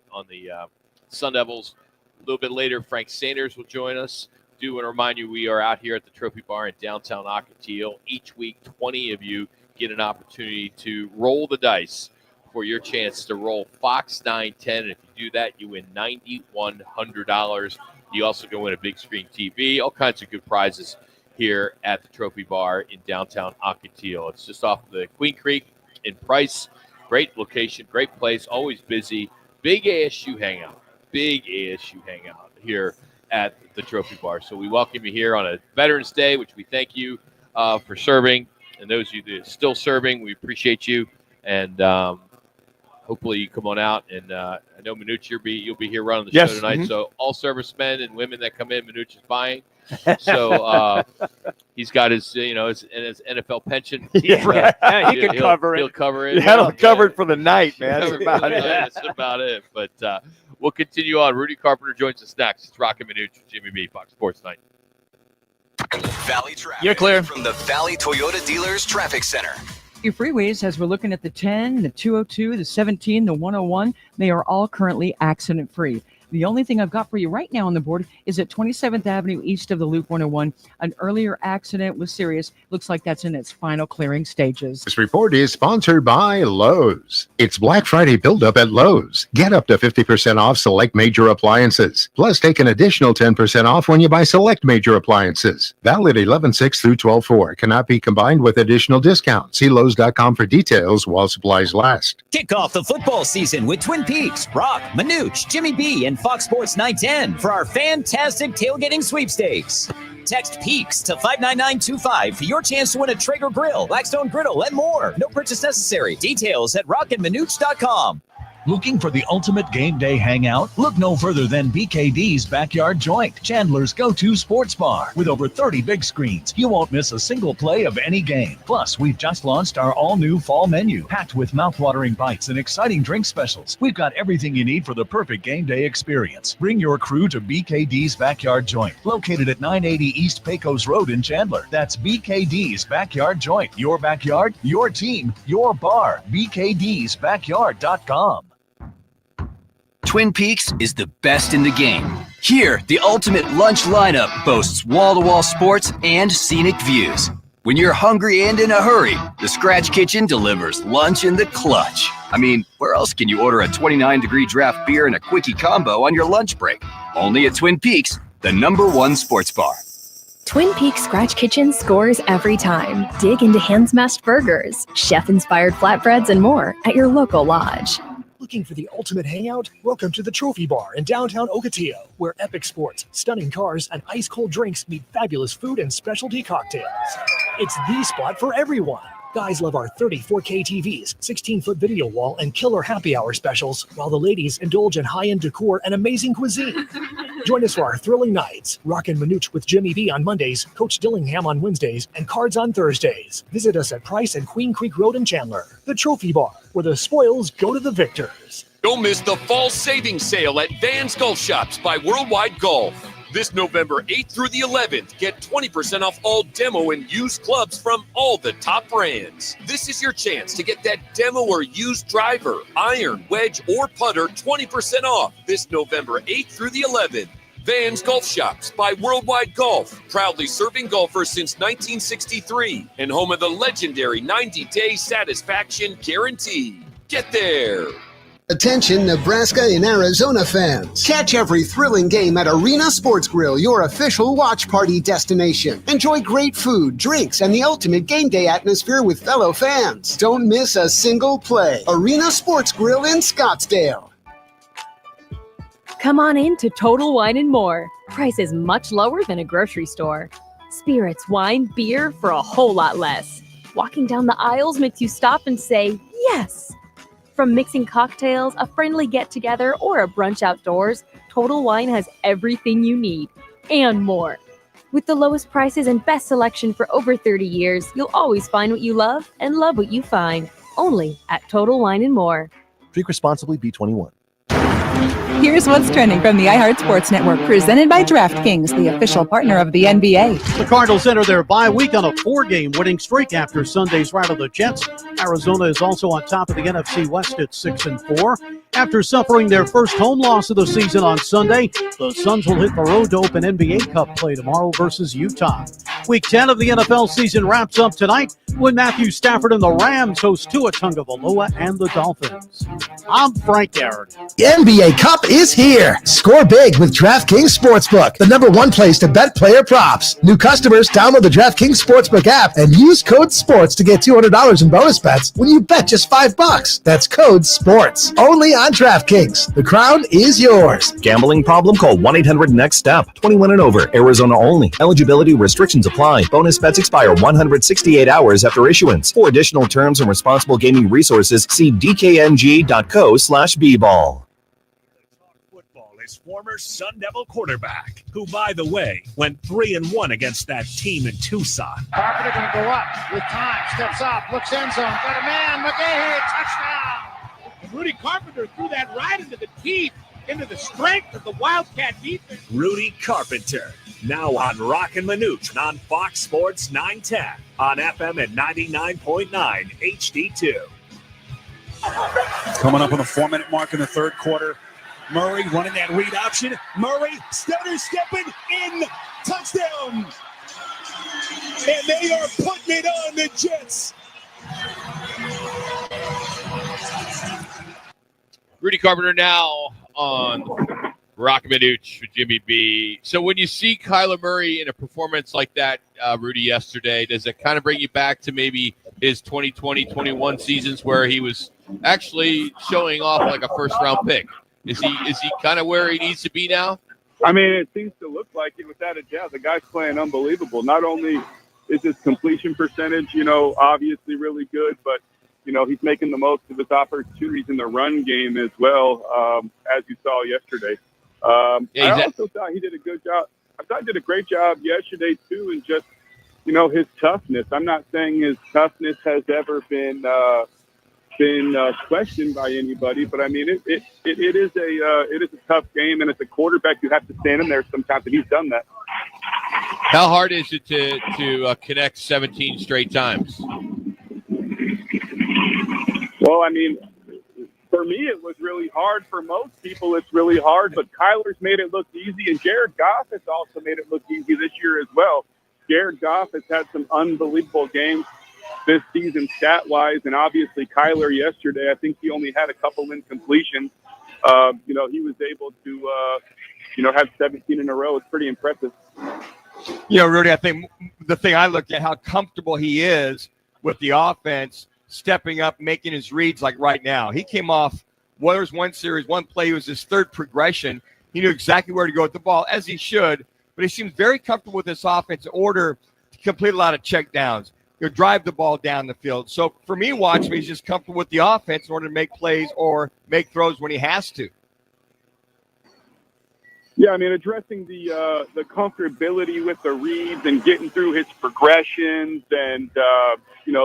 Sun Devils. A little bit later, Frank Sanders will join us. Do want to remind you, we are out here at the Trophy Bar in downtown Ocotillo. Each week, 20 of you get an opportunity to roll the dice for your chance to roll Fox 910. And if you do that, you win $9,100. You also can win a big screen TV, all kinds of good prizes here at the Trophy Bar in downtown Ocotillo. It's just off the Queen Creek in Price. Great location, great place, always busy. Big ASU hangout here at the Trophy Bar. So we welcome you here on a Veterans Day, which we thank you for serving. And those of you that are still serving, we appreciate you. And hopefully you come on out. And I know Manuch, you'll be here running the show tonight. Mm-hmm. So all servicemen and women that come in, Manuch is buying. So he's got his NFL pension. Yeah, he can cover it. He'll cover it. Yeah, he'll cover it for the night, man. That's about it. But we'll continue on. Rudy Carpenter joins us next. It's Roc and Manuch with Jimmy B, Fox Sports 9. Valley traffic. You're clear. From the Valley Toyota Dealers Traffic Center. Your freeways, as we're looking at the 10, the 202, the 17, the 101, they are all currently accident-free. The only thing I've got for you right now on the board is at 27th Avenue east of the Loop 101. An earlier accident was serious. Looks like that's in its final clearing stages. This report is sponsored by Lowe's. It's Black Friday buildup at Lowe's. Get up to 50% off select major appliances. Plus, take an additional 10% off when you buy select major appliances. Valid 11/6 through 12/4. Cannot be combined with additional discounts. See Lowe's.com for details while supplies last. Kick off the football season with Twin Peaks, Roc, Manuch, Jimmy B, and Fox Sports 910 for our fantastic tailgating sweepstakes. Text PEAKS to 59925 for your chance to win a Traeger grill, Blackstone griddle, and more. No purchase necessary. Details at rockandmanuch.com. Looking for the ultimate game day hangout? Look no further than BKD's Backyard Joint, Chandler's go-to sports bar. With over 30 big screens, you won't miss a single play of any game. Plus, we've just launched our all-new fall menu, packed with mouth-watering bites and exciting drink specials. We've got everything you need for the perfect game day experience. Bring your crew to BKD's Backyard Joint, located at 980 East Pecos Road in Chandler. That's BKD's Backyard Joint. Your backyard, your team, your bar. BKD'sBackyard.com. Twin Peaks is the best in the game. Here, the ultimate lunch lineup boasts wall-to-wall sports and scenic views. When you're hungry and in a hurry, the Scratch Kitchen delivers lunch in the clutch. I mean, where else can you order a 29-degree draft beer and a quickie combo on your lunch break? Only at Twin Peaks, the #1 sports bar. Twin Peaks Scratch Kitchen scores every time. Dig into hand-smashed burgers, chef-inspired flatbreads, and more at your local lodge. Looking for the ultimate hangout? Welcome to the Trophy Bar in downtown Ocotillo, where epic sports, stunning cars, and ice-cold drinks meet fabulous food and specialty cocktails. It's the spot for everyone. Guys love our 34K TVs, 16-foot video wall, and killer happy hour specials, while the ladies indulge in high-end decor and amazing cuisine. Join us for our thrilling nights. Roc and Manuch with Jimmy B on Mondays, Coach Dillingham on Wednesdays, and Cards on Thursdays. Visit us at Price and Queen Creek Road in Chandler. The Trophy Bar, where the spoils go to the victors. Don't miss the fall savings sale at Van's Golf Shops by Worldwide Golf. This November 8th through the 11th, get 20% off all demo and used clubs from all the top brands. This is your chance to get that demo or used driver, iron, wedge, or putter 20% off this November 8th through the 11th. Van's Golf Shops by Worldwide Golf, proudly serving golfers since 1963 and home of the legendary 90-day satisfaction guarantee. Get there. Attention Nebraska and Arizona fans. Catch every thrilling game at Arena Sports Grill, your official watch party destination. Enjoy great food, drinks, and the ultimate game day atmosphere with fellow fans. Don't miss a single play. Arena Sports Grill in Scottsdale. Come on in to Total Wine and More. Prices much lower than a grocery store. Spirits, wine, beer for a whole lot less. Walking down the aisles makes you stop and say, yes. From mixing cocktails, a friendly get-together, or a brunch outdoors, Total Wine has everything you need and more. With the lowest prices and best selection for over 30 years, you'll always find what you love and love what you find. Only at Total Wine and More. Drink responsibly, B21. Here's what's trending from the iHeart Sports Network, presented by DraftKings, the official partner of the NBA. The Cardinals enter their bye week on a 4-game winning streak after Sunday's rout of the Jets. Arizona is also on top of the NFC West at 6-4. After suffering their first home loss of the season on Sunday, the Suns will hit the road to open NBA Cup play tomorrow versus Utah. Week 10 of the NFL season wraps up tonight when Matthew Stafford and the Rams host Tua Tagovailoa and the Dolphins. I'm Frank Garrett. The NBA Cup is here. Score big with DraftKings Sportsbook, the #1 place to bet player props. New customers, download the DraftKings Sportsbook app and use code SPORTS to get $200 in bonus bets when you bet just $5. That's code SPORTS. Only on DraftKings. The crown is yours. Gambling problem? Call 1-800-NEXT-STEP. 21 and over. Arizona only. Eligibility restrictions apply. Bonus bets expire 168 hours after issuance. For additional terms and responsible gaming resources, see dkng.co/bball. Is former Sun Devil quarterback, who, by the way, went 3-1 against that team in Tucson. Carpenter going to go up with time, steps up, looks end zone, got a man, McGahee, touchdown! And Rudy Carpenter threw that right into the teeth, into the strength of the Wildcat defense. Rudy Carpenter, now on Roc and Manuch on Fox Sports 910, on FM at 99.9 HD2. Coming up on the 4-minute mark in the third quarter. Murray running that read option. Murray stutter stepping in. Touchdown. And they are putting it on the Jets. Rudy Carpenter now on Roc and Manuch with Jimmy B. So when you see Kyler Murray in a performance like that, Rudy, yesterday, does it kind of bring you back to maybe his 2020-21 seasons where he was actually showing off like a first-round pick? Is he kind of where he needs to be now? I mean, it seems to look like it without a doubt. The guy's playing unbelievable. Not only is his completion percentage, obviously really good, but, he's making the most of his opportunities in the run game as well, as you saw yesterday. I also thought he did a good job. I thought he did a great job yesterday, too, in just, his toughness. I'm not saying his toughness has ever been questioned by anybody, but I mean it is a tough game, and as a quarterback you have to stand in there sometimes, and he's done that. How hard is it to connect 17 straight times? Well, I mean, for me it was really hard. For most people it's really hard, but Kyler's made it look easy, and Jared Goff has also made it look easy this year as well. Jared Goff has had some unbelievable games this season stat-wise, and obviously Kyler yesterday, I think he only had a couple incompletions. He was able to, have 17 in a row. It's pretty impressive. Rudy, I think the thing I look at, how comfortable he is with the offense, stepping up, making his reads like right now. He came off, well, there's one series, one play, it was his third progression. He knew exactly where to go with the ball, as he should, but he seems very comfortable with this offense in order to complete a lot of check downs, drive the ball down the field. So for me, watching, he's just comfortable with the offense in order to make plays or make throws when he has to. Yeah, I mean, addressing the comfortability with the reads and getting through his progressions and,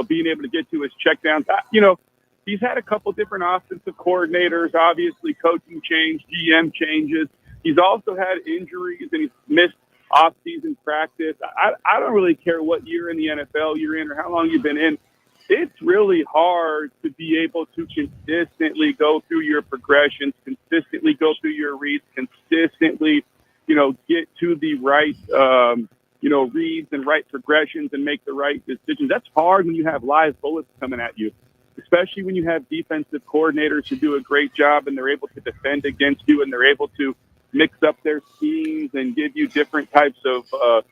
being able to get to his checkdowns. He's had a couple different offensive coordinators, obviously coaching change, GM changes. He's also had injuries and he's missed off-season practice. I don't really care what year in the NFL you're in or how long you've been in. It's really hard to be able to consistently go through your progressions, consistently go through your reads, consistently, get to the right, reads and right progressions and make the right decisions. That's hard when you have live bullets coming at you, especially when you have defensive coordinators who do a great job and they're able to defend against you and they're able to mix up their schemes and give you different types of,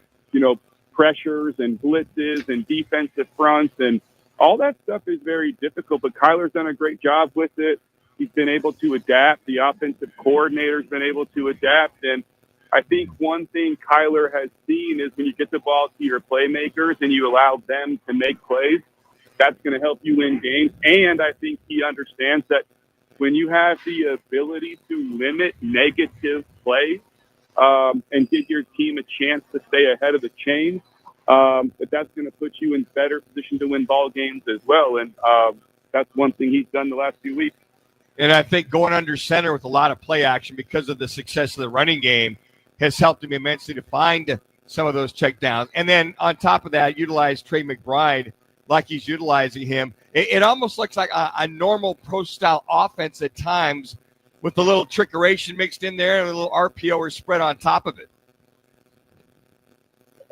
pressures and blitzes and defensive fronts, and all that stuff is very difficult, but Kyler's done a great job with it. He's been able to adapt. The offensive coordinator's been able to adapt. And I think one thing Kyler has seen is when you get the ball to your playmakers and you allow them to make plays, that's going to help you win games. And I think he understands that when you have the ability to limit negative plays and give your team a chance to stay ahead of the chain, that's going to put you in better position to win ball games as well. And that's one thing he's done the last few weeks. And I think going under center with a lot of play action because of the success of the running game has helped him immensely to find some of those checkdowns. And then on top of that, utilize Trey McBride like he's utilizing him. It almost looks like a normal pro-style offense at times with a little trickeration mixed in there and a little RPO or spread on top of it.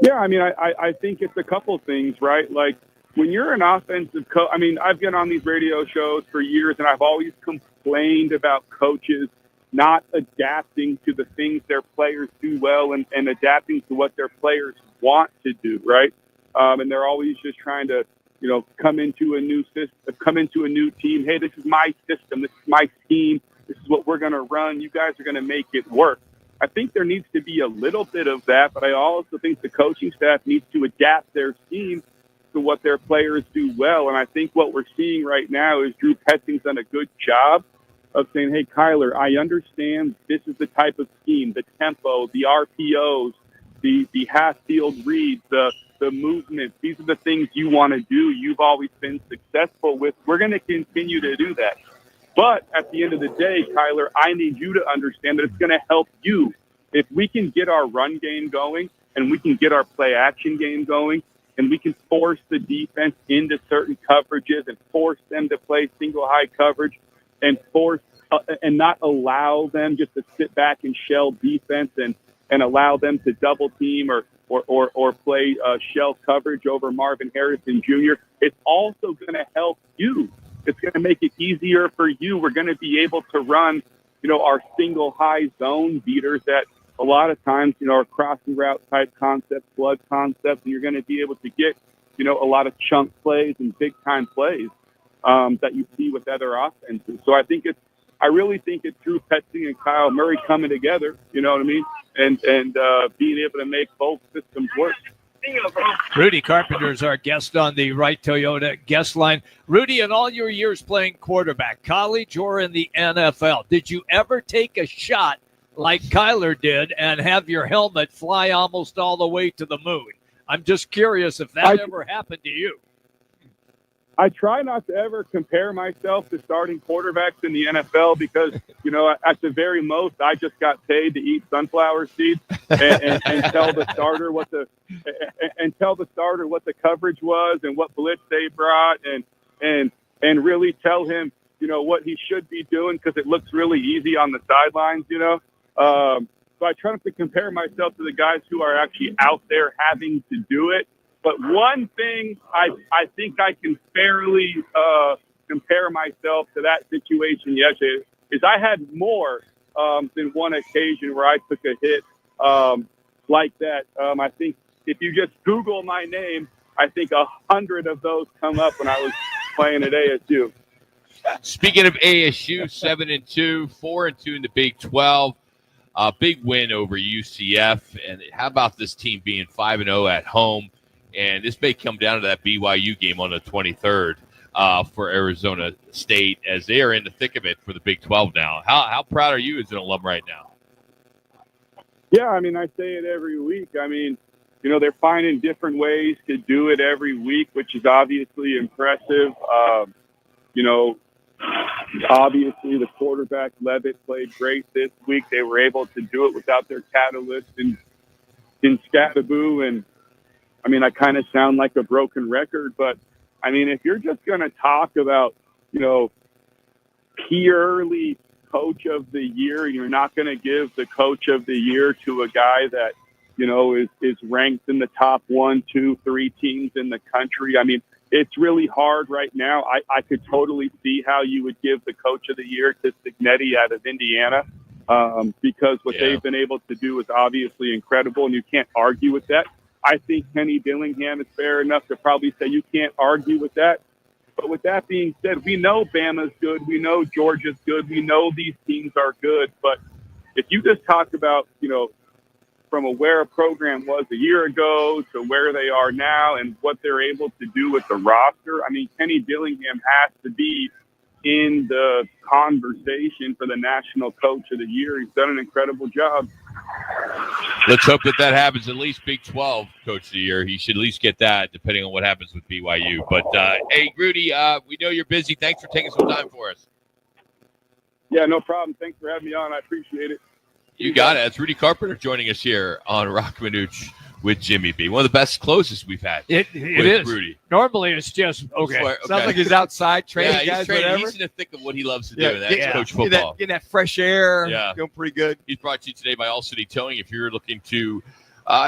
Yeah, I mean, I think it's a couple things, right? Like when you're an offensive coach, I mean, I've been on these radio shows for years and I've always complained about coaches not adapting to the things their players do well and adapting to what their players want to do, right? And they're always just trying to, come into a new system, come into a new team. Hey, this is my system. This is my team. This is what we're going to run. You guys are going to make it work. I think there needs to be a little bit of that, but I also think the coaching staff needs to adapt their scheme to what their players do well. And I think what we're seeing right now is Drew Petzing's done a good job of saying, hey, Kyler, I understand this is the type of scheme, the tempo, the RPOs, the half-field reads, the movement. These are the things you want to do. You've always been successful with. We're going to continue to do that. But at the end of the day, Kyler, I need you to understand that it's going to help you. If we can get our run game going and we can get our play action game going and we can force the defense into certain coverages and force them to play single high coverage and force and not allow them just to sit back and shell defense and allow them to double team or play shell coverage over Marvin Harrison Jr., it's also going to help you. It's going to make it easier for you. We're going to be able to run, our single high zone beaters that a lot of times, are crossing route type concepts, flood concepts, and you're going to be able to get, a lot of chunk plays and big time plays that you see with other offenses. So I really think it's Drew Petzing and Kyle Murray coming together, you know what I mean? And being able to make both systems work. Rudy Carpenter is our guest on the Wright Toyota guest line. Rudy, in all your years playing quarterback, college or in the NFL, did you ever take a shot like Kyler did and have your helmet fly almost all the way to the moon? I'm just curious if that ever happened to you. I try not to ever compare myself to starting quarterbacks in the NFL because, at the very most, I just got paid to eat sunflower seeds and tell the starter what the coverage was and what blitz they brought and really tell him, what he should be doing because it looks really easy on the sidelines, So I try not to compare myself to the guys who are actually out there having to do it. But one thing I think I can fairly compare myself to that situation yesterday is I had more than one occasion where I took a hit like that. I think if you just Google my name, I think 100 of those come up when I was playing at ASU. Speaking of ASU, 7-2, 4-2 in the Big 12. Big win over UCF. And how about this team being 5-0 at home? And this may come down to that BYU game on the 23rd for Arizona State, as they are in the thick of it for the Big 12 now. How proud are you as an alum right now? Yeah, I mean, I say it every week. I mean, you know, they're finding different ways to do it every week, which is obviously impressive. You know, obviously the quarterback, Levitt, played great this week. They were able to do it without their catalyst in Scattaboo. And, I mean, I kind of sound like a broken record, but, I mean, if you're just going to talk about, you know, purely coach of the year, you're not going to give the coach of the year to a guy that, you know, is ranked in the top 1, 2, 3 teams in the country. I mean, it's really hard right now. I could totally see how you would give the coach of the year to Cignetti out of Indiana because what they've been able to do is obviously incredible, and you can't argue with that. I think Kenny Dillingham is fair enough to probably say you can't argue with that. But with that being said, we know Bama's good. We know Georgia's good. We know these teams are good. But if you just talk about, you know, from where a program was a year ago to where they are now and what they're able to do with the roster, I mean, Kenny Dillingham has to be in the conversation for the National Coach of the Year. He's done an incredible job. Let's hope that happens, at least Big 12 Coach of the Year. He should at least get that, depending on what happens with BYU. But, hey, Rudy, we know you're busy. Thanks for taking some time for us. Yeah, no problem. Thanks for having me on. I appreciate it. You got it. That's Rudy Carpenter joining us here on Roc and Manuch with Jimmy B. One of the best closes we've had. It is. Rudy. Normally it's just, okay. Sounds like he's outside training, yeah, guys, training. whatever. He's in the thick of what he loves to do, and that's coach football. Getting that fresh air. Yeah. Feeling pretty good. He's brought to you today by All City Towing. If you're looking to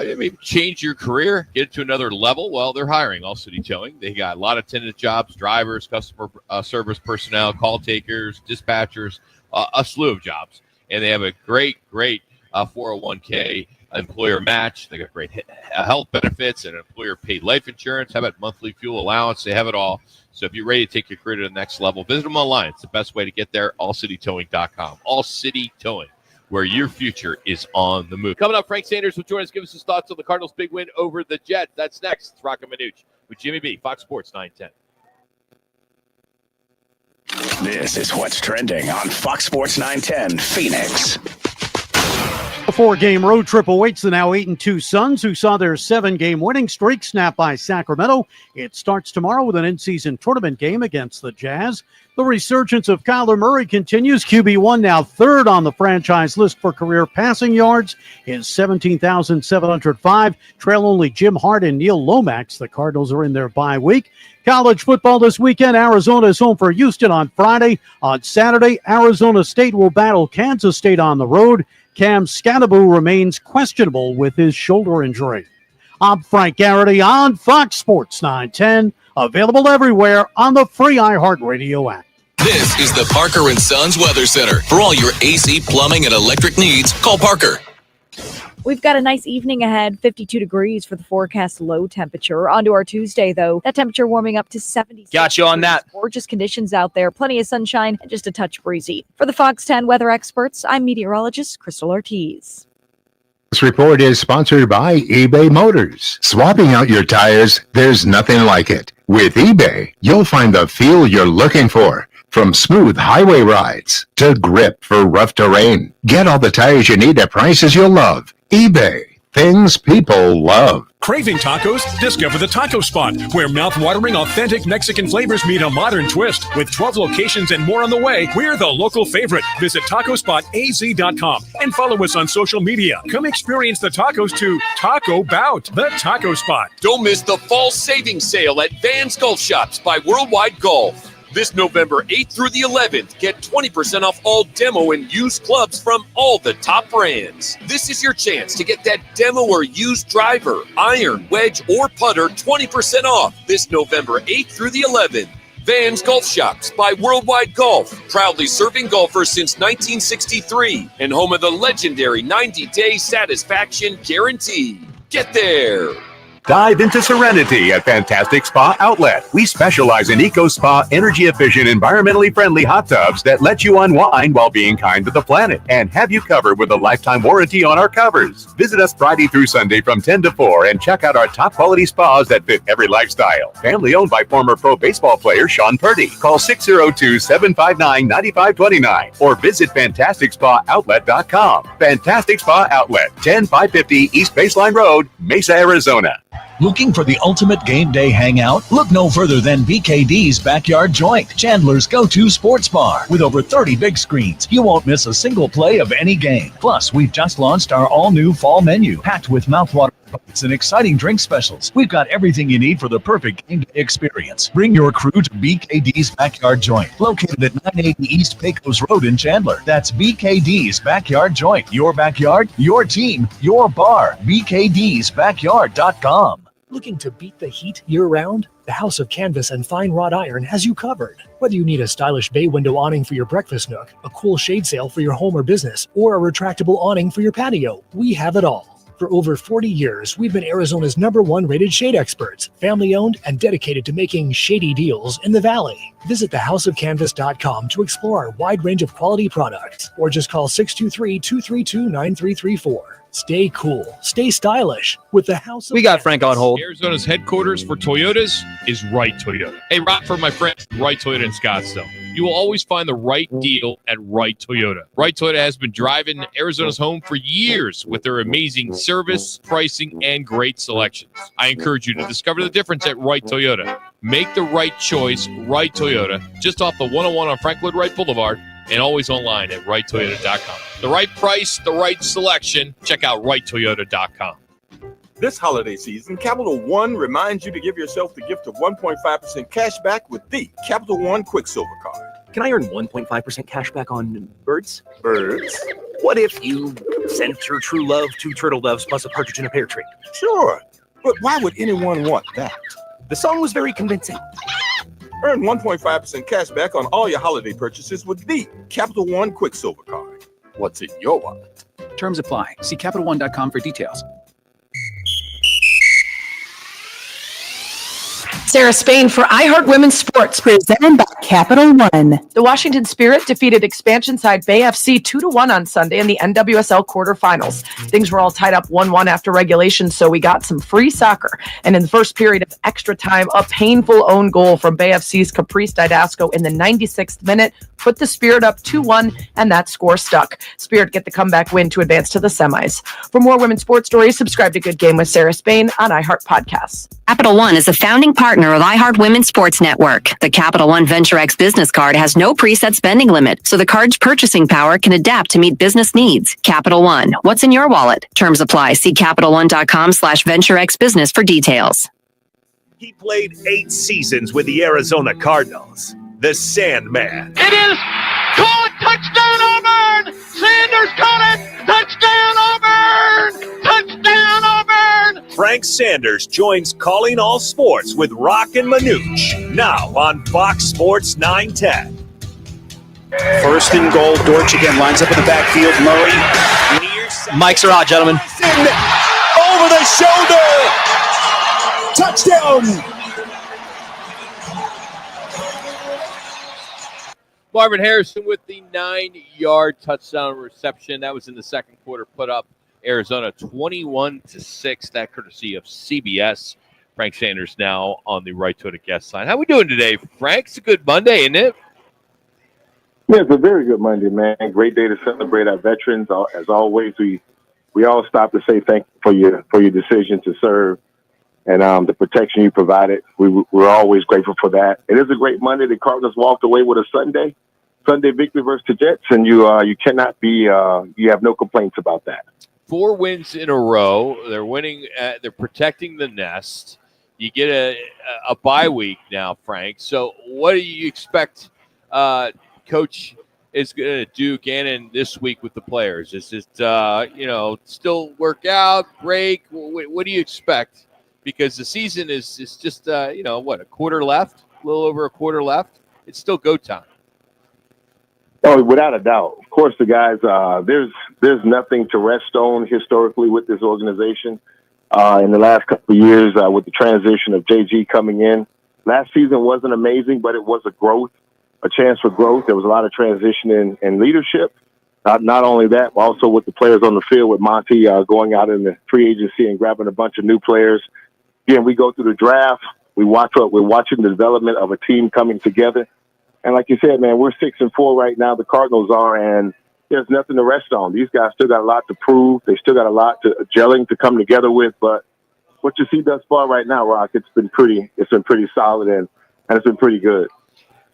maybe change your career, get to another level, well, they're hiring All City Towing. They got a lot of attendant jobs, drivers, customer service personnel, call takers, dispatchers, a slew of jobs. And they have a great 401k employer match. They got great health benefits and employer-paid life insurance. How about monthly fuel allowance? They have it all. So if you're ready to take your career to the next level, visit them online. It's the best way to get there, allcitytowing.com. All City Towing, where your future is on the move. Coming up, Frank Sanders will join us, give us his thoughts on the Cardinals' big win over the Jets. That's next. It's Roc and Manuch with Jimmy B, Fox Sports 910. This is what's trending on Fox Sports 910 Phoenix. A 4-game road trip awaits the now 8-2 Suns, who saw their 7-game winning streak snapped by Sacramento. It starts tomorrow with an in-season tournament game against the Jazz. The resurgence of Kyler Murray continues. QB1 now third on the franchise list for career passing yards, is 17,705. Trail only Jim Hart and Neil Lomax. The Cardinals are in their bye week. College football this weekend. Arizona is home for Houston on Friday. On Saturday, Arizona State will battle Kansas State on the road. Cam Scattaboo remains questionable with his shoulder injury. I'm Frank Garrity on Fox Sports 910, available everywhere on the free iHeartRadio app. This is the Parker & Sons Weather Center. For all your AC, plumbing, and electric needs, call Parker. We've got a nice evening ahead, 52 degrees for the forecast low temperature. On to our Tuesday, though. That temperature warming up to 76. Got you on that. Gorgeous conditions out there, plenty of sunshine, and just a touch breezy. For the Fox 10 weather experts, I'm meteorologist Crystal Ortiz. This report is sponsored by eBay Motors. Swapping out your tires, there's nothing like it. With eBay, you'll find the feel you're looking for. From smooth highway rides to grip for rough terrain. Get all the tires you need at prices you'll love. eBay. Things people love. Craving tacos? Discover the Taco Spot, where mouth-watering, authentic Mexican flavors meet a modern twist. With 12 locations and more on the way, we're the local favorite. Visit TacoSpotAZ.com and follow us on social media. Come experience the tacos to Taco Bout, the Taco Spot. Don't miss the fall savings sale at Van's Golf Shops by Worldwide Golf. This November 8th through the 11th, get 20% off all demo and used clubs from all the top brands. This is your chance to get that demo or used driver, iron, wedge, or putter 20% off this November 8th through the 11th. Van's Golf Shops by Worldwide Golf, proudly serving golfers since 1963 and home of the legendary 90-day satisfaction guarantee. Get there. Dive into serenity at Fantastic Spa Outlet. We specialize in Eco Spa, energy-efficient, environmentally friendly hot tubs that let you unwind while being kind to the planet and have you covered with a lifetime warranty on our covers. Visit us Friday through Sunday from 10 to 4 and check out our top-quality spas that fit every lifestyle. Family owned by former pro baseball player Sean Purdy. Call 602-759-9529 or visit FantasticSpaOutlet.com. Fantastic Spa Outlet, 10550 East Baseline Road, Mesa, Arizona. Looking for the ultimate game day hangout? Look no further than BKD's Backyard Joint, Chandler's go-to sports bar. With over 30 big screens, you won't miss a single play of any game. Plus, we've just launched our all-new fall menu, packed with mouthwatering bites and exciting drink specials. We've got everything you need for the perfect game day experience. Bring your crew to BKD's Backyard Joint, located at 980 East Pecos Road in Chandler. That's BKD's Backyard Joint. Your backyard, your team, your bar. BKD'sBackyard.com. Looking to beat the heat year-round? The House of Canvas and Fine Wrought Iron has you covered. Whether you need a stylish bay window awning for your breakfast nook, a cool shade sail for your home or business, or a retractable awning for your patio, we have it all. For over 40 years, we've been Arizona's #1 rated shade experts, family-owned and dedicated to making shady deals in the Valley. Visit thehouseofcanvas.com to explore our wide range of quality products, or just call 623-232-9334. Stay cool, stay stylish with the House of We got Frank on hold. Arizona's headquarters for Toyotas is Wright Toyota. Hey, Rock, for my friend Wright Toyota in Scottsdale. You will always find the right deal at Wright Toyota. Wright Toyota has been driving Arizona's home for years with their amazing service, pricing, and great selections. I encourage you to discover the difference at Wright Toyota. Make the right choice, Wright Toyota, just off the 101 on Frank Lloyd Wright Boulevard, and always online at WrightToyota.com. The right price, the right selection. Check out WrightToyota.com. This holiday season, Capital One reminds you to give yourself the gift of 1.5% cash back with the Capital One Quicksilver Card. Can I earn 1.5% cash back on birds? Birds? What if you sent your true love 2 turtle doves plus a partridge in a pear tree? Sure, but why would anyone want that? The song was very convincing. Earn 1.5% cash back on all your holiday purchases with the Capital One Quicksilver Card. What's in your wallet? Terms apply. See CapitalOne.com for details. Sarah Spain for iHeart Women's Sports. Presented by Capital One. The Washington Spirit defeated expansion side Bay FC 2-1 on Sunday in the NWSL quarterfinals. Things were all tied up 1-1 after regulation, so we got some free soccer. And in the first period of extra time, a painful own goal from Bay FC's Caprice Didasco in the 96th minute put the Spirit up 2-1, and that score stuck. Spirit get the comeback win to advance to the semis. For more women's sports stories, subscribe to Good Game with Sarah Spain on iHeart Podcasts. Capital One is a founding partner of iHeart Women's Sports Network. The Capital One Venture X business card has no preset spending limit, so the card's purchasing power can adapt to meet business needs. Capital One, what's in your wallet? Terms apply. See CapitalOne.com/VentureXBusiness for details. He played 8 seasons with the Arizona Cardinals. The Sandman. It is caught. Touchdown Auburn! Sanders caught it! Touchdown Auburn! Touchdown Auburn! Frank Sanders joins Calling All Sports with Roc and Manuch, now on Fox Sports 910. First and goal. Dortch again lines up in the backfield. Murray. Mics are out, gentlemen. Over the shoulder. Touchdown. Marvin Harrison with the 9-yard touchdown reception. That was in the second quarter. Put up Arizona 21-6. That courtesy of CBS. Frank Sanders now on the Right Toyota guest line. How we doing today, Frank? It's a good Monday, isn't it? Yeah, it's a very good Monday, man. Great day to celebrate our veterans. As always, we all stop to say thank you for your decision to serve and the protection you provided. We're always grateful for that. It is a great Monday. The Cardinals walked away with a Sunday victory versus the Jets, and you cannot be you have no complaints about that. 4 wins in a row. They're winning. They're protecting the nest. You get a bye week now, Frank. So what do you expect Coach is going to do, Gannon, this week with the players? Is it, still work out, break? What do you expect? Because the season is just, a quarter left, a little over a quarter left. It's still go time. Oh, without a doubt. Of course, the guys, there's nothing to rest on historically with this organization. in the last couple of years with the transition of JG coming in. Last season wasn't amazing, but it was a chance for growth. There was a lot of transition in leadership. Not only that, but also with the players on the field, with Monty going out in the free agency and grabbing a bunch of new players. Again, we go through the draft. We're watching the development of a team coming together. And like you said, man, we're 6-4 right now. The Cardinals are, and there's nothing to rest on. These guys still got a lot to prove. They still got a lot to gelling to come together with. But what you see thus far right now, Rock, it's been pretty solid and it's been pretty good.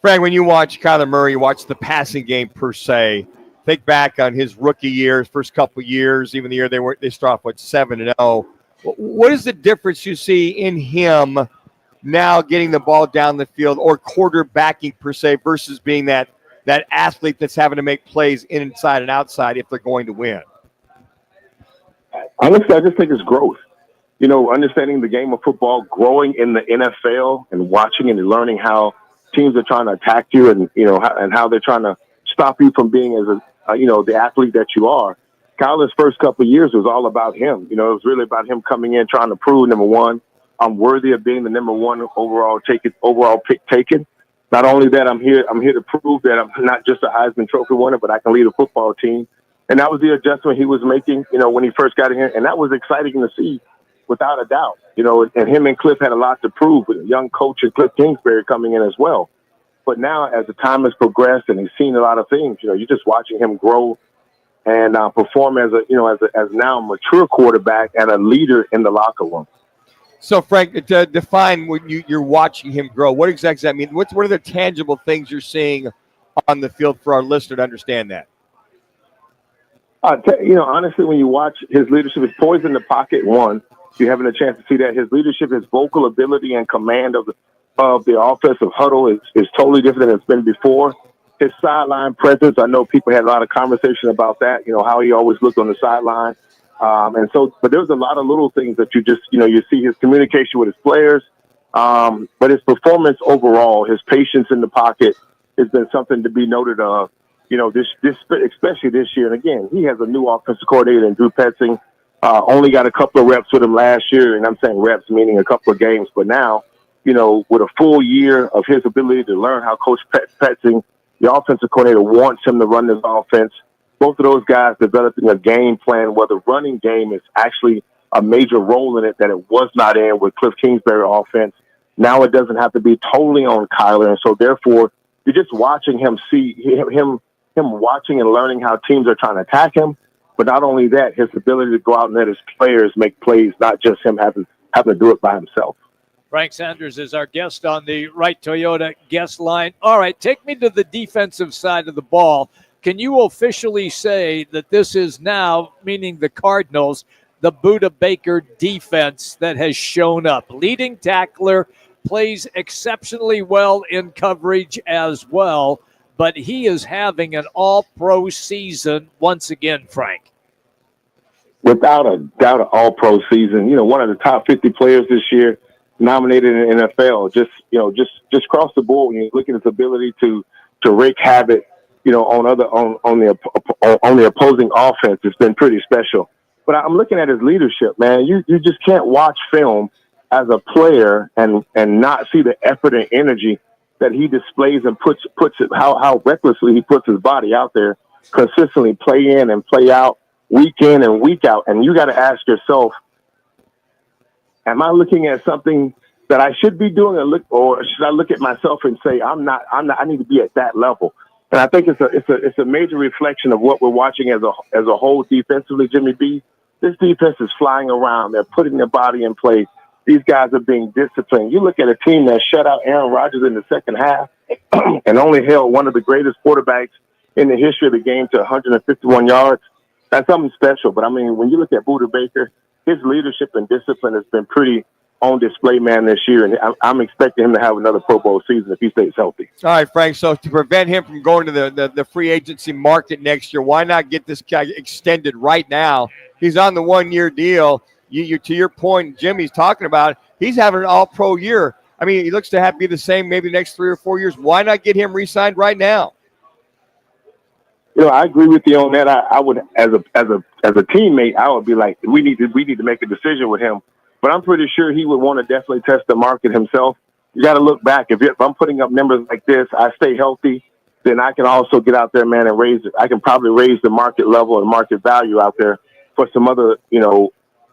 Frank, when you watch Kyler Murray, you watch the passing game per se. Think back on his rookie years, first couple of years, even the year they start off with 7-0. What is the difference you see in him now getting the ball down the field or quarterbacking per se versus being that athlete that's having to make plays inside and outside if they're going to win? Honestly, I just think it's growth. Understanding the game of football, growing in the NFL and watching and learning how teams are trying to attack you and how they're trying to stop you from being as the athlete that you are. Kyler's first couple of years was all about him. It was really about him coming in, trying to prove, number one, I'm worthy of being the number one overall pick taken. Not only that, I'm here to prove that I'm not just a Heisman Trophy winner, but I can lead a football team. And that was the adjustment he was making, when he first got in here. And that was exciting to see, without a doubt. And him and Cliff had a lot to prove with a young coach and Cliff Kingsbury coming in as well. But now, as the time has progressed and he's seen a lot of things, you're just watching him grow and perform as now a mature quarterback and a leader in the locker room. So, Frank, to define when you're watching him grow, what exactly does that mean? What are the tangible things you're seeing on the field for our listener to understand that? Honestly, when you watch his leadership, his poise in the pocket, one, you're having a chance to see that. His leadership, his vocal ability and command of the offensive huddle is totally different than it's been before. His sideline presence, I know people had a lot of conversation about that, how he always looked on the sideline. But there's a lot of little things that you see his communication with his players. But his performance overall, his patience in the pocket has been something to be noted of, especially this year. And again, he has a new offensive coordinator in Drew Petzing. Only got a couple of reps with him last year. And I'm saying reps, meaning a couple of games. But now, with a full year of his ability to learn how Coach Petzing, the offensive coordinator, wants him to run this offense. Both of those guys developing a game plan where the running game is actually a major role in it that it was not in with Cliff Kingsbury offense. Now it doesn't have to be totally on Kyler. And so therefore, you're just watching him him watching and learning how teams are trying to attack him. But not only that, his ability to go out and let his players make plays, not just him having to do it by himself. Frank Sanders is our guest on the Wright Toyota guest line. All right, take me to the defensive side of the ball. Can you officially say that this is now, meaning the Cardinals, the Buda Baker defense that has shown up? Leading tackler, plays exceptionally well in coverage as well, but he is having an all-pro season once again, Frank. Without a doubt, an all-pro season. One of the top 50 players this year, nominated in the NFL. Just across the board, when you look at his ability to wreak havoc, on the opposing offense, it's been pretty special. But I'm looking at his leadership, man. You just can't watch film as a player and not see the effort and energy that he displays and puts it how recklessly he puts his body out there, consistently play in and play out, week in and week out. And you got to ask yourself, am I looking at something that I should be doing, or should I look at myself and say I need to be at that level? And I think it's a major reflection of what we're watching as a whole defensively, Jimmy B. This defense is flying around. They're putting their body in play. These guys are being disciplined. You look at a team that shut out Aaron Rodgers in the second half and only held one of the greatest quarterbacks in the history of the game to 151 yards. That's something special. But, I mean, when you look at Buda Baker, his leadership and discipline has been pretty on display, man, this year. And I'm expecting him to have another Pro Bowl season if he stays healthy. All right, Frank. So to prevent him from going to the free agency market next year, why not get this guy extended right now? He's on the 1-year deal. You to your point, Jimmy's talking about, he's having an all-pro year. I mean, he looks to be the same maybe the next 3 or 4 years. Why not get him re-signed right now? I agree with you on that. I would, as a teammate, I would be like, we need to make a decision with him. But I'm pretty sure he would want to definitely test the market himself. You got to look back. If I'm putting up numbers like this, I stay healthy, then I can also get out there, man, and raise it. I can probably raise the market level and market value out there for some other,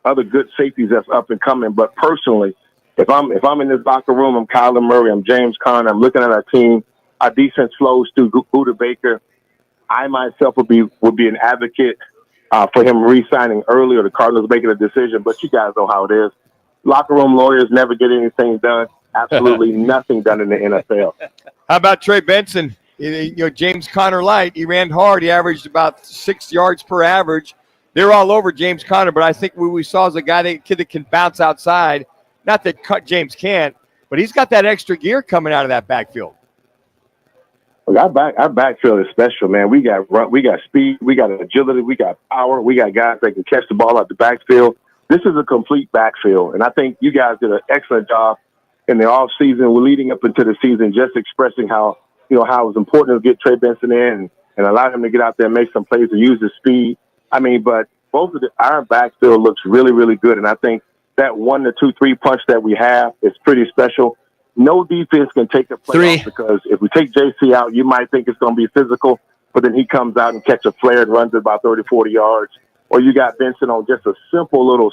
other good safeties that's up and coming. But personally, if I'm in this locker room, I'm Kyler Murray, I'm James Conner, I'm looking at our team, our defense flows through Buda Baker. I myself would be an advocate for him re-signing early or the Cardinals making a decision. But you guys know how it is. Locker room lawyers never get anything done. Absolutely nothing done in the NFL. How about Trey Benson? James Conner light. He ran hard. He averaged about 6 yards per average. They're all over James Conner, but I think what we saw is a kid that can bounce outside. Not that James can't, but he's got that extra gear coming out of that backfield. Look, our backfield is special, man. We got speed, we got agility, we got power, we got guys that can catch the ball out the backfield. This is a complete backfield, and I think you guys did an excellent job in the off season. We're leading up into the season, just expressing how it was important to get Trey Benson in and allow him to get out there and make some plays and use his speed. But both of our backfield looks really, really good, and I think that 1 to 2 3 punch that we have is pretty special. No defense can take a play off, because if we take JC out, you might think it's going to be physical, but then he comes out and catch a flare and runs it about 30, 40 yards. Or you got Benson on just a simple little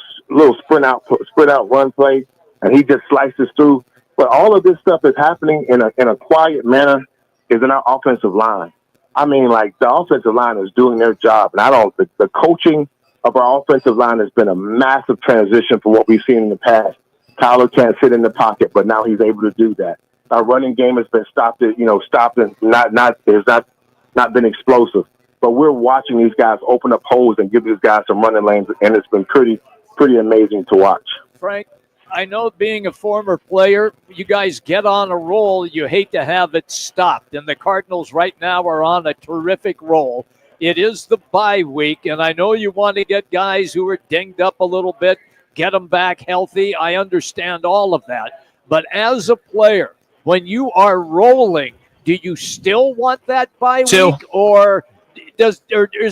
sprint out run play, and he just slices through. But all of this stuff is happening in a quiet manner is in our offensive line. The offensive line is doing their job, and the coaching of our offensive line has been a massive transition from what we've seen in the past. Tyler can't sit in the pocket, but now he's able to do that. Our running game has been stopped and not been explosive. But we're watching these guys open up holes and give these guys some running lanes, and it's been pretty amazing to watch. Frank, I know being a former player, you guys get on a roll, you hate to have it stopped. And the Cardinals right now are on a terrific roll. It is the bye week, and I know you want to get guys who are dinged up a little bit, get them back healthy. I understand all of that. But as a player, when you are rolling, do you still want that bye week? Or is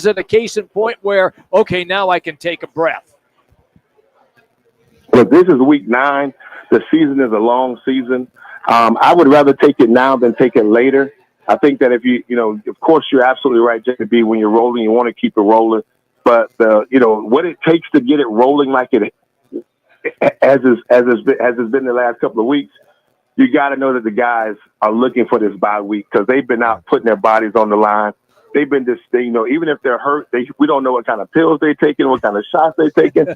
it a case in point where, okay, now I can take a breath? Look, this is week 9. The season is a long season. I would rather take it now than take it later. I think that if of course you're absolutely right, JB, when you're rolling, you want to keep it rolling. But what it takes to get it rolling like it as it's been the last couple of weeks, you got to know that the guys are looking for this bye week, because they've been out putting their bodies on the line. They've been even if they're hurt, we don't know what kind of pills they're taking, what kind of shots they're taking,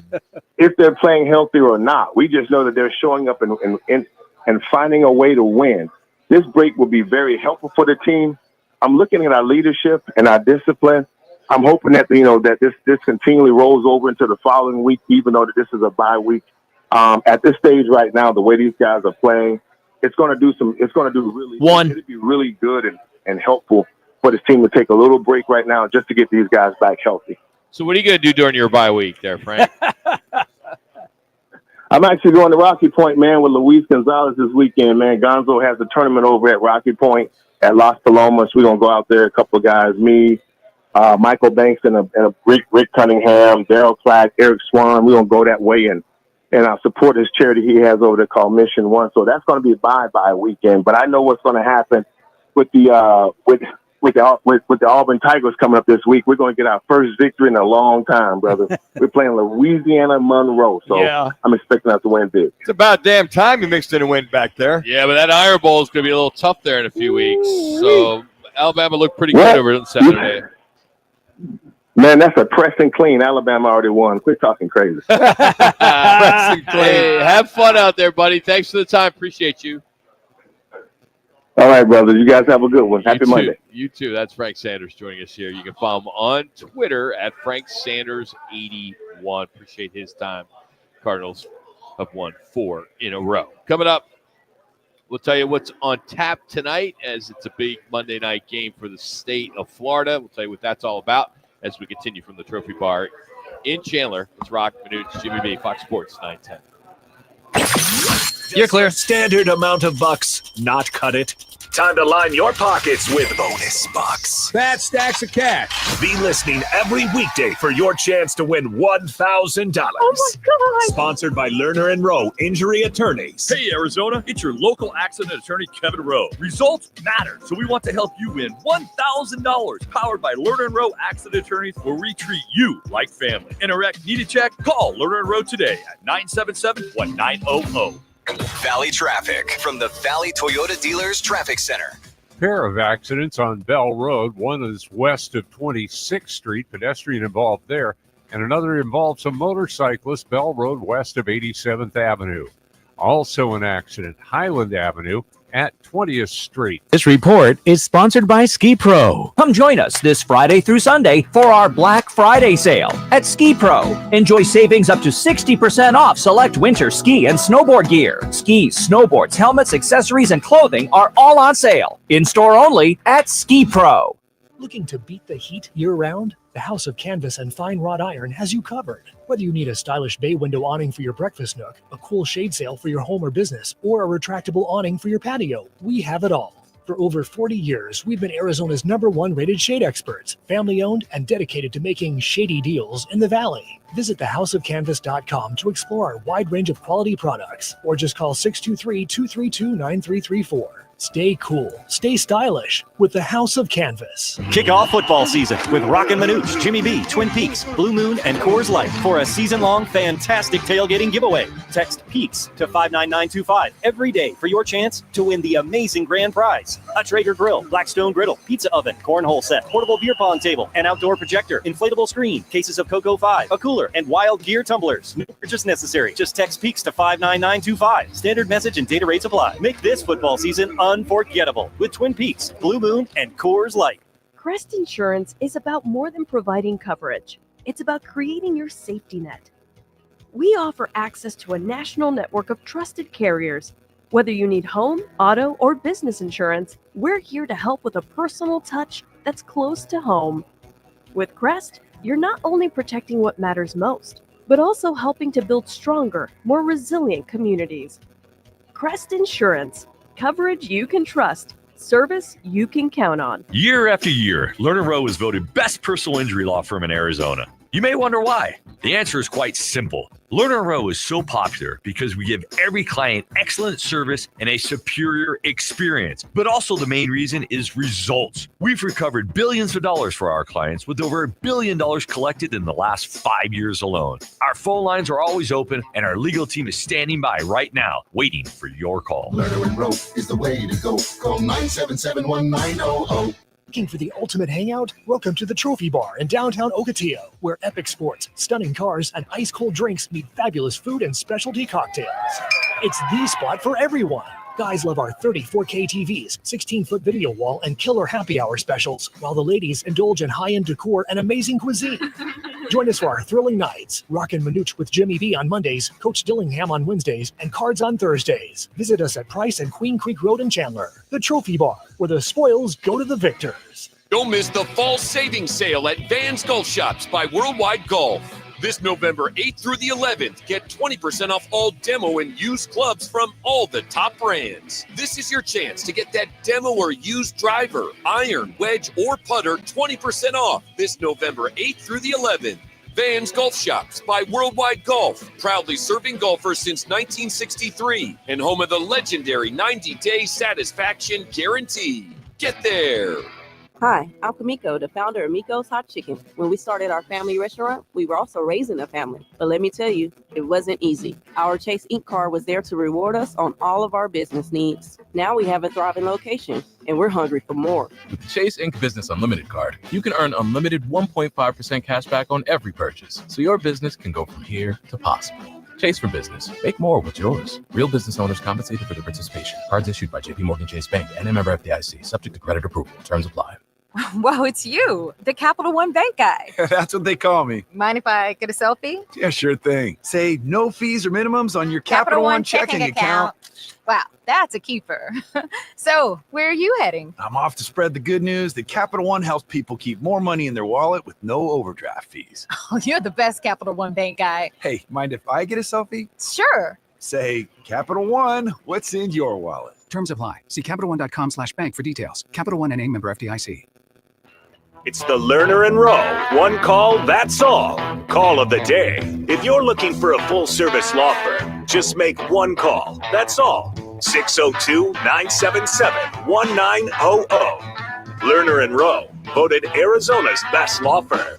if they're playing healthy or not. We just know that they're showing up and finding a way to win. This break will be very helpful for the team. I'm looking at our leadership and our discipline. I'm hoping that that this continually rolls over into the following week, even though that this is a bye week. At this stage right now, the way these guys are playing, it'll be really good and helpful for this team to take a little break right now just to get these guys back healthy. So what are you going to do during your bye week there, Frank? I'm actually going to Rocky Point, man, with Luis Gonzalez this weekend, man. Gonzo has a tournament over at Rocky Point at Las Palomas. We're going to go out there, a couple of guys, me, Michael Banks and a Rick Cunningham, Daryl Clack, Eric Swan. We're going to go that way and support his charity he has over there called Mission One. So that's going to be a bye weekend. But I know what's going to happen with the Auburn Tigers coming up this week. We're going to get our first victory in a long time, brother. We're playing Louisiana Monroe, so yeah. I'm expecting us to win big. It's about damn time you mixed in a win back there. Yeah, but that Iron Bowl is going to be a little tough there in a few weeks. So Alabama looked pretty good over on Saturday. Man, that's a press and clean. Alabama already won. Quit talking crazy. Press and clean. Hey, have fun out there, buddy. Thanks for the time. Appreciate you. All right, brothers. You guys have a good one. Happy Monday. You too. That's Frank Sanders joining us here. You can follow him on Twitter at FrankSanders81. Appreciate his time. Cardinals have won 4 in a row. Coming up, we'll tell you what's on tap tonight, as it's a big Monday night game for the state of Florida. We'll tell you what that's all about as we continue from the Trophy Bar in Chandler. It's Roc and Manuch, Jimmy B, Fox Sports 910. You're clear. Standard amount of bucks, not cut it. Time to line your pockets with bonus bucks. Fat stacks of cash. Be listening every weekday for your chance to win $1,000. Oh my God. Sponsored by Lerner and Rowe Injury Attorneys. Hey, Arizona, it's your local accident attorney, Kevin Rowe. Results matter, so we want to help you win $1,000. Powered by Lerner and Rowe Accident Attorneys, where we treat you like family. In a wreck, need a check? Call Lerner and Rowe today at 977-1900. Valley traffic from the Valley Toyota Dealers Traffic Center. Pair of accidents on Bell Road. One is west of 26th Street, pedestrian involved there, and another involves a motorcyclist, Bell Road west of 87th Avenue. Also an accident, Highland Avenue at 20th Street. This report is sponsored by Ski Pro. Come join us this Friday through Sunday for our Black Friday sale at Ski Pro. Enjoy savings up to 60% off select winter ski and snowboard gear. Skis, snowboards, helmets, accessories, and clothing are all on sale. In-store only at Ski Pro. Looking to beat the heat year-round? The House of Canvas and Fine Wrought Iron has you covered. Whether you need a stylish bay window awning for your breakfast nook, a cool shade sail for your home or business, or a retractable awning for your patio, we have it all. For over 40 years, we've been Arizona's #1 rated shade experts, family-owned and dedicated to making shady deals in the Valley. Visit thehouseofcanvas.com to explore our wide range of quality products, or just call 623-232-9334. Stay cool, stay stylish with the House of Canvas. Kick off football season with Roc and Manuch, Jimmy B, Twin Peaks, Blue Moon, and Coors Light for a season-long fantastic tailgating giveaway. Text PEAKS to 59925 every day for your chance to win the amazing grand prize. A Traeger grill, Blackstone griddle, pizza oven, cornhole set, portable beer pong table, an outdoor projector, inflatable screen, cases of Cocoa 5, a cooler, and Wild Gear tumblers. No purchase necessary. Just text PEAKS to 59925. Standard message and data rates apply. Make this football season unforgettable with Twin Peaks, Blue Moon, and Coors Light. Crest Insurance is about more than providing coverage. It's about creating your safety net. We offer access to a national network of trusted carriers. Whether you need home, auto, or business insurance, we're here to help with a personal touch that's close to home. With Crest, you're not only protecting what matters most, but also helping to build stronger, more resilient communities. Crest Insurance. Coverage you can trust. Service you can count on. Year after year, Lerner Rowe is voted best personal injury law firm in Arizona. You may wonder why. The answer is quite simple. Lerner Rowe is so popular because we give every client excellent service and a superior experience. But also the main reason is results. We've recovered billions of dollars for our clients with over $1 billion collected in the last 5 years alone. Our phone lines are always open and our legal team is standing by right now, waiting for your call. Lerner and Rowe is the way to go. Call 977-1900. Looking for the ultimate hangout? Welcome to the Trophy Bar in downtown Ocotillo, where epic sports, stunning cars, and ice-cold drinks meet fabulous food and specialty cocktails. It's the spot for everyone. Guys love our 34K TVs, 16-foot video wall, and killer happy hour specials, while the ladies indulge in high-end decor and amazing cuisine. Join us for our thrilling nights. Roc and Manuch with Jimmy B on Mondays, Coach Dillingham on Wednesdays, and Cards on Thursdays. Visit us at Price and Queen Creek Road in Chandler. The Trophy Bar, where the spoils go to the victors. Don't miss the fall savings sale at Van's Golf Shops by Worldwide Golf. This November 8th through the 11th, get 20% off all demo and used clubs from all the top brands. This is your chance to get that demo or used driver, iron, wedge, or putter 20% off this November 8th through the 11th. Van's Golf Shops by Worldwide Golf, proudly serving golfers since 1963 and home of the legendary 90-day satisfaction guarantee. Get there. Hi, I'm Kamiko, the founder of Miko's Hot Chicken. When we started our family restaurant, we were also raising a family. But let me tell you, it wasn't easy. Our Chase Inc. card was there to reward us on all of our business needs. Now we have a thriving location, and we're hungry for more. With the Chase Inc. Business Unlimited card, you can earn unlimited 1.5% cash back on every purchase, so your business can go from here to possible. Chase for business. Make more with yours. Real business owners compensated for their participation. Cards issued by J.P. Morgan Chase Bank and a member FDIC, subject to credit approval. Terms apply. Wow, it's you, the Capital One Bank guy. That's what they call me. Mind if I get a selfie? Yeah, sure thing. Say no fees or minimums on your Capital One checking account. Wow, that's a keeper. So, where are you heading? I'm off to spread the good news that Capital One helps people keep more money in their wallet with no overdraft fees. Oh, you're the best Capital One Bank guy. Hey, mind if I get a selfie? Sure. Say, Capital One, what's in your wallet? Terms apply. See CapitalOne.com/bank for details. Capital One NA, member FDIC. It's the Lerner and Rowe. One call, that's all. Call of the day. If you're looking for a full-service law firm, just make one call. That's all. 602-977-1900. Lerner and Rowe, voted Arizona's best law firm.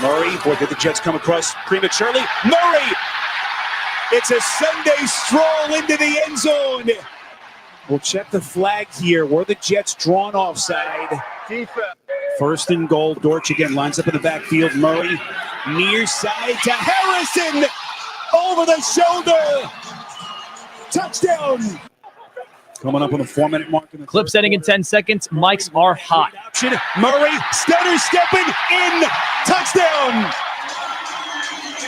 Murray, boy, did the Jets come across prematurely. Murray! It's a Sunday stroll into the end zone. We'll check the flag here. Were the Jets drawn offside? Defense. First and goal. Dortch again lines up in the backfield. Murray near side to Harrison. Over the shoulder. Touchdown. Coming up on the 4-minute mark. Clip setting in 10 seconds. Mics are hot. Murray stutter stepping in. Touchdown.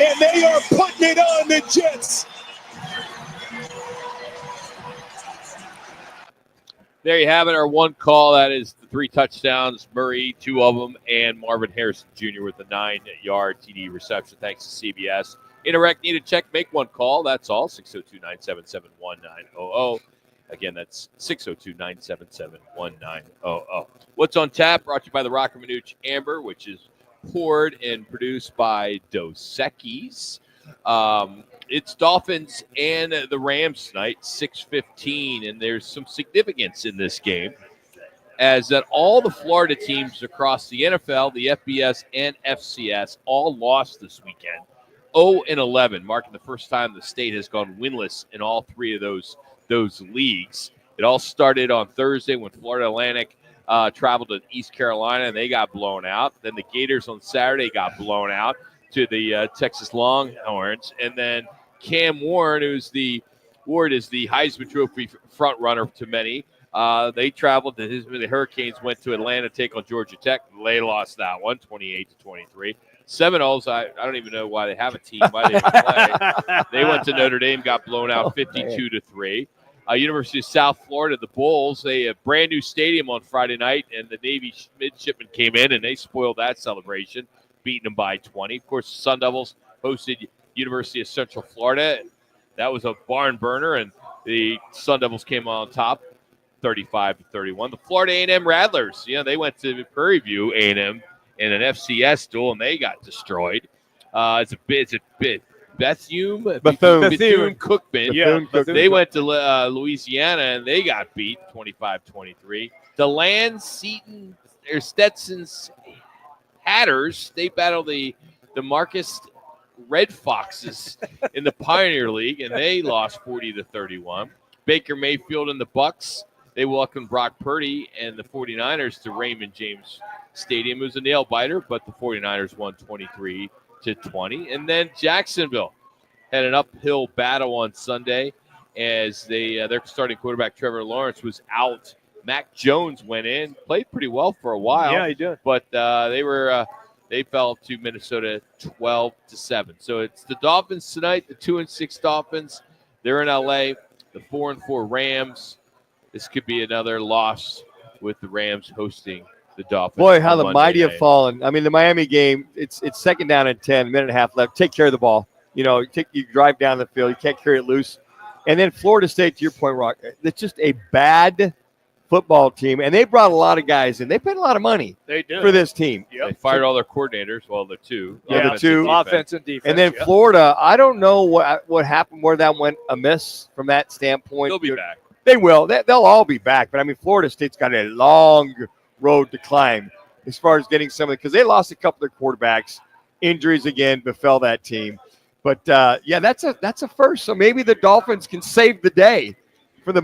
And they are putting it on the Jets. There you have it, our one call. That is the 3 touchdowns. Murray, 2 of them, and Marvin Harrison Jr. with a 9-yard TD reception. Thanks to CBS. Interact, need a check, make one call. That's all. 602-977-1900. Again, that's 602-977-1900. What's on tap? Brought to you by the Roc and Manuch Amber, which is poured and produced by Dos Equis. It's Dolphins and the Rams tonight, 6:15, and there's some significance in this game, as that all the Florida teams across the NFL, the FBS, and FCS all lost this weekend, 0-11, marking the first time the state has gone winless in all 3 of those leagues. It all started on Thursday when Florida Atlantic traveled to East Carolina, and they got blown out. Then the Gators on Saturday got blown out to the Texas Longhorns, and then Cam Ward is the Heisman Trophy front runner to many. They traveled to the Hurricanes went to Atlanta to take on Georgia Tech. They lost that one, 28-23. Seminoles, I don't even know why they have a team. Why they play? They went to Notre Dame, got blown out 52-3. University of South Florida, the Bulls, they have a brand new stadium on Friday night, and the Navy midshipmen came in and they spoiled that celebration, beating them by 20. Of course, the Sun Devils hosted University of Central Florida. That was a barn burner, and the Sun Devils came on top, 35-31. The Florida A&M Rattlers, they went to Prairie View A&M in an FCS duel, and they got destroyed. It's a bit Bethune-Cookman. Yeah, they went to Louisiana, and they got beat 25-23. DeLand, Seton, or Stetson's Hatters, they battled the Marcus Red Foxes in the Pioneer League, and they lost 40-31. Baker Mayfield and the Bucks, they welcomed Brock Purdy and the 49ers to Raymond James Stadium. It was a nail-biter, but the 49ers won 23-20. And then Jacksonville had an uphill battle on Sunday as their starting quarterback Trevor Lawrence was out. Mac Jones went in, played pretty well for a while. Yeah, he did. But they fell to Minnesota 12-7. So it's the Dolphins tonight, the 2-6 Dolphins. They're in LA. The 4-4 Rams. This could be another loss with the Rams hosting the Dolphins. Boy, how the mighty night have fallen. I mean, the Miami game, it's second down and 10, minute and a half left. Take care of the ball. You drive down the field. You can't carry it loose. And then Florida State, to your point, Rock, it's just a bad football team. And they brought a lot of guys in. They paid a lot of money for this team. Yep. They fired all their coordinators. Well, the two. The two. Offense and defense. And then Florida, I don't know what happened, where that went amiss from that standpoint. They'll be back. They will. They'll all be back. But, I mean, Florida State's got a long road to climb as far as getting some of it, because they lost a couple of their quarterbacks. Injuries again befell that team. But, that's a first. So maybe the Dolphins can save the day for the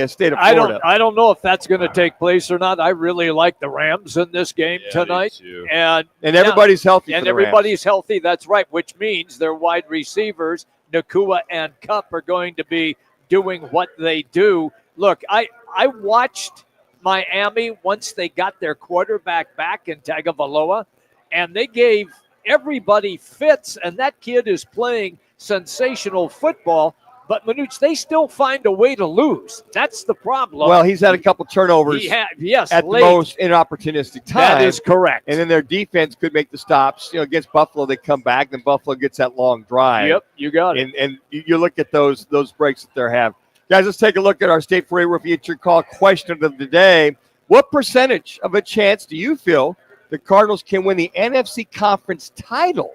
state of Florida. I don't know if that's going to take place or not. I really like the Rams in this game tonight. And everybody's healthy. And everybody's healthy. That's right, which means their wide receivers, Nakua and Kupp, are going to be doing what they do. Look, I watched Miami once they got their quarterback back in Tagovailoa, and they gave everybody fits, and that kid is playing sensational football. But, Manuch, they still find a way to lose. That's the problem. Well, he's had a couple turnovers at late. the most inopportunistic time. That is correct. And then their defense could make the stops. Against Buffalo, they come back, and Buffalo gets that long drive. Yep, you got it. And you look at those breaks that they have. Guys, let's take a look at our State Farm Rookie Feature Call question of the day. What percentage of a chance do you feel the Cardinals can win the NFC Conference title?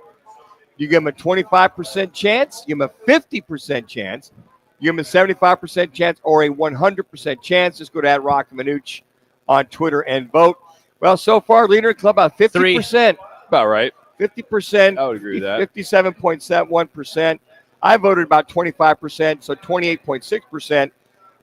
You give them a 25% chance, you give them a 50% chance, you give them a 75% chance, or a 100% chance. Just go to @Roc and Manuch on Twitter and vote. Well, so far, leader in the club about 50%. About right. 50%. I would agree with that. 57.71%. I voted about 25%, so 28.6%.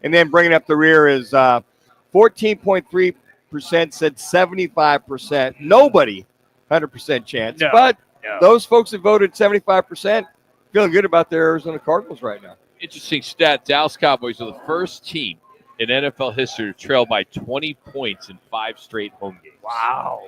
And then bringing up the rear is 14.3% said 75%. Nobody 100% chance. No. But those folks that voted 75% feeling good about their Arizona Cardinals right now. Interesting stat. Dallas Cowboys are the first team in NFL history to trail by 20 points in 5 straight home games. Wow.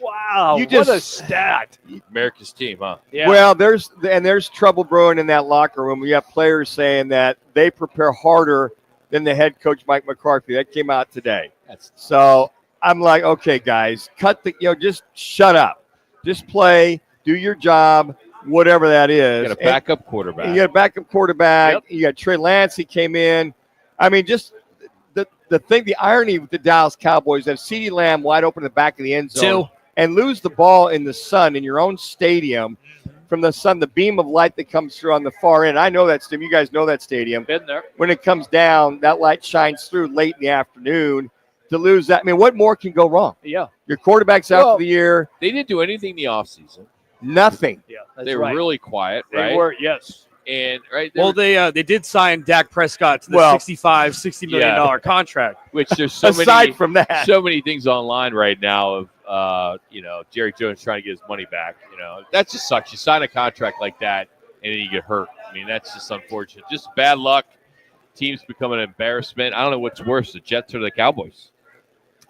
Wow, You what just- a stat. America's team, huh? Yeah. Well, there's trouble brewing in that locker room. We have players saying that they prepare harder than the head coach Mike McCarthy. That came out today. So I'm like, okay, guys, just shut up. Just play, do your job, whatever that is. You got a backup quarterback. You got a backup quarterback. You got Trey Lance. He came in. I mean, just the irony with the Dallas Cowboys have CeeDee Lamb wide open in the back of the end zone and lose the ball in the sun in your own stadium from the sun, the beam of light that comes through on the far end. I know that stadium. You guys know that stadium. Been there. When it comes down, that light shines through late in the afternoon. To lose that, I mean, what more can go wrong? Yeah. Your quarterback's out for the year. They didn't do anything in the offseason. Nothing. Yeah, they were really quiet, They right? were, yes. And Well, they did sign Dak Prescott to the $60 million contract. Which there's so Aside from that. so many things online right now of Jerry Jones trying to get his money back. That just sucks. You sign a contract like that and then you get hurt. I mean, that's just unfortunate. Just bad luck. Teams become an embarrassment. I don't know what's worse, the Jets or the Cowboys.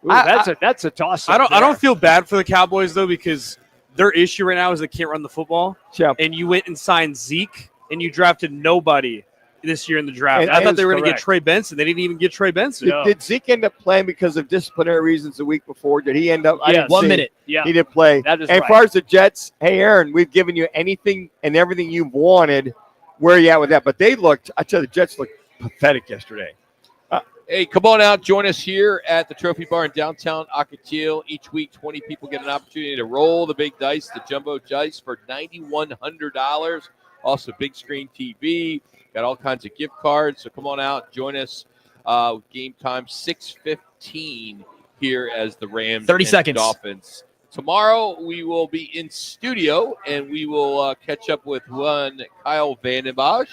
Ooh, that's a toss. I don't feel bad for the Cowboys though, because their issue right now is they can't run the football. Yeah. And you went and signed Zeke, and you drafted nobody this year in the draft. And I thought that they is were going to get correct. Trey Benson. They didn't even get Trey Benson. Did Zeke end up playing because of disciplinary reasons the week before? Did he end up? I Yes. didn't 1 see. minute. Yeah. He did play. That is and right. as far as the Jets, hey, Aaron, we've given you anything and everything you've wanted. Where are you at with that? But they looked, I tell you, the Jets looked pathetic yesterday. Hey, come on out. Join us here at the Trophy Bar in downtown Ocotillo. Each week, 20 people get an opportunity to roll the big dice, the jumbo dice, for $9,100. Also, big screen TV. Got all kinds of gift cards. So come on out. Join us. Game time 6:15 here as the Rams 30 and seconds. Dolphins. Tomorrow, we will be in studio, and we will catch up with one Kyle Vandenbosch.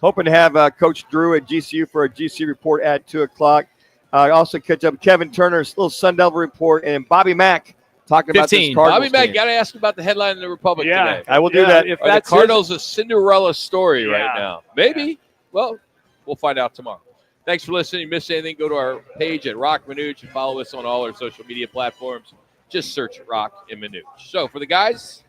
Hoping to have Coach Drew at GCU for a GCU report at 2 o'clock. Also catch up with Kevin Turner's little Sun Devil report and Bobby Mack talking about this 15. Cardinals Bobby Mack, team. got to ask about the headline in the Republic today. I will do that. If Are the that's Cardinals a Cinderella story Yeah. right now? Maybe. Well, we'll find out tomorrow. Thanks for listening. If you missed anything, go to our page at Roc Manuch and follow us on all our social media platforms. Just search Roc and Manuch. So for the guys,